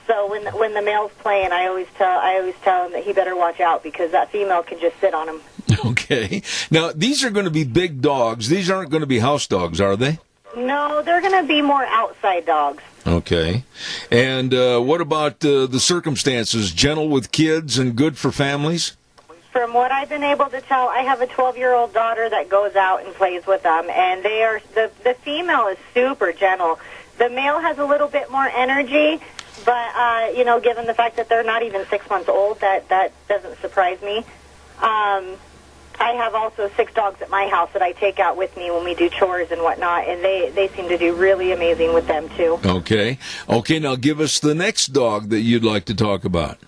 So when the male's playing, I always tell him that he better watch out because that female can just sit on him. Okay. Now, these are going to be big dogs. These aren't going to be house dogs, are they? No, they're going to be more outside dogs. Okay. And what about the circumstances? Gentle with kids and good for families? From what I've been able to tell, I have a 12-year-old daughter that goes out and plays with them, and they are the female is super gentle. The male has a little bit more energy, but given the fact that they're not even 6 months old, that doesn't surprise me. I have also 6 dogs at my house that I take out with me when we do chores and whatnot, and they seem to do really amazing with them, too. Okay. Okay, now give us the next dog that you'd like to talk about.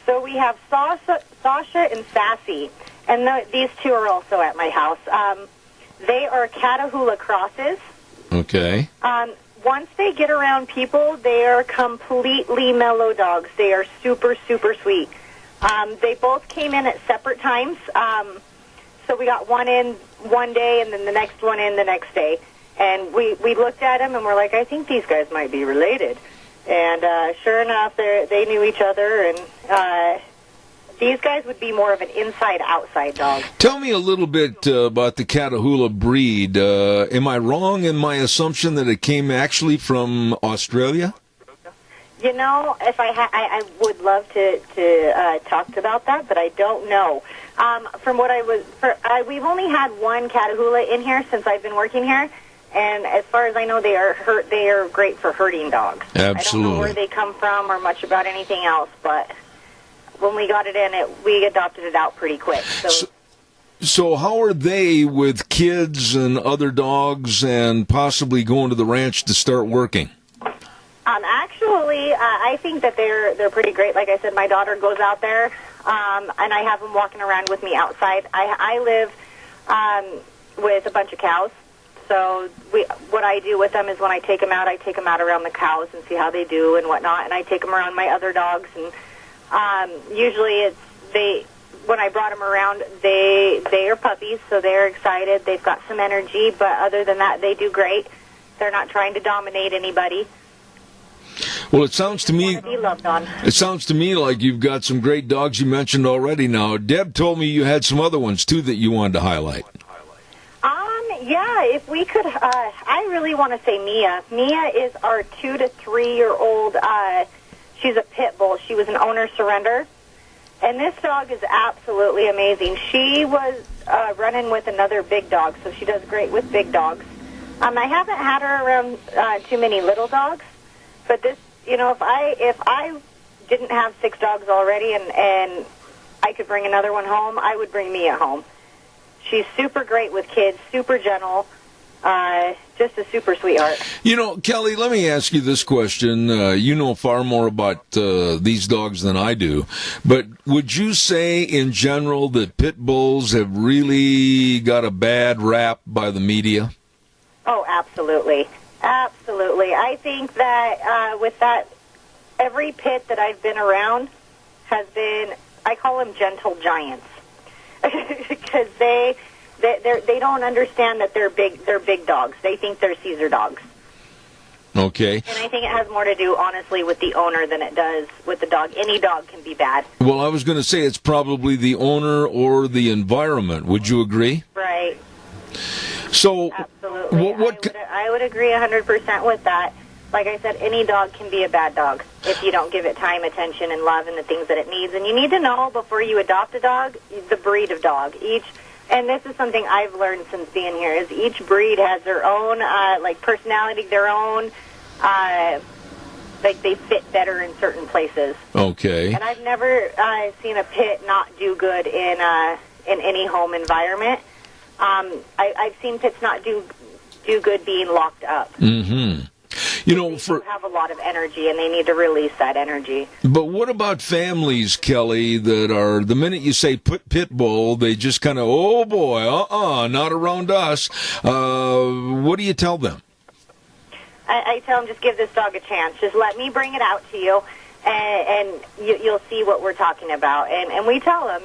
So we have Sasha and Sassy, and these 2 are also at my house. They are Catahoula crosses. Okay. Once they get around people, they are completely mellow dogs. They are super, super sweet. They both came in at separate times. So we got one in one day and then the next one in the next day. And we looked at them and we're like, I think these guys might be related. And sure enough, they knew each other. And these guys would be more of an inside-outside dog. Tell me a little bit about the Catahoula breed. Am I wrong in my assumption that it came actually from Australia? If I would love to talk about that, but I don't know. From what we've only had one Catahoula in here since I've been working here, and as far as I know, they are great for herding dogs. Absolutely. I don't know where they come from or much about anything else, but when we got it in, we adopted it out pretty quick. So how are they with kids and other dogs, and possibly going to the ranch to start working? Actually, I think that they're pretty great. Like I said, my daughter goes out there, and I have them walking around with me outside. I live with a bunch of cows, so what I do with them is when I take them out around the cows and see how they do and whatnot, and I take them around my other dogs, and usually when I brought them around, they are puppies, so they're excited. They've got some energy, but other than that, they do great. They're not trying to dominate anybody. Well, it sounds to me. Be loved on. It sounds to me like you've got some great dogs you mentioned already. Now, Deb told me you had some other ones too that you wanted to highlight. Yeah, if we could, I really want to say Mia. Mia is our 2 to 3 year old. She's a pit bull. She was an owner surrender, and this dog is absolutely amazing. She was running with another big dog, so she does great with big dogs. I haven't had her around too many little dogs, but this, if I didn't have 6 dogs already and I could bring another one home, I would bring Mia home. She's super great with kids, super gentle, just a super sweetheart. Kelly, let me ask you this question. You know far more about these dogs than I do, but would you say in general that pit bulls have really got a bad rap by the media? Oh, absolutely. Absolutely. I think that with that, every pit that I've been around has been, I call them gentle giants. Because they don't understand that they're big dogs. They think they're Caesar dogs. Okay. And I think it has more to do, honestly, with the owner than it does with the dog. Any dog can be bad. Well, I was going to say it's probably the owner or the environment. Would you agree? Right. So, absolutely. I would agree 100% with that. Like I said, any dog can be a bad dog if you don't give it time, attention, and love and the things that it needs. And you need to know before you adopt a dog, the breed of dog. And this is something I've learned since being here, is each breed has their own, personality, their own, they fit better in certain places. Okay. And I've never seen a pit not do good in any home environment. I've seen pits not do good being locked up. Mm-hmm. They have a lot of energy, and they need to release that energy. But what about families, Kelly, that are, the minute you say pit bull, they just kind of, oh boy, not around us. What do you tell them? I tell them, just give this dog a chance. Just let me bring it out to you, and you'll see what we're talking about. And we tell them,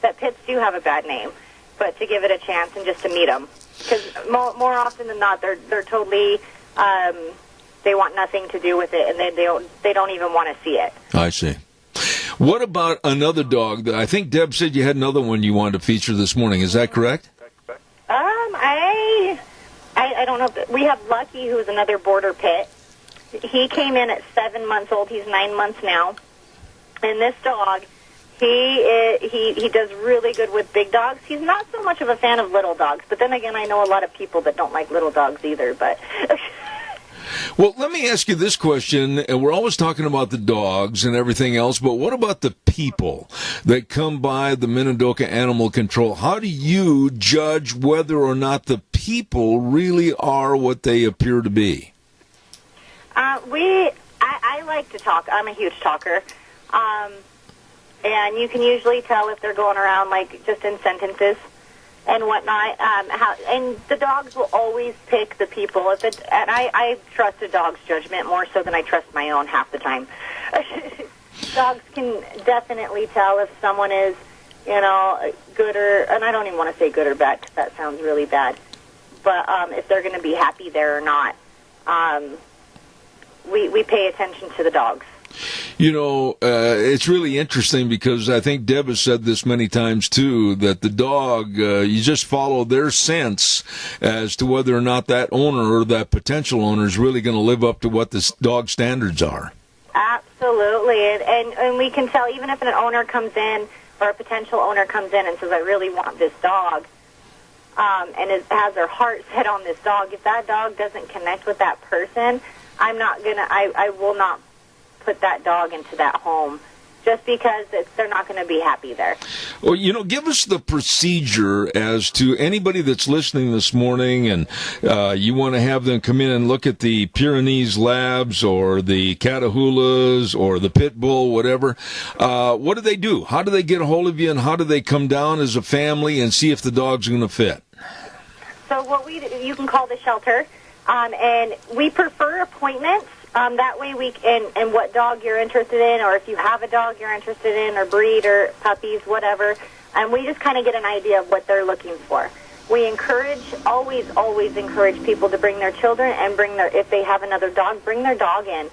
that pits do have a bad name, but to give it a chance and just to meet them. Because more often than not, they're totally... they want nothing to do with it, and they don't even want to see it. I see. What about another dog? I think Deb said you had another one you wanted to feature this morning. Is that correct? I don't know. We have Lucky, who's another border pit. He came in at 7 months old. He's 9 months now. And this dog, he does really good with big dogs. He's not so much of a fan of little dogs, but then again, I know a lot of people that don't like little dogs either, but... Well, let me ask you this question, and we're always talking about the dogs and everything else, but what about the people that come by the Minidoka Animal Control? How do you judge whether or not the people really are what they appear to be? I like to talk. I'm a huge talker. And you can usually tell if they're going around, just in sentences and whatnot. And the dogs will always pick the people. And I trust a dog's judgment more so than I trust my own half the time. Dogs can definitely tell if someone is, good or, and I don't even want to say good or bad because that sounds really bad, but if they're going to be happy there or not. We pay attention to the dogs. It's really interesting because I think Deb has said this many times too, that the dog, you just follow their sense as to whether or not that owner or that potential owner is really going to live up to what the dog standards are. Absolutely. And we can tell even if an owner comes in or a potential owner comes in and says, I really want this dog, and has their heart set on this dog, if that dog doesn't connect with that person, I will not put that dog into that home just because they're not going to be happy there. Well, give us the procedure as to anybody that's listening this morning and you want to have them come in and look at the Pyrenees Labs or the Catahoulas or the Pit Bull, whatever. What do they do? How do they get a hold of you, and how do they come down as a family and see if the dog's going to fit? So what we do, you can call the shelter, and we prefer appointments. That way and what dog you're interested in, or if you have a dog you're interested in, or breed, or puppies, whatever. And we just kind of get an idea of what they're looking for. We always encourage people to bring their children and if they have another dog, bring their dog in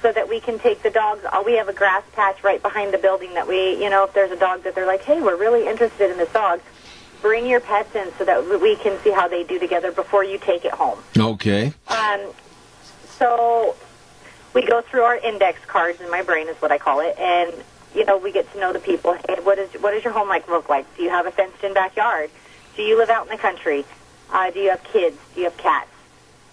so that we can take the dogs. We have a grass patch right behind the building that if there's a dog that they're like, hey, we're really interested in this dog, bring your pets in so that we can see how they do together before you take it home. Okay. So we go through our index cards in my brain is what I call it, and, we get to know the people. Hey, what does your home look like? Do you have a fenced-in backyard? Do you live out in the country? Do you have kids? Do you have cats?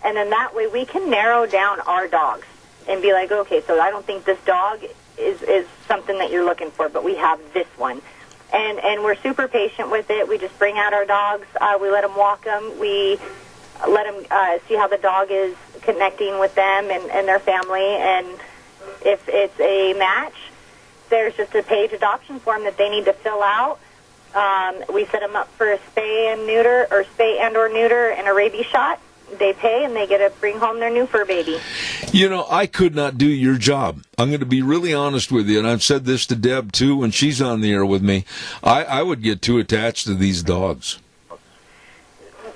And then that way we can narrow down our dogs and be like, okay, so I don't think this dog is something that you're looking for, but we have this one. And we're super patient with it. We just bring out our dogs. We let them walk them. We let them see how the dog is connecting with them and their family. And if it's a match, there's just a page adoption form that they need to fill out. We set them up for a spay and or neuter and a rabies shot. They pay and they get to bring home their new fur baby. I could not do your job. I'm going to be really honest with you, and I've said this to Deb too when she's on the air with me. I would get too attached to these dogs.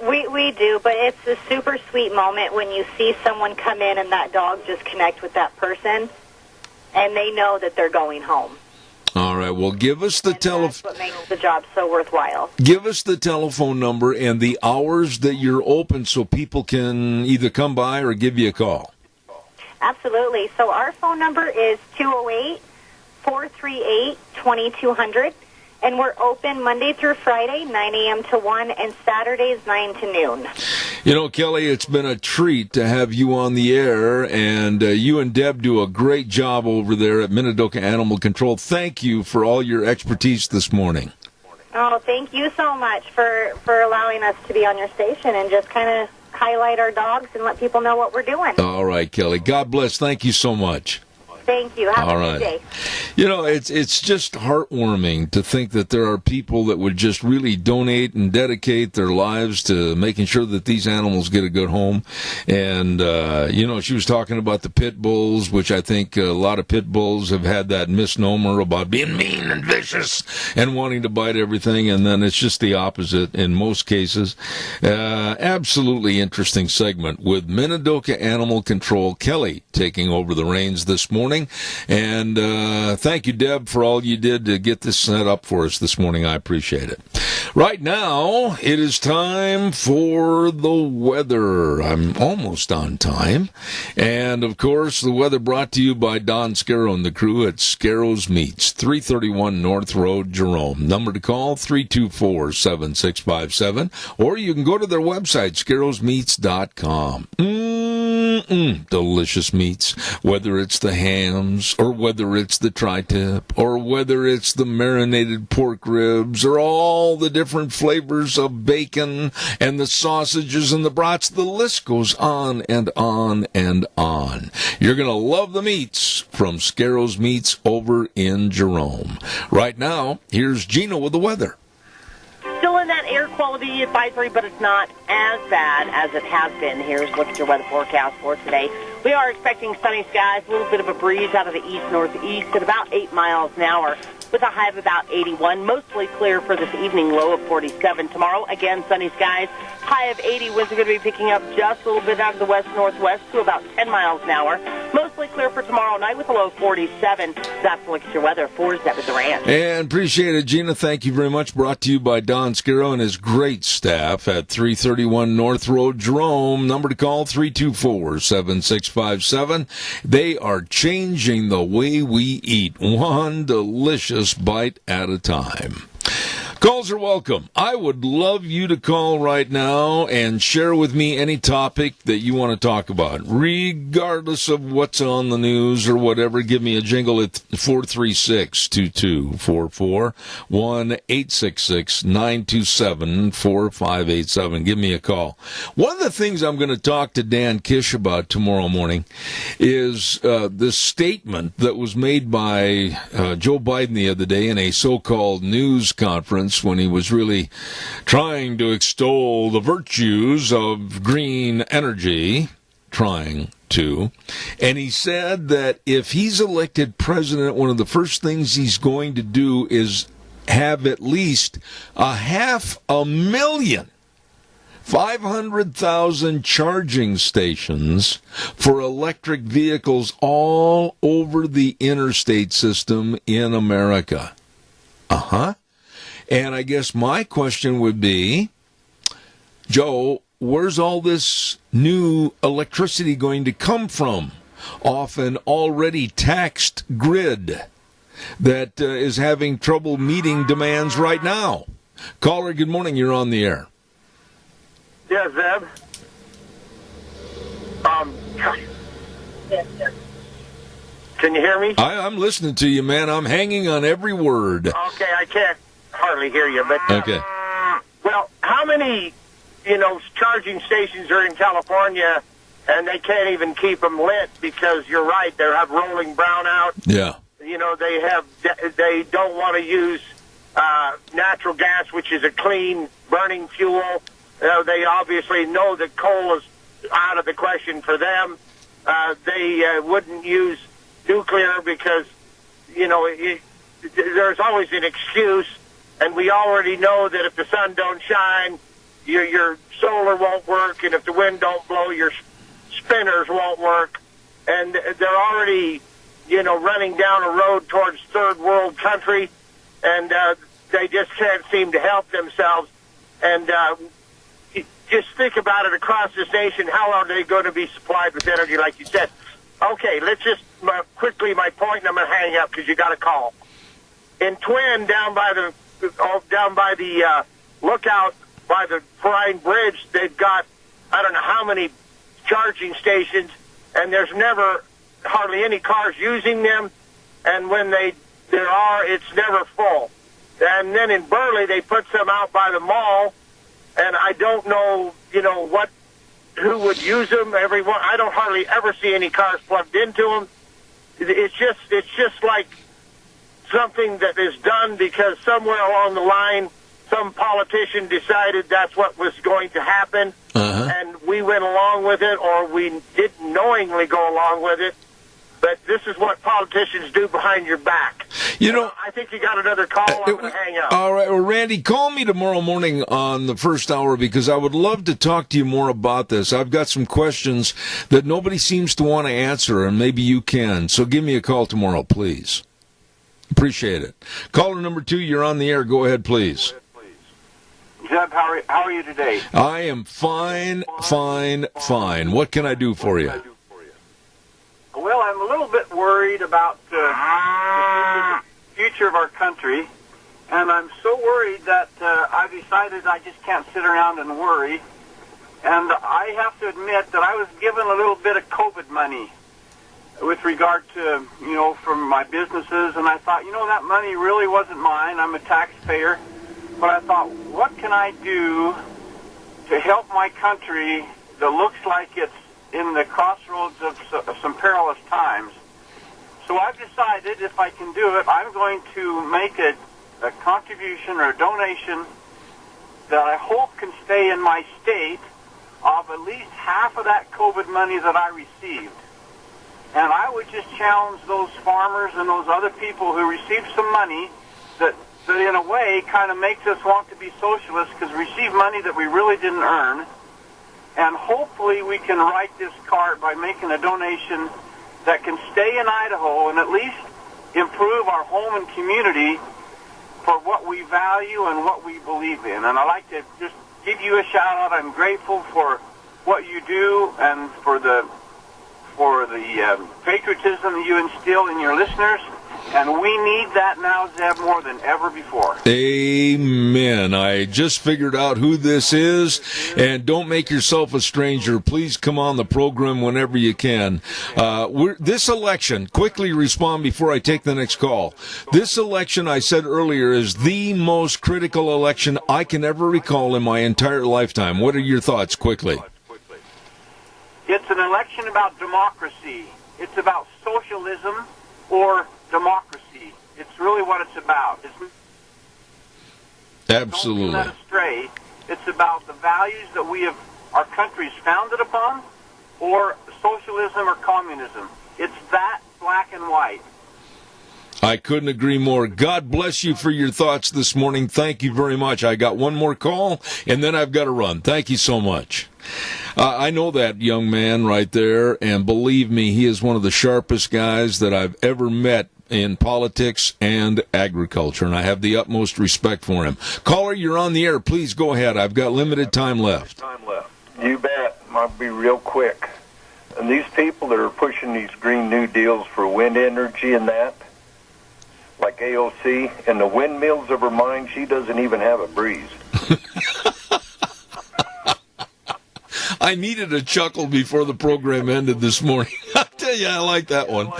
We do, but it's a super sweet moment when you see someone come in and that dog just connect with that person, and they know that they're going home. All right, well, give us the That's what makes the job so worthwhile. Give us the telephone number and the hours that you're open so people can either come by or give you a call. Absolutely. So our phone number is 208-438-2200, and we're open Monday through Friday, 9 a.m. to 1, and Saturdays, 9 to noon. Kelly, it's been a treat to have you on the air, and you and Deb do a great job over there at Minidoka Animal Control. Thank you for all your expertise this morning. Oh, thank you so much for allowing us to be on your station and just kind of highlight our dogs and let people know what we're doing. All right, Kelly. God bless. Thank you so much. Thank you. Have a good day. It's just heartwarming to think that there are people that would just really donate and dedicate their lives to making sure that these animals get a good home. And, she was talking about the pit bulls, which I think a lot of pit bulls have had that misnomer about being mean and vicious and wanting to bite everything. And then it's just the opposite in most cases. Absolutely interesting segment with Minidoka Animal Control. Kelly taking over the reins this morning. And thank you, Deb, for all you did to get this set up for us this morning. I appreciate it. Right now, it is time for the weather. I'm almost on time. And, of course, the weather brought to you by Don Scarrow and the crew at Scarrow's Meats, 331 North Road, Jerome. Number to call, 324-7657. Or you can go to their website, scarrowsmeats.com. Delicious meats, whether it's the hams, or whether it's the tri-tip, or whether it's the marinated pork ribs, or all the different flavors of bacon, and the sausages and the brats. The list goes on and on and on. You're going to love the meats from Scarrow's Meats over in Jerome. Right now, here's Gina with the weather. Still in that air quality advisory, but it's not as bad as it has been. Here's a look at your weather forecast for today. We are expecting sunny skies, a little bit of a breeze out of the east-northeast at about 8 miles an hour with a high of about 81. Mostly clear for this evening, low of 47. Tomorrow, again, sunny skies, high of 80. Winds are going to be picking up just a little bit out of the west-northwest to about 10 miles an hour. Mostly clear for tomorrow night with a low of 47. That's a look at your weather for Zeb at the Ranch. And appreciate it, Gina. Thank you very much. Brought to you by Don Scarrow and his great staff at 331 North Road, Jerome. Number to call, 324-7657. They are changing the way we eat, one delicious bite at a time. Calls are welcome. I would love you to call right now and share with me any topic that you want to talk about, regardless of what's on the news or whatever. Give me a jingle at 436-2244, 1-866-927-4587. Give me a call. One of the things I'm going to talk to Dan Kish about tomorrow morning is the statement that was made by Joe Biden the other day in a so-called news conference when he was really trying to extol the virtues of green energy. trying to. And he said that if he's elected president, one of the first things he's going to do is have at least 500,000 500,000 charging stations for electric vehicles all over the interstate system in America. And I guess my question would be, Joe, where's all this new electricity going to come from off an already taxed grid that is having trouble meeting demands right now? Caller, good morning. You're on the air. Yeah, Zeb. Can you hear me? I'm listening to you, man. I'm hanging on every word. Okay, I can't hardly hear you, but okay. Well, how many, charging stations are in California, and they can't even keep them lit because you're right, they have rolling brownout. Yeah. They don't want to use natural gas, which is a clean burning fuel. They obviously know that coal is out of the question for them. They wouldn't use nuclear because, there's always an excuse, and we already know that if the sun don't shine, your solar won't work, and if the wind don't blow, your spinners won't work. And they're already, running down a road towards third world country, and they just can't seem to help themselves. And just think about it across this nation. How are they going to be supplied with energy, like you said? Okay, let's just quickly my point, and I'm going to hang up because you got a call. In Twin, down by the lookout by the Brine Bridge, they've got I don't know how many charging stations, and there's never hardly any cars using them. And when there are, it's never full. And then in Burley, they put some out by the mall. And I don't know, who would use them. Everyone, I don't hardly ever see any cars plugged into them. It's just like something that is done because somewhere along the line, some politician decided that's what was going to happen, and we went along with it, or we didn't knowingly go along with it. But this is what politicians do behind your back. I think you got another call. I'm going to hang up. All right. Well, Randy, call me tomorrow morning on the first hour because I would love to talk to you more about this. I've got some questions that nobody seems to want to answer, and maybe you can. So give me a call tomorrow, please. Appreciate it. Caller number 2, you're on the air. Go ahead, please. Zeb, how are you today? I am fine. What can I do for you? Well, I'm a little bit worried about the future of our country, and I'm so worried that I decided I just can't sit around and worry. And I have to admit that I was given a little bit of COVID money with regard to, from my businesses, and I thought, that money really wasn't mine. I'm a taxpayer. But I thought, what can I do to help my country that looks like it's in the crossroads of some perilous times? So I've decided if I can do it, I'm going to make a contribution or a donation that I hope can stay in my state of at least half of that COVID money that I received. And I would just challenge those farmers and those other people who received some money that in a way kind of makes us want to be socialists because we receive money that we really didn't earn. And hopefully we can write this card by making a donation that can stay in Idaho and at least improve our home and community for what we value and what we believe in. And I'd like to just give you a shout-out. I'm grateful for what you do and for the patriotism that you instill in your listeners. And we need that now, Zeb, more than ever before. Amen. I just figured out who this is, and don't make yourself a stranger. Please come on the program whenever you can. This election, quickly respond before I take the next call. This election, I said earlier, is the most critical election I can ever recall in my entire lifetime. What are your thoughts, quickly? It's an election about democracy. It's about socialism or democracy. It's really what it's about. Absolutely. Don't be led astray. It's about the values that our country's founded upon, or socialism or communism. It's that black and white. I couldn't agree more. God bless you for your thoughts this morning. Thank you very much. I got one more call, and then I've got to run. Thank you so much. I know that young man right there, and believe me, he is one of the sharpest guys that I've ever met in politics and agriculture, and I have the utmost respect for him. Caller, you're on the air. Please go ahead. I've got limited time left. You bet. I'll be real quick. And these people that are pushing these Green New Deals for wind energy and that, like AOC, in the windmills of her mind, she doesn't even have a breeze. I needed a chuckle before the program ended this morning. I'll tell you, I like that one.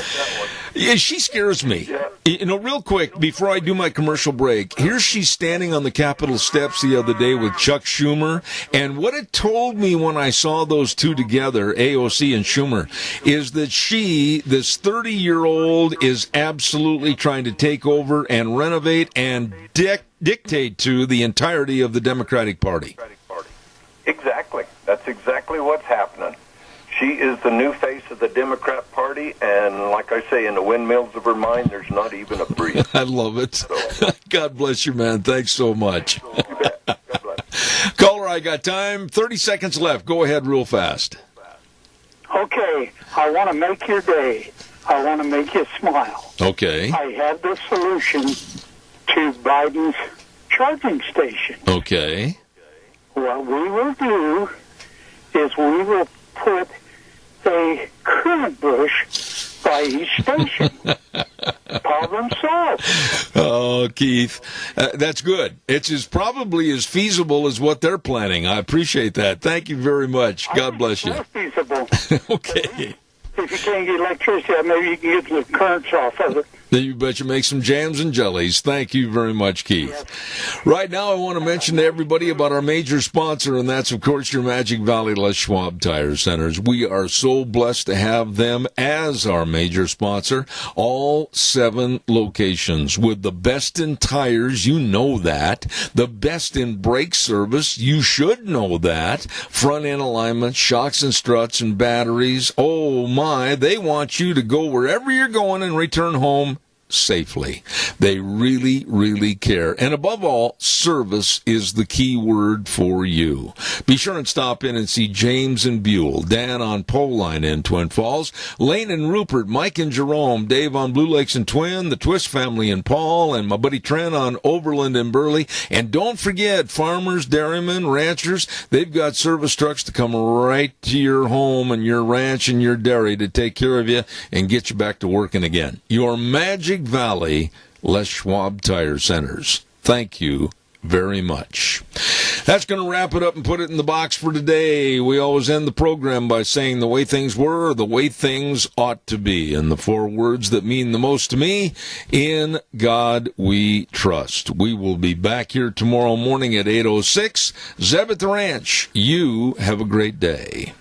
Yeah, she scares me. You know, real quick, before I do my commercial break, here she's standing on the Capitol steps the other day with Chuck Schumer, and what it told me when I saw those two together, AOC and Schumer, is that she, this 30-year-old, is absolutely trying to take over and renovate and dictate to the entirety of the Democratic Party. Exactly. That's exactly what's happening. She is the new face of the Democrat Party, and like I say, in the windmills of her mind, there's not even a breeze. I love it. God bless you, man. Thanks so much. Caller, I got time. 30 seconds left. Go ahead real fast. Okay, I want to make your day. I want to make you smile. Okay. I have the solution to Biden's charging station. Okay. What we will do is we will put a currant bush by each station. Problem solved. Oh, Keith, that's good. It's probably as feasible as what they're planning. I appreciate that. Thank you very much. God bless you. More feasible. Okay. If you can't get electricity, maybe you can get the currents off of it. Then you bet you make some jams and jellies. Thank you very much, Keith. Yes. Right now, I want to mention to everybody about our major sponsor, and that's, of course, your Magic Valley Les Schwab Tire Centers. We are so blessed to have them as our major sponsor. All 7 locations with the best in tires, you know that. The best in brake service, you should know that. Front end alignment, shocks and struts, and batteries. Oh, my, they want you to go wherever you're going and return home safely. They really, really care. And above all, service is the key word for you. Be sure and stop in and see James and Buell, Dan on Pole Line in Twin Falls, Lane and Rupert, Mike and Jerome, Dave on Blue Lakes and Twin, the Twist family in Paul, and my buddy Trent on Overland and Burley. And don't forget, farmers, dairymen, ranchers, they've got service trucks to come right to your home and your ranch and your dairy to take care of you and get you back to working again. Your Magic Valley Les Schwab Tire Centers. Thank you very much. That's going to wrap it up and put it in the box for today. We always end the program by saying the way things were, the way things ought to be. And the 4 words that mean the most to me, in God we trust. We will be back here tomorrow morning at 8:06. Zeb at the Ranch. You have a great day.